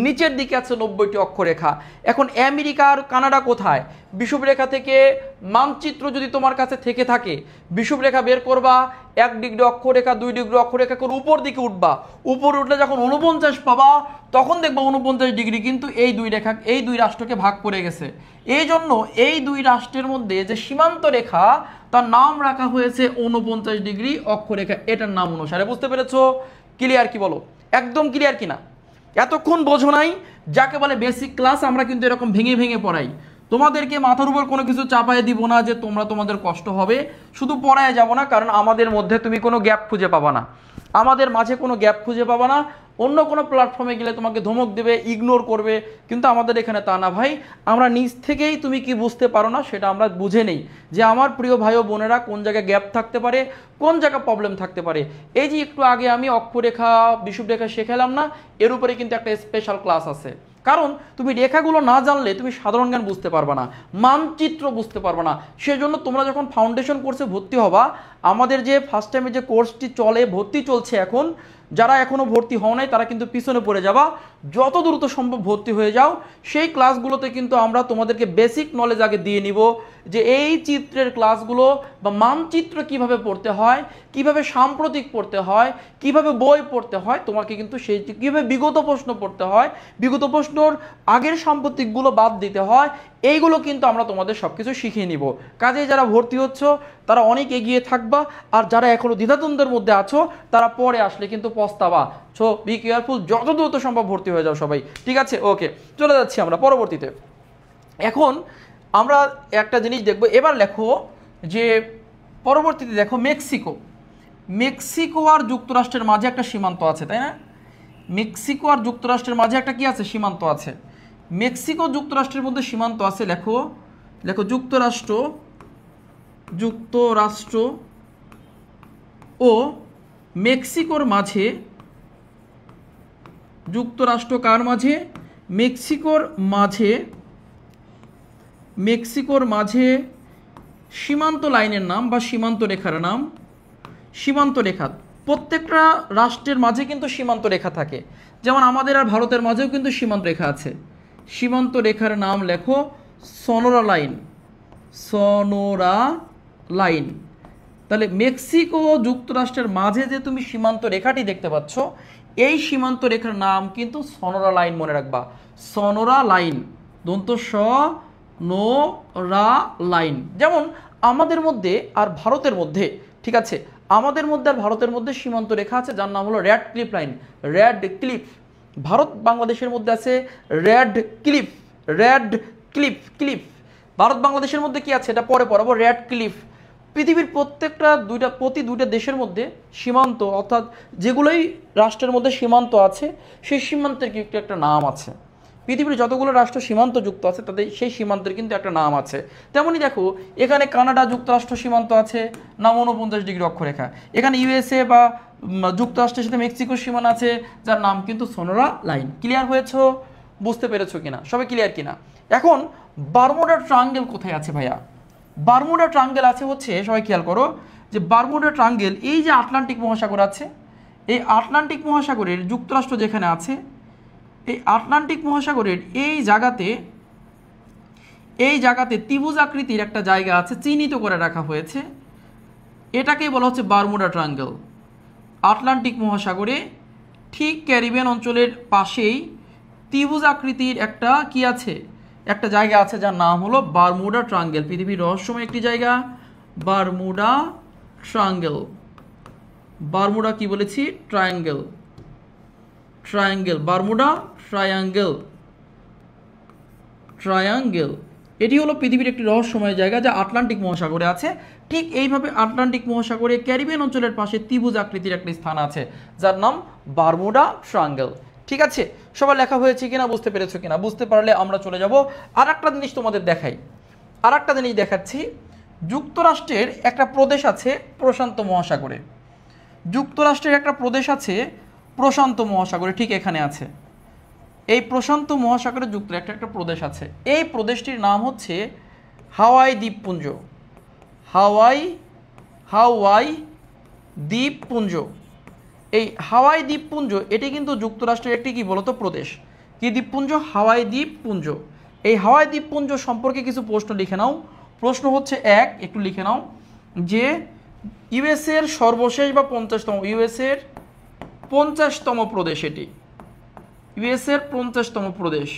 নিচের দিকে আছে 90টি অক্ষরেখা। এখন আমেরিকার কানাডা কোথায়? বিষুবরেখা থেকে মানচিত্র যদি তোমার কাছে থেকে থাকে, বিষুবরেখা বের করবা, 1 ডিগ্রি অক্ষরেখা 2 ডিগ্রি অক্ষরেখা করে উপর দিকে উঠবা। উপরে উঠলে যখন 49 পাবা তখন দেখবা 49 ডিগ্রি কিন্তু এই দুই রেখা, এই দুই রাষ্ট্রকে ভাগ করে গেছে। এই জন্য এই দুই রাষ্ট্রের মধ্যে যে সীমান্ত রেখা তার নাম রাখা হয়েছে 49 ডিগ্রি অক্ষরেখা, এটার নাম অনুসারে। বুঝতে পেরেছো? ক্লিয়ার কি বলো? একদম ক্লিয়ার কিনা? এতক্ষণ বোঝো নাই? যাকে বলে বেসিক ক্লাস। আমরা কিন্তু এরকম ভেঙে ভেঙে পড়াই। তোমাদেরকে মাথার উপর কোনো কিছু চাপায় দিব না যে তোমাদের কষ্ট হবে। শুধু পড়ায় যাব না, কারণ আমাদের মধ্যে তুমি কোনো গ্যাপ খুঁজে পাবা না, আমাদের মাঝে কোনো গ্যাপ খুঁজে পাবা না। অন্য কোনো প্ল্যাটফর্মে গেলে তোমাকে ধমক দেবে, ইগনোর করবে, কিন্তু আমাদের এখানে তা না ভাই। আমরা নিজ থেকেই তুমি কি বুঝতে পারো না সেটা আমরা বুঝে নেই, যে আমার প্রিয় ভাই ও বোনেরা কোন জায়গায় গ্যাপ থাকতে পারে, কোন জায়গায় প্রবলেম থাকতে পারে। এই যে একটু আগে আমি অক্ষরেখা বিষুবরেখা শেখালাম না, এর উপরে কিন্তু একটা স্পেশাল ক্লাস আছে। কারণ তুমি রেখাগুলো না জানলে তুমি সাধারণ জ্ঞান বুঝতে পারবে না, মানচিত্র বুঝতে পারবে না। সেজন্য তোমরা যখন ফাউন্ডেশন কোর্সে ভর্তি হবা, আমাদের যে ফার্স্ট টাইমে যে কোর্সটি চলে, ভর্তি চলছে এখন, যারা এখনও ভর্তি হও নাই তারা কিন্তু পিছনে পড়ে যাবা। যত দ্রুত সম্ভব ভর্তি হয়ে যাও। সেই ক্লাসগুলোতে কিন্তু আমরা তোমাদেরকে বেসিক নলেজ আগে দিয়ে নিব, যে এই চিত্রের ক্লাসগুলো বা মানচিত্র কিভাবে পড়তে হয়, কিভাবে সাম্প্রতিক পড়তে হয়, কিভাবে বই পড়তে হয়, তোমাকে কিন্তু সেই কীভাবে বিগত প্রশ্ন পড়তে হয়, বিগত প্রশ্নর আগের সাম্প্রতিকগুলো বাদ দিতে হয়, এইগুলো কিন্তু আমরা তোমাদের সব কিছু শিখিয়ে নিব। কাজেই যারা ভর্তি হচ্ছ তারা অনেক এগিয়ে থাকবা, আর যারা এখনও দ্বিধাদ্বন্দ্বের মধ্যে আছো তারা পরে আসলে কিন্তু পস্তাবা। সো বি কেয়ারফুল, যত দ্রুত সম্ভব ভর্তি হয়ে যাও সবাই, ঠিক আছে? ওকে, চলে যাচ্ছি আমরা পরবর্তীতে। এখন আমরা একটা জিনিস দেখব। এবার লেখো যে পরবর্তীতে দেখো মেক্সিকো। মেক্সিকো আর যুক্তরাষ্ট্রের মাঝে একটা সীমান্ত আছে, তাই না? মেক্সিকো আর যুক্তরাষ্ট্রের মাঝে একটা কি আছে? সীমান্ত আছে। মেক্সিকো যুক্তরাষ্ট্রের মধ্যে সীমান্ত আছে। লেখো লেখো যুক্তরাষ্ট্র ও মেক্সিকোর মাঝে, যুক্তরাষ্ট্র কার মাঝে? মেক্সিকোর মাঝে সীমান্ত লাইনের নাম বা সীমান্ত রেখার নাম সীমান্ত রেখা। প্রত্যেকটা রাষ্ট্রের মাঝে কিন্তু সীমান্ত রেখা থাকে, যেমন আমাদের আর ভারতের মাঝেও কিন্তু সীমান্ত রেখা আছে। সীমান্ত রেখার নাম লেখো সোনোরা লাইন। তাহলে মেক্সিকো ও যুক্তরাষ্ট্রের মাঝে যে তুমি সীমান্ত রেখাটি দেখতে পাচ্ছ, এই সীমান্ত রেখার নাম কিন্তু সনোরা লাইন, মনে রাখবা, সনোরা লাইন, দন্ত স নো রা লাইন। যেমন আমাদের মধ্যে আর ভারতের মধ্যে, ঠিক আছে, আমাদের মধ্যে আর ভারতের মধ্যে সীমান্ত রেখা আছে যার নাম হলো red cliff line, red cliff. Bharat বাংলাদেশের মধ্যে আছে red cliff, red cliff, cliff. Bharat বাংলাদেশের মধ্যে কি আছে এটা পরে পড়াবো, রেড ক্লিফ। পৃথিবীর প্রত্যেকটা প্রতি দুইটা দেশের মধ্যে সীমান্ত, অর্থাৎ যেগুলোই রাষ্ট্রের মধ্যে সীমান্ত আছে সেই সীমান্তের কিন্তু একটা নাম আছে। পৃথিবীর যতগুলো রাষ্ট্র সীমান্ত যুক্ত আছে তাদের সেই সীমান্তের কিন্তু একটা নাম আছে। তেমনই দেখো এখানে কানাডা যুক্তরাষ্ট্র সীমান্ত আছে, নাম 49 ডিগ্রি অক্ষরেখা। এখানে ইউএসএ বা যুক্তরাষ্ট্রের সাথে মেক্সিকোর সীমানা আছে যার নাম কিন্তু সোনোরা লাইন। ক্লিয়ার হয়েছ? বুঝতে পেরেছো কিনা? সবাই ক্লিয়ার কিনা? এখন বারমুডা ট্রায়াঙ্গেল কোথায় আছে ভাইয়া? বারমুডা ট্রায়াঙ্গেল আছে হচ্ছে, সবাই খেয়াল করো, যে বারমুডা ট্রায়াঙ্গেল এই যে আটলান্টিক মহাসাগর আছে, এই আটলান্টিক মহাসাগরের যুক্তরাষ্ট্র যেখানে আছে, এই আটলান্টিক মহাসাগরের এই জায়গাতে ত্রিভুজ আকৃতির একটা জায়গা আছে, চিহ্নিত করে রাখা হয়েছে। এটাকেই বলা হচ্ছে বারমুডা ট্রায়াঙ্গেল। আটলান্টিক মহাসাগরে ঠিক ক্যারিবিয়ান অঞ্চলের পাশেই ত্রিভুজ আকৃতির একটা কি আছে, একটা জায়গা আছে যার নাম হলো বারমুডা ট্রায়াঙ্গেল। পৃথিবীর রহস্যময় একটি জায়গা বারমুডা ট্রায়াঙ্গেল। বারমুডা কি বলেছি? Triangle, triangle, Bermuda triangle, triangle. এটি হলো পৃথিবীর একটি রহস্যময় জায়গা যা আটলান্টিক মহাসাগরে আছে। ঠিক এইভাবে আটলান্টিক মহাসাগরে ক্যারিবিয়ান অঞ্চলের পাশে ত্রিভুজ আকৃতির একটি স্থান আছে যার নাম বারমুডা ট্রায়াঙ্গেল। ঠিক আছে, সবার লেখা হয়েছে কিনা, বুঝতে পেরেছো কিনা? বুঝতে পারলে আমরা চলে যাব আর একটা জিনিস তোমাদের দেখাই। আর একটা জিনিস দেখাচ্ছি, যুক্তরাষ্ট্রের একটা প্রদেশ আছে প্রশান্ত মহাসাগরে। যুক্তরাষ্ট্রের একটা প্রদেশ আছে প্রশান্ত মহাসাগরে, ঠিক এখানে আছে। এই প্রশান্ত মহাসাগরে যুক্তরাষ্ট্রের একটা প্রদেশ আছে, এই প্রদেশটির নাম হচ্ছে হাওয়াই দ্বীপপুঞ্জ। হাওয়াই দ্বীপপুঞ্জ। এই হাওয়াই দ্বীপপুঞ্জ এটি কিন্তু যুক্তরাষ্ট্রের একটি কি বলতো প্রদেশ। কি দ্বীপপুঞ্জ? হাওয়াই দ্বীপপুঞ্জ। এই হাওয়াই দ্বীপপুঞ্জ সম্পর্কে কিছু প্রশ্ন লিখে নাও। প্রশ্ন হচ্ছে একটু লিখে নাও যে ইউএসএর সর্বশেষ বা 50তম, ইউএসএর 50তম প্রদেশ, এটি ইউএসএর 50তম প্রদেশ।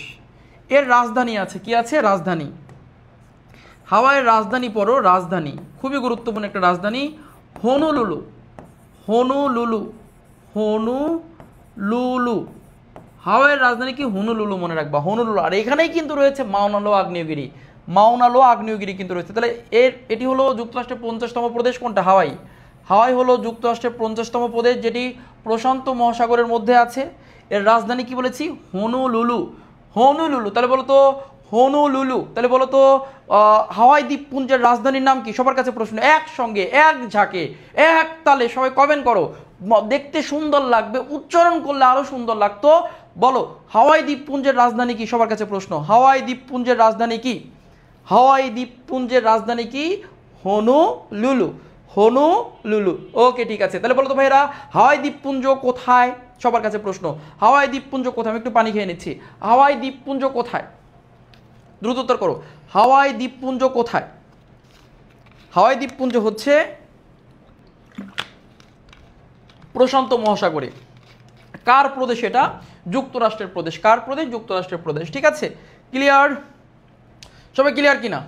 এর রাজধানী আছে, কি আছে? রাজধানী। হাওয়াইয়ের রাজধানী পড়ো, রাজধানী খুবই গুরুত্বপূর্ণ একটা রাজধানী, হনুলুলু। Honolulu, Honolulu. হাওয়াইয়ের রাজধানী কি? হনুলুলু, মনে রাখবা, হনুলুলু। আর এখানেই কিন্তু রয়েছে মাউনা লোয়া আগ্নেয়গিরি, মাউনা লোয়া আগ্নেয়গিরি কিন্তু রয়েছে। তাহলে এটি হলো যুক্তরাষ্ট্রের 50তম প্রদেশ। কোনটা? হাওয়াই। হাওয়াই হলো যুক্তরাষ্ট্রের 50তম প্রদেশ যেটি প্রশান্ত মহাসাগরের মধ্যে আছে। এর রাজধানী কি বলেছি? Honolulu, Honolulu. তাহলে বলো তো হনুলুলু, তাহলে বলো তো হাওয়াই দ্বীপপুঞ্জের রাজধানীর নাম কি? সবার কাছে প্রশ্ন, একসঙ্গে এক ঝাঁকে এক তালে সবাই কমেন্ট করো, দেখতে সুন্দর লাগবে, উচ্চারণ করলে আরো সুন্দর লাগতো। বলো হাওয়াই দ্বীপপুঞ্জের রাজধানী কি? সবার কাছে প্রশ্ন, হাওয়াই দ্বীপপুঞ্জের রাজধানী কি? হাওয়াই দ্বীপপুঞ্জের রাজধানী কি? Honolulu, Honolulu. ওকে, ঠিক আছে। তাহলে বলো তো ভাইরা হাওয়াই দ্বীপপুঞ্জ কোথায়? সবার কাছে প্রশ্ন, হাওয়াই দ্বীপপুঞ্জ কোথায়? আমি একটু পানি খেয়ে নিচ্ছি। হাওয়াই দ্বীপপুঞ্জ কোথায়? দ্রুত উত্তর করো, হাওয়াই দ্বীপপুঞ্জ কোথায়? হাওয়াই দ্বীপপুঞ্জ হচ্ছে প্রশান্ত মহাসাগরে। কার প্রদেশ এটা? যুক্তরাষ্ট্রের প্রদেশ। কার প্রদেশ? যুক্তরাষ্ট্রের প্রদেশ। ঠিক আছে, ক্লিয়ার? সবাই ক্লিয়ার কিনা?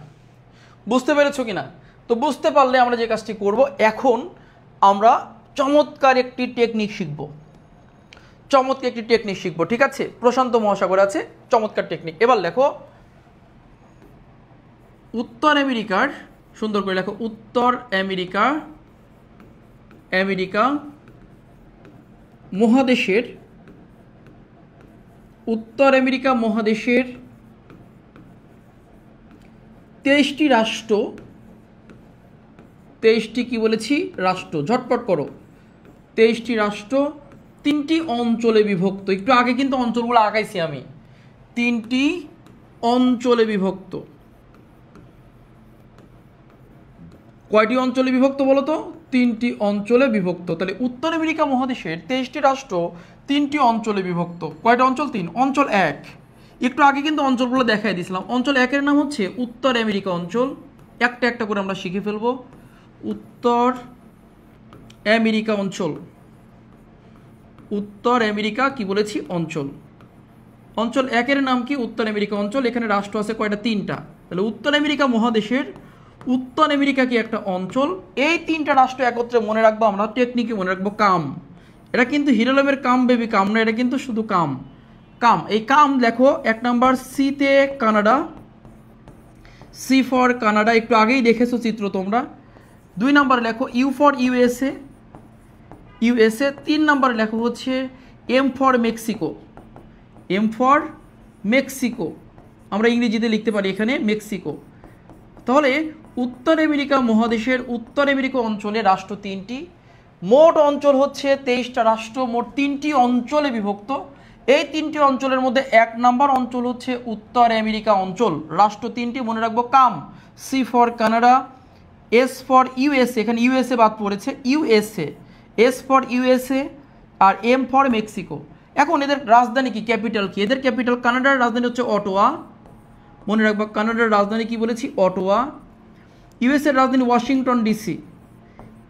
বুঝতে পেরেছো কিনা? তো বুঝতে পারলে আমরা যে কাজটি করব, এখন আমরা চমৎকার একটি টেকনিক শিখব, চমৎকার একটি টেকনিক শিখব। ঠিক আছে, প্রশান্ত মহাসাগর আছে, চমৎকার টেকনিক। এবার লেখো উত্তর আমেরিকার, সুন্দর করে লেখো, উত্তর আমেরিকা, আমেরিকা মহাদেশের, উত্তর আমেরিকা মহাদেশের 23টি রাষ্ট্র, 23টি কি বলেছি? রাষ্ট্র। ঝটপট করো, 23টি রাষ্ট্র 3টি অঞ্চলে বিভক্ত। একটু আগে কিন্তু অঞ্চলগুলো আঁকাইছি আমি। 3টি অঞ্চলে বিভক্ত। কয়টি অঞ্চলে বিভক্ত বলো তো? 3টি অঞ্চলে বিভক্ত। তাহলে উত্তর আমেরিকা মহাদেশের 23টি রাষ্ট্র 3টি অঞ্চলে বিভক্ত। কয়টা অঞ্চল? 3। অঞ্চল 1, একটু আগে কিন্তু অঞ্চলগুলো দেখাই দিয়েছিলাম। অঞ্চল 1-এর নাম হচ্ছে উত্তর আমেরিকা অঞ্চল। একটা একটা করে আমরা শিখে ফেলবো। উত্তর আমেরিকা অঞ্চল, উত্তর আমেরিকা কি বলেছি অঞ্চল। অঞ্চল একের নাম কি উত্তর আমেরিকা অঞ্চল। এখানে রাষ্ট্র আছে কয়টা? 3টা। তাহলে উত্তর আমেরিকা মহাদেশের উত্তর আমেরিকা কি একটা অঞ্চল। এই 3টা রাষ্ট্র একত্রে মনে রাখবো আমরা, টেকনিকে মনে রাখবো কাম। এটা কিন্তু হিরোলমের কাম বেবি কাম না, এটা কিন্তু শুধু কাম। কাম, এই কাম দেখো 1 নাম্বার সিতে কানাডা, সি ফর কানাডা, একটু আগেই দেখেছো চিত্র তোমরা। 2 নাম্বার লেখো U for USA, USA. 3 number লেখো হচ্ছে M for Mexico, M for Mexico. আমরা ইংরেজিতে লিখতে পারি এখানে মেক্সিকো। তাহলে উত্তর আমেরিকা মহাদেশের উত্তর আমেরিকা অঞ্চলে রাষ্ট্র 3টি, মোট অঞ্চল হচ্ছে 23টা রাষ্ট্র, মোট 3টি অঞ্চলে বিভক্ত। এই 3টি অঞ্চলের মধ্যে 1 নাম্বার অঞ্চল হচ্ছে উত্তর আমেরিকা অঞ্চল। রাষ্ট্র 3টি মনে রাখবো CAM, C for Canada, S for USA, এখানে ইউএসএ বাদ পড়েছে, ইউএসএ, এস ফর ইউএসএ, আর এম ফর মেক্সিকো। এখন এদের রাজধানী কি, ক্যাপিটাল কি? এদের ক্যাপিটাল, কানাডার রাজধানী হচ্ছে অটোয়া, মনে রাখবা কানাডার রাজধানী কি বলেছি অটোয়া। ইউএসএর রাজধানী ওয়াশিংটন ডিসি,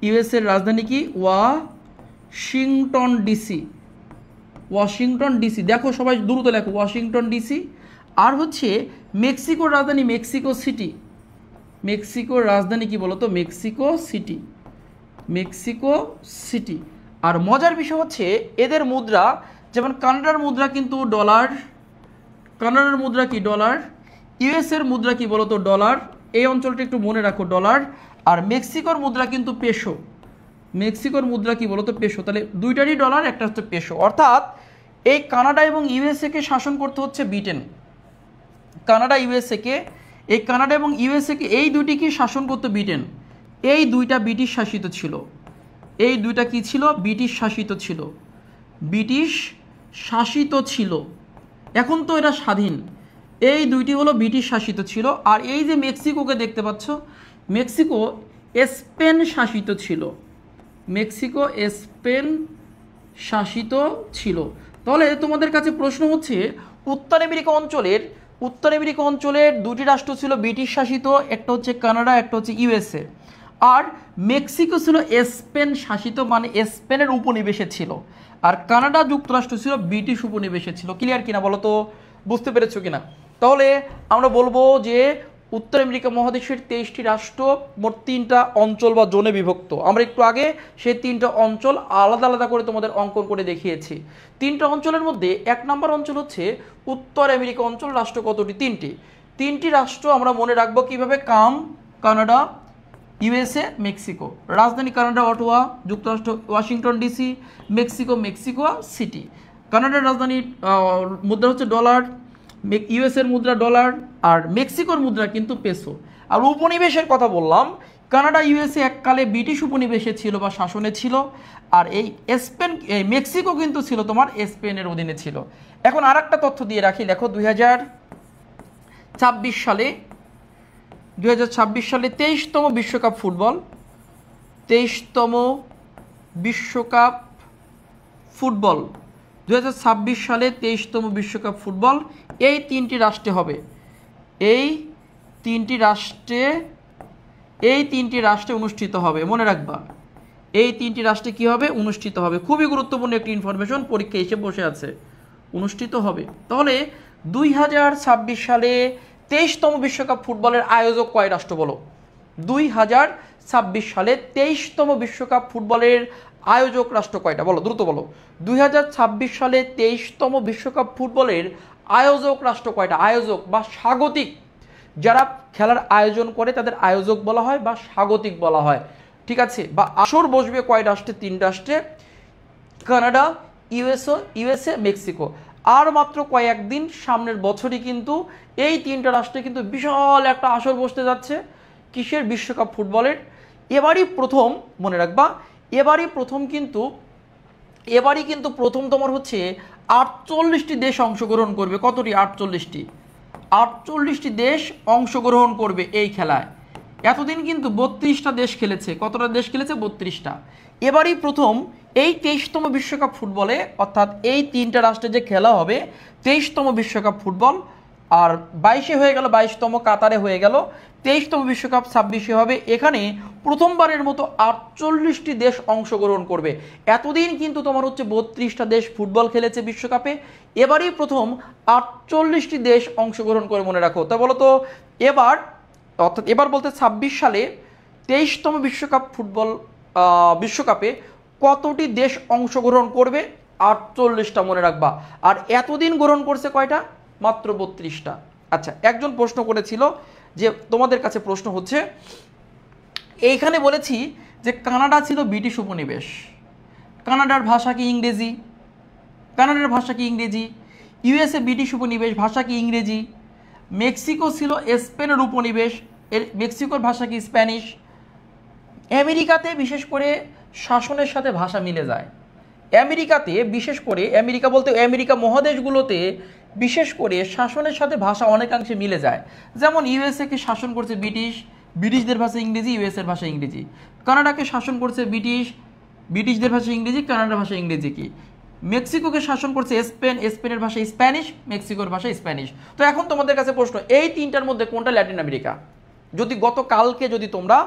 ইউএসএর রাজধানী কি ওয়াশিংটন ডিসি, ওয়াশিংটন ডিসি। দেখো সবাই দ্রুত লেখো ওয়াশিংটন ডিসি। আর হচ্ছে মেক্সিকোর রাজধানী মেক্সিকো সিটি, মেক্সিকোর রাজধানী কি বলতো মেক্সিকো সিটি, মেক্সিকো সিটি। আর মজার বিষয় হচ্ছে এদের মুদ্রা, যেমন কানাডার মুদ্রা কিন্তু ডলার, কানাডার মুদ্রা কি ডলার, ইউএসএর মুদ্রা কি বলতো ডলার, এই অঞ্চলটা একটু মনে রাখো ডলার। আর মেক্সিকোর মুদ্রা কিন্তু পেসো, মেক্সিকোর মুদ্রা কি বলতো পেসো। তাহলে দুইটারই ডলার, একটা হচ্ছে পেসো। অর্থাৎ এই কানাডা এবং ইউএসএকে শাসন করতে হচ্ছে ব্রিটেন। কানাডা ইউএসএকে, এই কানাডা এবং ইউএসএকে এই দুটিকে শাসন করতে ব্রিটেন। এই দুইটা ব্রিটিশ শাসিত ছিল, এই দুইটা কি ছিল? ব্রিটিশ শাসিত ছিল, ব্রিটিশ শাসিত ছিল। এখন তো এরা স্বাধীন। এই দুইটি হলো ব্রিটিশ শাসিত ছিল। আর এই যে মেক্সিকোকে দেখতে পাচ্ছ, মেক্সিকো স্পেন শাসিত ছিল, মেক্সিকো স্পেন শাসিত ছিল। তাহলে তোমাদের কাছে প্রশ্ন হচ্ছে উত্তর আমেরিকা অঞ্চলের, উত্তর আমেরিকা অঞ্চলের 2টি রাষ্ট্র ছিল ব্রিটিশ শাসিত, একটা হচ্ছে কানাডা, একটা হচ্ছে ইউএসএ। আর মেক্সিকো ছিল স্পেন শাসিত, মানে স্পেনের উপনিবেশে ছিল। আর কানাডা যুক্তরাষ্ট্র ছিল ব্রিটিশ উপনিবেশে ছিল। ক্লিয়ার কিনা বলো তো, বুঝতে পেরেছো কিনা? তাহলে আমরা বলবো যে উত্তর আমেরিকা মহাদেশের 23টি রাষ্ট্র, মোট 3টা অঞ্চল বা জোনে বিভক্ত। আমরা একটু আগে সেই 3টা অঞ্চল আলাদা আলাদা করে তোমাদের অঙ্কন করে দেখিয়েছি। 3টা অঞ্চলের মধ্যে 1 নম্বর অঞ্চল হচ্ছে উত্তর আমেরিকা অঞ্চল। রাষ্ট্র কতটি? 3টি রাষ্ট্র আমরা মনে রাখবো কিভাবে? কাম, কানাডা, ইউএসএ, মেক্সিকো। রাজধানী কানাডা অটোয়া, যুক্তরাষ্ট্র Washington DC, Mexico Mexico city. কানাডার রাজধানী মুদ্রা হচ্ছে ডলার, ইউএসএর মুদ্রা ডলার, আর মেক্সিকোর মুদ্রা কিন্তু পেসো। আর উপনিবেশের কথা বললাম, কানাডা ইউএসএ এককালে ব্রিটিশ উপনিবেশে ছিল বা শাসনে ছিল। আর এই স্পেন, মেক্সিকো কিন্তু ছিল তোমার স্পেনের অধীনে ছিল। এখন আর একটা তথ্য দিয়ে রাখি, দেখো 2026 সালে 23তম বিশ্বকাপ ফুটবল, 23তম বিশ্বকাপ ফুটবল 2026 সালে 23তম বিশ্বকাপ ফুটবল এই 3টি রাষ্ট্রে হবে। এই 3টি রাষ্ট্রে অনুষ্ঠিত হবে, মনে রাখবা। এই 3টি রাষ্ট্রে কি হবে? অনুষ্ঠিত হবে। খুবই গুরুত্বপূর্ণ একটি ইনফরমেশন, পরীক্ষা এসে বসে আছে, অনুষ্ঠিত হবে। তাহলে 2026 সালে 23তম বিশ্বকাপ ফুটবলের আয়োজক কয় রাষ্ট্র বলো? 2026 সালে 23তম বিশ্বকাপ ফুটবলের আয়োজক রাষ্ট্র কয়টা বলো, দ্রুত বলো। 2026 সালে 23তম বিশ্বকাপ ফুটবলের আয়োজক রাষ্ট্র কয়টা? আয়োজক বা স্বাগতিক, যারা খেলার আয়োজন করে তাদের আয়োজক বলা হয় বা স্বাগতিক বলা হয়, ঠিক আছে। বা আসর বসবে কয় রাষ্ট্রে? 3 রাষ্ট্রে, কানাডা, ইউএসএ, মেক্সিকো। আর মাত্র কয়েকদিন, সামনের বছরই কিন্তু এই 3টা রাষ্ট্রে কিন্তু বিশাল একটা আসর বসতে যাচ্ছে। কিসের? বিশ্বকাপ ফুটবলের। এবারই প্রথম, মনে রাখবা, এবারই কিন্তু প্রথম তোমার হচ্ছে 48টি দেশ অংশগ্রহণ করবে। কতটি? 48টি দেশ অংশগ্রহণ করবে এই খেলায়। এতদিন কিন্তু 32টা দেশ খেলেছে। কতটা দেশ খেলেছে? 32টা। এবারই প্রথম এই 23তম বিশ্বকাপ ফুটবলে, অর্থাৎ এই 3টা রাষ্ট্রে যে খেলা হবে 23তম বিশ্বকাপ ফুটবল। আর 22-এ হয়ে গেল, 22তম কাতারে হয়ে গেল। 23তম বিশ্বকাপ 26-এ হবে। এখানে প্রথমবারের মতো 48টি দেশ অংশগ্রহণ করবে। এতদিন কিন্তু তোমার হচ্ছে 32টা দেশ ফুটবল খেলেছে বিশ্বকাপে, এবারই প্রথম 48টি দেশ অংশগ্রহণ করে, মনে রাখো। তা বলো তো এবার, অর্থাৎ এবার বলতে 26 সালে 23তম বিশ্বকাপে কতটি দেশ অংশগ্রহণ করবে? 48টা, মনে রাখবা। আর এতদিন গ্রহণ করছে কয়টা? মাত্র 32টা। আচ্ছা, একজন প্রশ্ন করেছিল যে তোমাদের কাছে প্রশ্ন হচ্ছে, এইখানে বলেছি যে কানাডা ছিল ব্রিটিশ উপনিবেশ, কানাডার ভাষা কি ইংরেজি? কানাডার ভাষা কি ইংরেজি? ইউএসএ ব্রিটিশ উপনিবেশ, ভাষা কি ইংরেজি? মেক্সিকো ছিল স্পেনের উপনিবেশ, মেক্সিকোর ভাষা কি স্প্যানিশ? আমেরিকাতে বিশেষ করে শাসনের সাথে ভাষা মিলে যায়। আমেরিকাতে বিশেষ করে, আমেরিকা বলতে আমেরিকা মহাদেশগুলোতে বিশেষ করে শাসনের সাথে ভাষা অনেকাংশে মিলে যায়। যেমন ইউএসএকে শাসন করছে ব্রিটিশ, ব্রিটিশদের ভাষা ইংরেজি, ইউএসএর ভাষা ইংরেজি। কানাডাকে শাসন করছে ব্রিটিশ, ব্রিটিশদের ভাষা ইংরেজি, কানাডার ভাষা ইংরেজি কি। মেক্সিকোকে শাসন করছে স্পেন, স্পেনের ভাষা স্প্যানিশ, মেক্সিকোর ভাষা স্প্যানিশ। তো এখন তোমাদের কাছে প্রশ্ন, এই তিনটার মধ্যে কোনটা ল্যাটিন আমেরিকা? যদি গতকালকে যদি তোমরা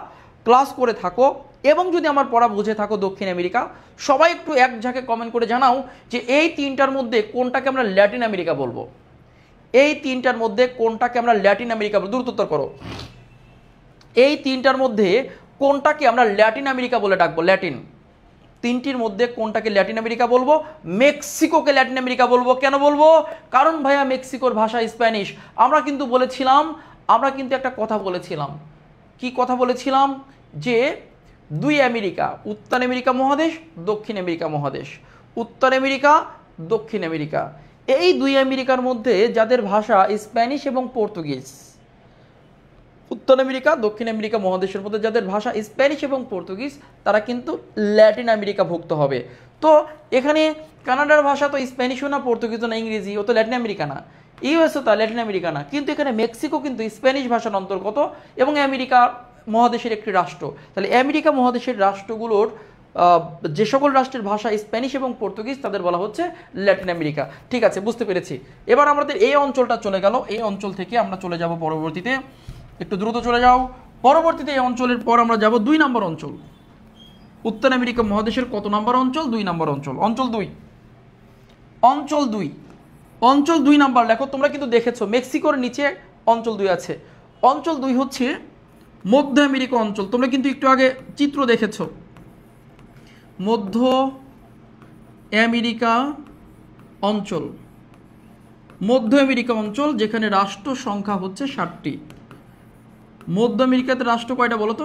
ক্লাস করে থাকো এবং যদি আমার পড়া বুঝে থাকো দক্ষিণ আমেরিকা, সবাই একটু এক ঝাঁকে কমেন্ট করে জানাও যে এই তিনটার মধ্যে কোনটাকে আমরা ল্যাটিন আমেরিকা বলবো। এই তিনটার মধ্যে কোনটাকে আমরা ল্যাটিন আমেরিকা বলবো? দ্রুত উত্তর করো। এই তিনটার মধ্যে কোনটাকে আমরা ল্যাটিন আমেরিকা বলে ডাকবো? ল্যাটিন। তিনটির মধ্যে কোনটাকে ল্যাটিন আমেরিকা বলবো? মেক্সিকোকে ল্যাটিন আমেরিকা বলবো। কেন বলবো? কারণ ভাইয়া মেক্সিকোর ভাষা স্প্যানিশ। আমরা কিন্তু একটা কথা বলেছিলাম। কি কথা বলেছিলাম? যে দুই আমেরিকা, উত্তর আমেরিকা মহাদেশ, দক্ষিণ আমেরিকা মহাদেশ, উত্তর আমেরিকা, দক্ষিণ আমেরিকা, এই দুই আমেরিকার মধ্যে যাদের ভাষা স্প্যানিশ এবং পর্তুগিজ, উত্তর আমেরিকা দক্ষিণ আমেরিকা মহাদেশের মধ্যে যাদের ভাষা স্প্যানিশ এবং পর্তুগিজ, তারা কিন্তু ল্যাটিন আমেরিকা ভুক্ত হবে। তো এখানে কানাডার ভাষা তো স্প্যানিশও না, পর্তুগিজও না, ইংরেজি, ও তো ল্যাটিন আমেরিকা না। ইউএসও তা ল্যাটিন আমেরিকা না, কিন্তু এখানে মেক্সিকো কিন্তু স্প্যানিশ ভাষার অন্তর্গত এবং আমেরিকা মহাদেশের একটি রাষ্ট্র। তাহলে আমেরিকা মহাদেশের রাষ্ট্রগুলোর যে সকল রাষ্ট্রের ভাষা স্প্যানিশ এবং পর্তুগিজ, তাদের বলা হচ্ছে ল্যাটিন আমেরিকা। ঠিক আছে, বুঝতে পেরেছি। এবার আমাদের এই অঞ্চলটা চলে গেল। এই অঞ্চল থেকে আমরা চলে যাব পরবর্তীতে, একটু দ্রুত চলে যাও। পরবর্তীতে এই অঞ্চলের পর আমরা যাব 2 নম্বর অঞ্চল। উত্তর আমেরিকা মহাদেশের কত নম্বর অঞ্চল? 2 নম্বর অঞ্চল। অঞ্চল 2, অঞ্চল 2, অঞ্চল 2 নাম্বার লেখো। তোমরা কিন্তু দেখেছো মেক্সিকোর নিচে অঞ্চল 2 আছে। অঞ্চল 2 হচ্ছে মধ্য আমেরিকা অঞ্চল। তোমরা কিন্তু একটু আগে চিত্র দেখেছো, মধ্য আমেরিকা অঞ্চল, মধ্য আমেরিকা অঞ্চল, যেখানে রাষ্ট্র সংখ্যা হচ্ছে 60টি। মধ্য আমেরিকাতে রাষ্ট্র কয়টা বলো তো?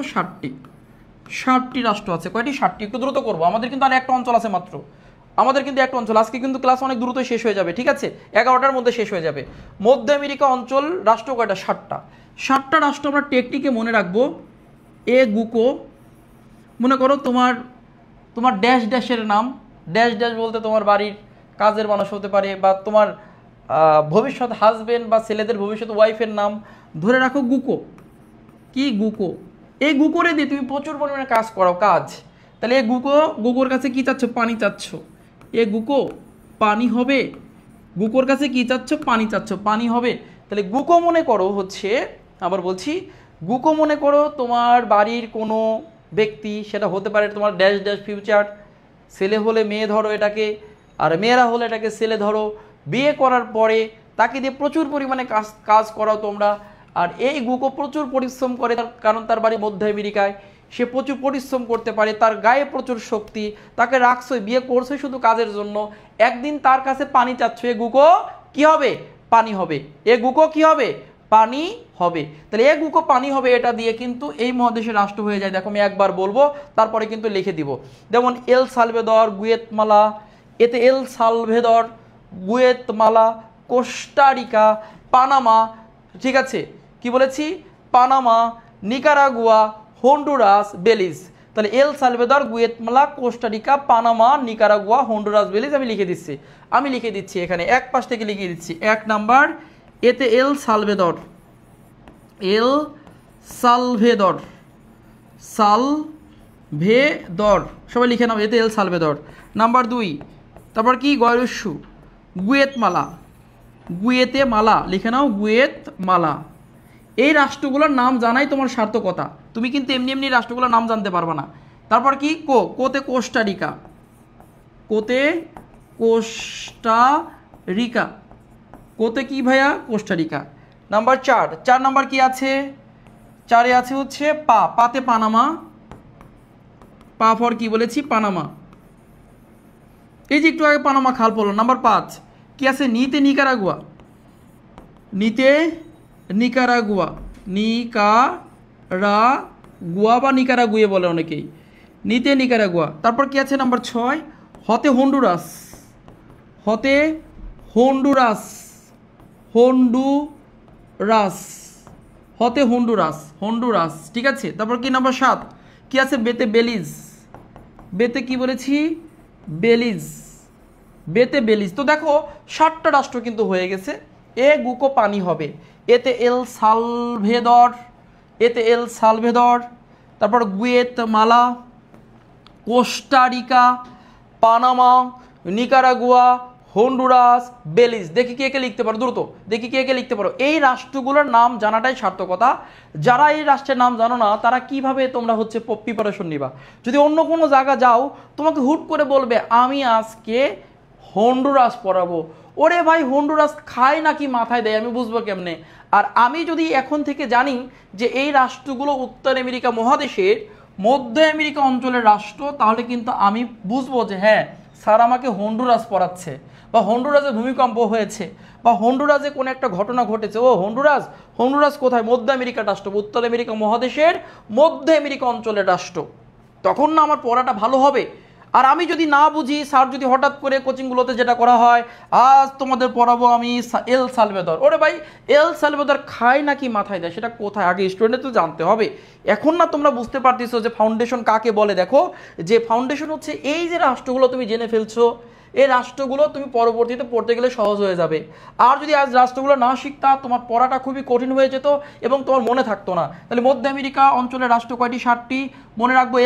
60টি রাষ্ট্র আছে। কয়টি? 60টি। একটু দ্রুত করবো, আমাদের কিন্তু আর একটা অঞ্চল আছে মাত্র। আমাদের কিন্তু একটা অঞ্চল, আজকে কিন্তু ক্লাস অনেক দ্রুত শেষ হয়ে যাবে, ঠিক আছে? 11টার মধ্যে শেষ হয়ে যাবে। মধ্য আমেরিকা অঞ্চল রাষ্ট্র কয়টা? 60টা। 60টা রাষ্ট্র আমরা টেকটিকে মনে রাখবো। এ গুকো, মনে করো তোমার ড্যাশ ড্যাশের নাম, ড্যাশ ড্যাশ বলতে তোমার বাড়ির কাজের মানুষ হতে পারে, বা তোমার ভবিষ্যৎ হাজবেন্ড বা ছেলেদের ভবিষ্যৎ ওয়াইফের নাম ধরে রাখো গুকো। কি? গুকো। এই গুকোরে দিয়ে তুমি প্রচুর পরিমাণে কাজ করো, কাজ। তাহলে এই গুকোর কাছে কি চাচ্ছ? পানি চাচ্ছ। এ গুকো পানি হবে। গুকোর কাছে কি চাচ্ছ? পানি চাচ্ছ, পানি হবে। তাহলে গুকো মনে করো হচ্ছে, আবার বলছি, গুকো মনে করো তোমার বাড়ির কোনো ব্যক্তি, সেটা হতে পারে তোমার ড্যাশ ড্যাশ ফিউচার। ছেলে হলে মেয়ে ধরো এটাকে, আর মেয়েরা হলে এটাকে ছেলে ধরো। বিয়ে করার পরে তাকে দিয়ে প্রচুর পরিমাণে কাজ করাও তোমরা। আর এই গুকো প্রচুর পরিশ্রম করে, কারণ তার বাড়ি মধ্য আমেরিকায়। সে প্রচুর পরিশ্রম করতে পারে, তার গায়ে প্রচুর শক্তি, তাকে রাখছোই, বিয়ে করছোই শুধু কাজের জন্য। একদিন তার কাছে পানি চাচ্ছ, এ গুকো কি হবে? পানি হবে। এ গুকো কি হবে? পানি হবে। তাহলে এ গুকো পানি হবে, এটা দিয়ে কিন্তু এই মহাদেশের রাষ্ট্র হয়ে যায়। দেখো আমি একবার বলবো, তারপরে কিন্তু লিখে দিব। যেমন এল সালভেদর, গুয়েতমালা, এতে El Salvador, Guatemala, Costa Rica, Panama, ঠিক আছে? কি বলেছি? Panama, Nicaragua, Honduras, Belize. তাহলে El Salvador, Guatemala, Costa Rica, Panama, Nicaragua, Honduras, Belize আমি লিখে দিচ্ছি এখানে এক পাশ থেকে লিখে দিচ্ছি। 1 নাম্বার, এতে এল সালভেদর, এল সালভেদর, সালভেদর, সবাই লিখে নাও, এতে এল সালভেদর। নাম্বার 2, তারপর কি? গয়রস্যু, গুয়েতমালা, গুয়েতে মালা লিখে নাও, গুয়েতমালা। এই রাষ্ট্রগুলোর নাম জানাই তোমার সার্থকতা, তুমি কিন্তু এমনি এমনি রাষ্ট্রগুলোর নাম জানতে পারবে না। তারপর কি কোতে কোস্টারিকা, কোতে কোস্টারিকা, কোতে কি ভাইয়া কোস্টারিকা। নাম্বার 4 নাম্বার কি আছে, 4-এ আছে হচ্ছে পাতে পানামা, পা ফর কি বলেছি পানামা, এই যে একটু আগে পানামা খাল পড়লো। নাম্বার 5 কি আছে, নিতে নিকারাগুয়া, নিতে নিকারাগুয়া, নিকারাগুয়া বা নিকারাগুয়ে বলে অনেকেই, নিতে নিকারাগুয়া। তারপর কি আছে নাম্বার 6 হতে হন্ডুরাস, হতে হন্ডুরাস, হন্ডুরাস, হতে হন্ডুরাস, হন্ডুরাস, ঠিক আছে। তারপর কি নাম্বার 7 কি আছে, বেতে বেলিজ, বেতে কি বলেছি বেলিজ, বেতে বেলিজ। তো দেখো 7টা রাষ্ট্র কিন্তু হয়ে গেছে। এ গুকো পানি হবে, এতে এল সালভেদর, এতে এল সালভেদর, তারপর Guatemala, Costa Rica, Panama, Nicaragua, Honduras, Belize. দেখি কে কে লিখতে পারো দ্রুত, দেখি কে কে লিখতে পারো। এই রাষ্ট্রগুলোর নাম জানাটাই সার্থকতা। যারা এই রাষ্ট্রের নাম জানো না তারা কিভাবে তোমরা হচ্ছে প্রিপারেশন নিবা। যদি অন্য কোনো জায়গা যাও তোমাকে হুট করে বলবে আমি আজকে হন্ডুরাস পড়াবো, ওরে ভাই হন্ডুরাস খায় নাকি মাথায় দেয়, আমি বুঝবো কেমনে? আর আমি যদি এখন থেকে জানি যে এই রাষ্ট্রগুলো উত্তর আমেরিকা মহাদেশের মধ্য আমেরিকা অঞ্চলের রাষ্ট্র, তাহলে কিন্তু আমি বুঝবো যে হ্যাঁ স্যার আমাকে হন্ডুরাস পড়াচ্ছে, বা হন্ডুরাসে ভূমিকম্প হয়েছে, বা হন্ডুরাসে কোনো একটা ঘটনা ঘটেছে। ও হন্ডুরাস, হন্ডুরাস কোথায়? মধ্য আমেরিকার রাষ্ট্র, উত্তর আমেরিকা মহাদেশের মধ্য আমেরিকা অঞ্চলের রাষ্ট্র। তখন না আমার পড়াটা ভালো হবে। আর আমি যদি না বুঝি, স্যার যদি হঠাৎ করে কোচিংগুলোতে যেটা করা হয়, আজ তোমাদের পড়াবো আমি এল সালভেদর, ওরে ভাই এল সালভেদর খায় নাকি মাথায় দেয়, সেটা কোথায় আগে স্টুডেন্টের তো জানতে হবে। এখন না তোমরা বুঝতে পারতেছো যে ফাউন্ডেশন কাকে বলে। দেখো যে ফাউন্ডেশন হচ্ছে এই যে রাষ্ট্রগুলো তুমি জেনে ফেলছো, এই রাষ্ট্রগুলো তুমি পরবর্তীতে পড়তে গেলে সহজ হয়ে যাবে। আর যদি আজ রাষ্ট্রগুলো না শিখতা তোমার পড়াটা খুবই কঠিন হয়ে যেত এবং তোমার মনে থাকতো না। তাহলে মধ্য আমেরিকা অঞ্চলের রাষ্ট্র কয়টি? 7টি। মনে রাখবো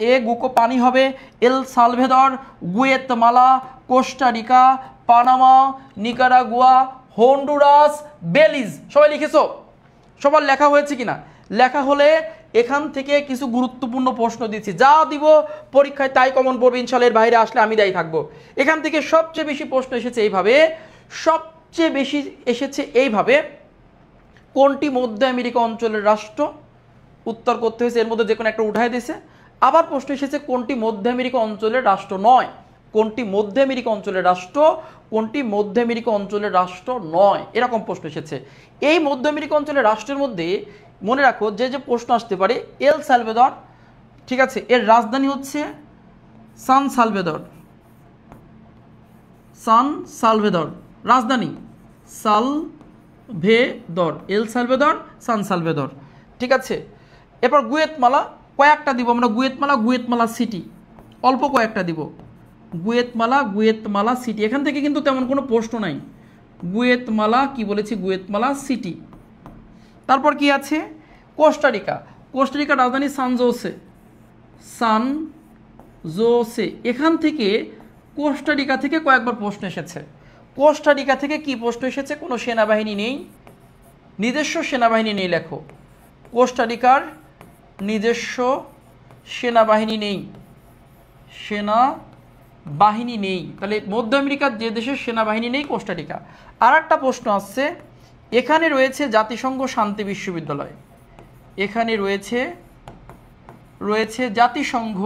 এ গুকো পানি হবে, El Salvador, Guatemala, Costa Rica, Panama, Nicaragua, Honduras, Belize. সবাই লিখেছো? সবার লেখা হয়েছে কিনা? লেখা হলে এখান থেকে কিছু গুরুত্বপূর্ণ প্রশ্ন দিচ্ছি, যা দিব পরীক্ষায় তাই কমন পড়বে ইনশাআল্লাহ। এর বাইরে আসলে আমি দায়ী থাকবো। এখান থেকে সবচেয়ে বেশি প্রশ্ন এসেছে এইভাবে, সবচেয়ে বেশি এসেছে এইভাবে, কোনটি মধ্য আমেরিকা অঞ্চলের রাষ্ট্র? উত্তর করতে হয়েছে, এর মধ্যে যে কোনো একটা উঠায় দিয়েছে। আবার প্রশ্ন এসেছে কোনটি মধ্য আমেরিকা অঞ্চলের রাষ্ট্র নয়, কোনটি মধ্য আমেরিকা অঞ্চলের রাষ্ট্র, কোনটি মধ্য আমেরিকা অঞ্চলের রাষ্ট্র নয়, এরকম প্রশ্ন এসেছে। এই মধ্য আমেরিকা অঞ্চলের রাষ্ট্রের মধ্যে মনে রাখো যে যে প্রশ্ন আসতে পারে, এল সালভেদর, ঠিক আছে, এর রাজধানী হচ্ছে সান সালভেদর, সান সালভেদর, রাজধানী সালভেদর, এল সালভেদর, সান সালভেদর, ঠিক আছে। এরপর গুয়েতমালা, কয়েকটা দিব আমরা, গুয়েতমালা, গুয়েতমালা সিটি, অল্প কয়েকটা দিব, গুয়েতমালা, গুয়েতমালা সিটি। এখান থেকে কিন্তু তেমন কোনো প্রশ্ন নাই। গুয়েতমালা কি বলেছি, গুয়েতমালা সিটি। তারপর কি আছে, কোস্টারিকা, কোস্টারিকার রাজধানী সান জোসে, সান জোসে। এখান থেকে কোস্টারিকা থেকে কয়েকবার প্রশ্ন এসেছে। কোস্টারিকা থেকে কি প্রশ্ন এসেছে? কোনো সেনাবাহিনী নেই, নিজস্ব সেনাবাহিনী নেই, লেখো কোস্টারিকার নিজস্ব সেনাবাহিনী নেই, সেনাবাহিনী নেই। তাহলে মধ্য আমেরিকার যে দেশের সেনাবাহিনী নেই কোস্টারিকা। আর একটা প্রশ্ন আসছে, এখানে রয়েছে জাতিসংঘ শান্তি বিশ্ববিদ্যালয়, এখানে রয়েছে জাতিসংঘ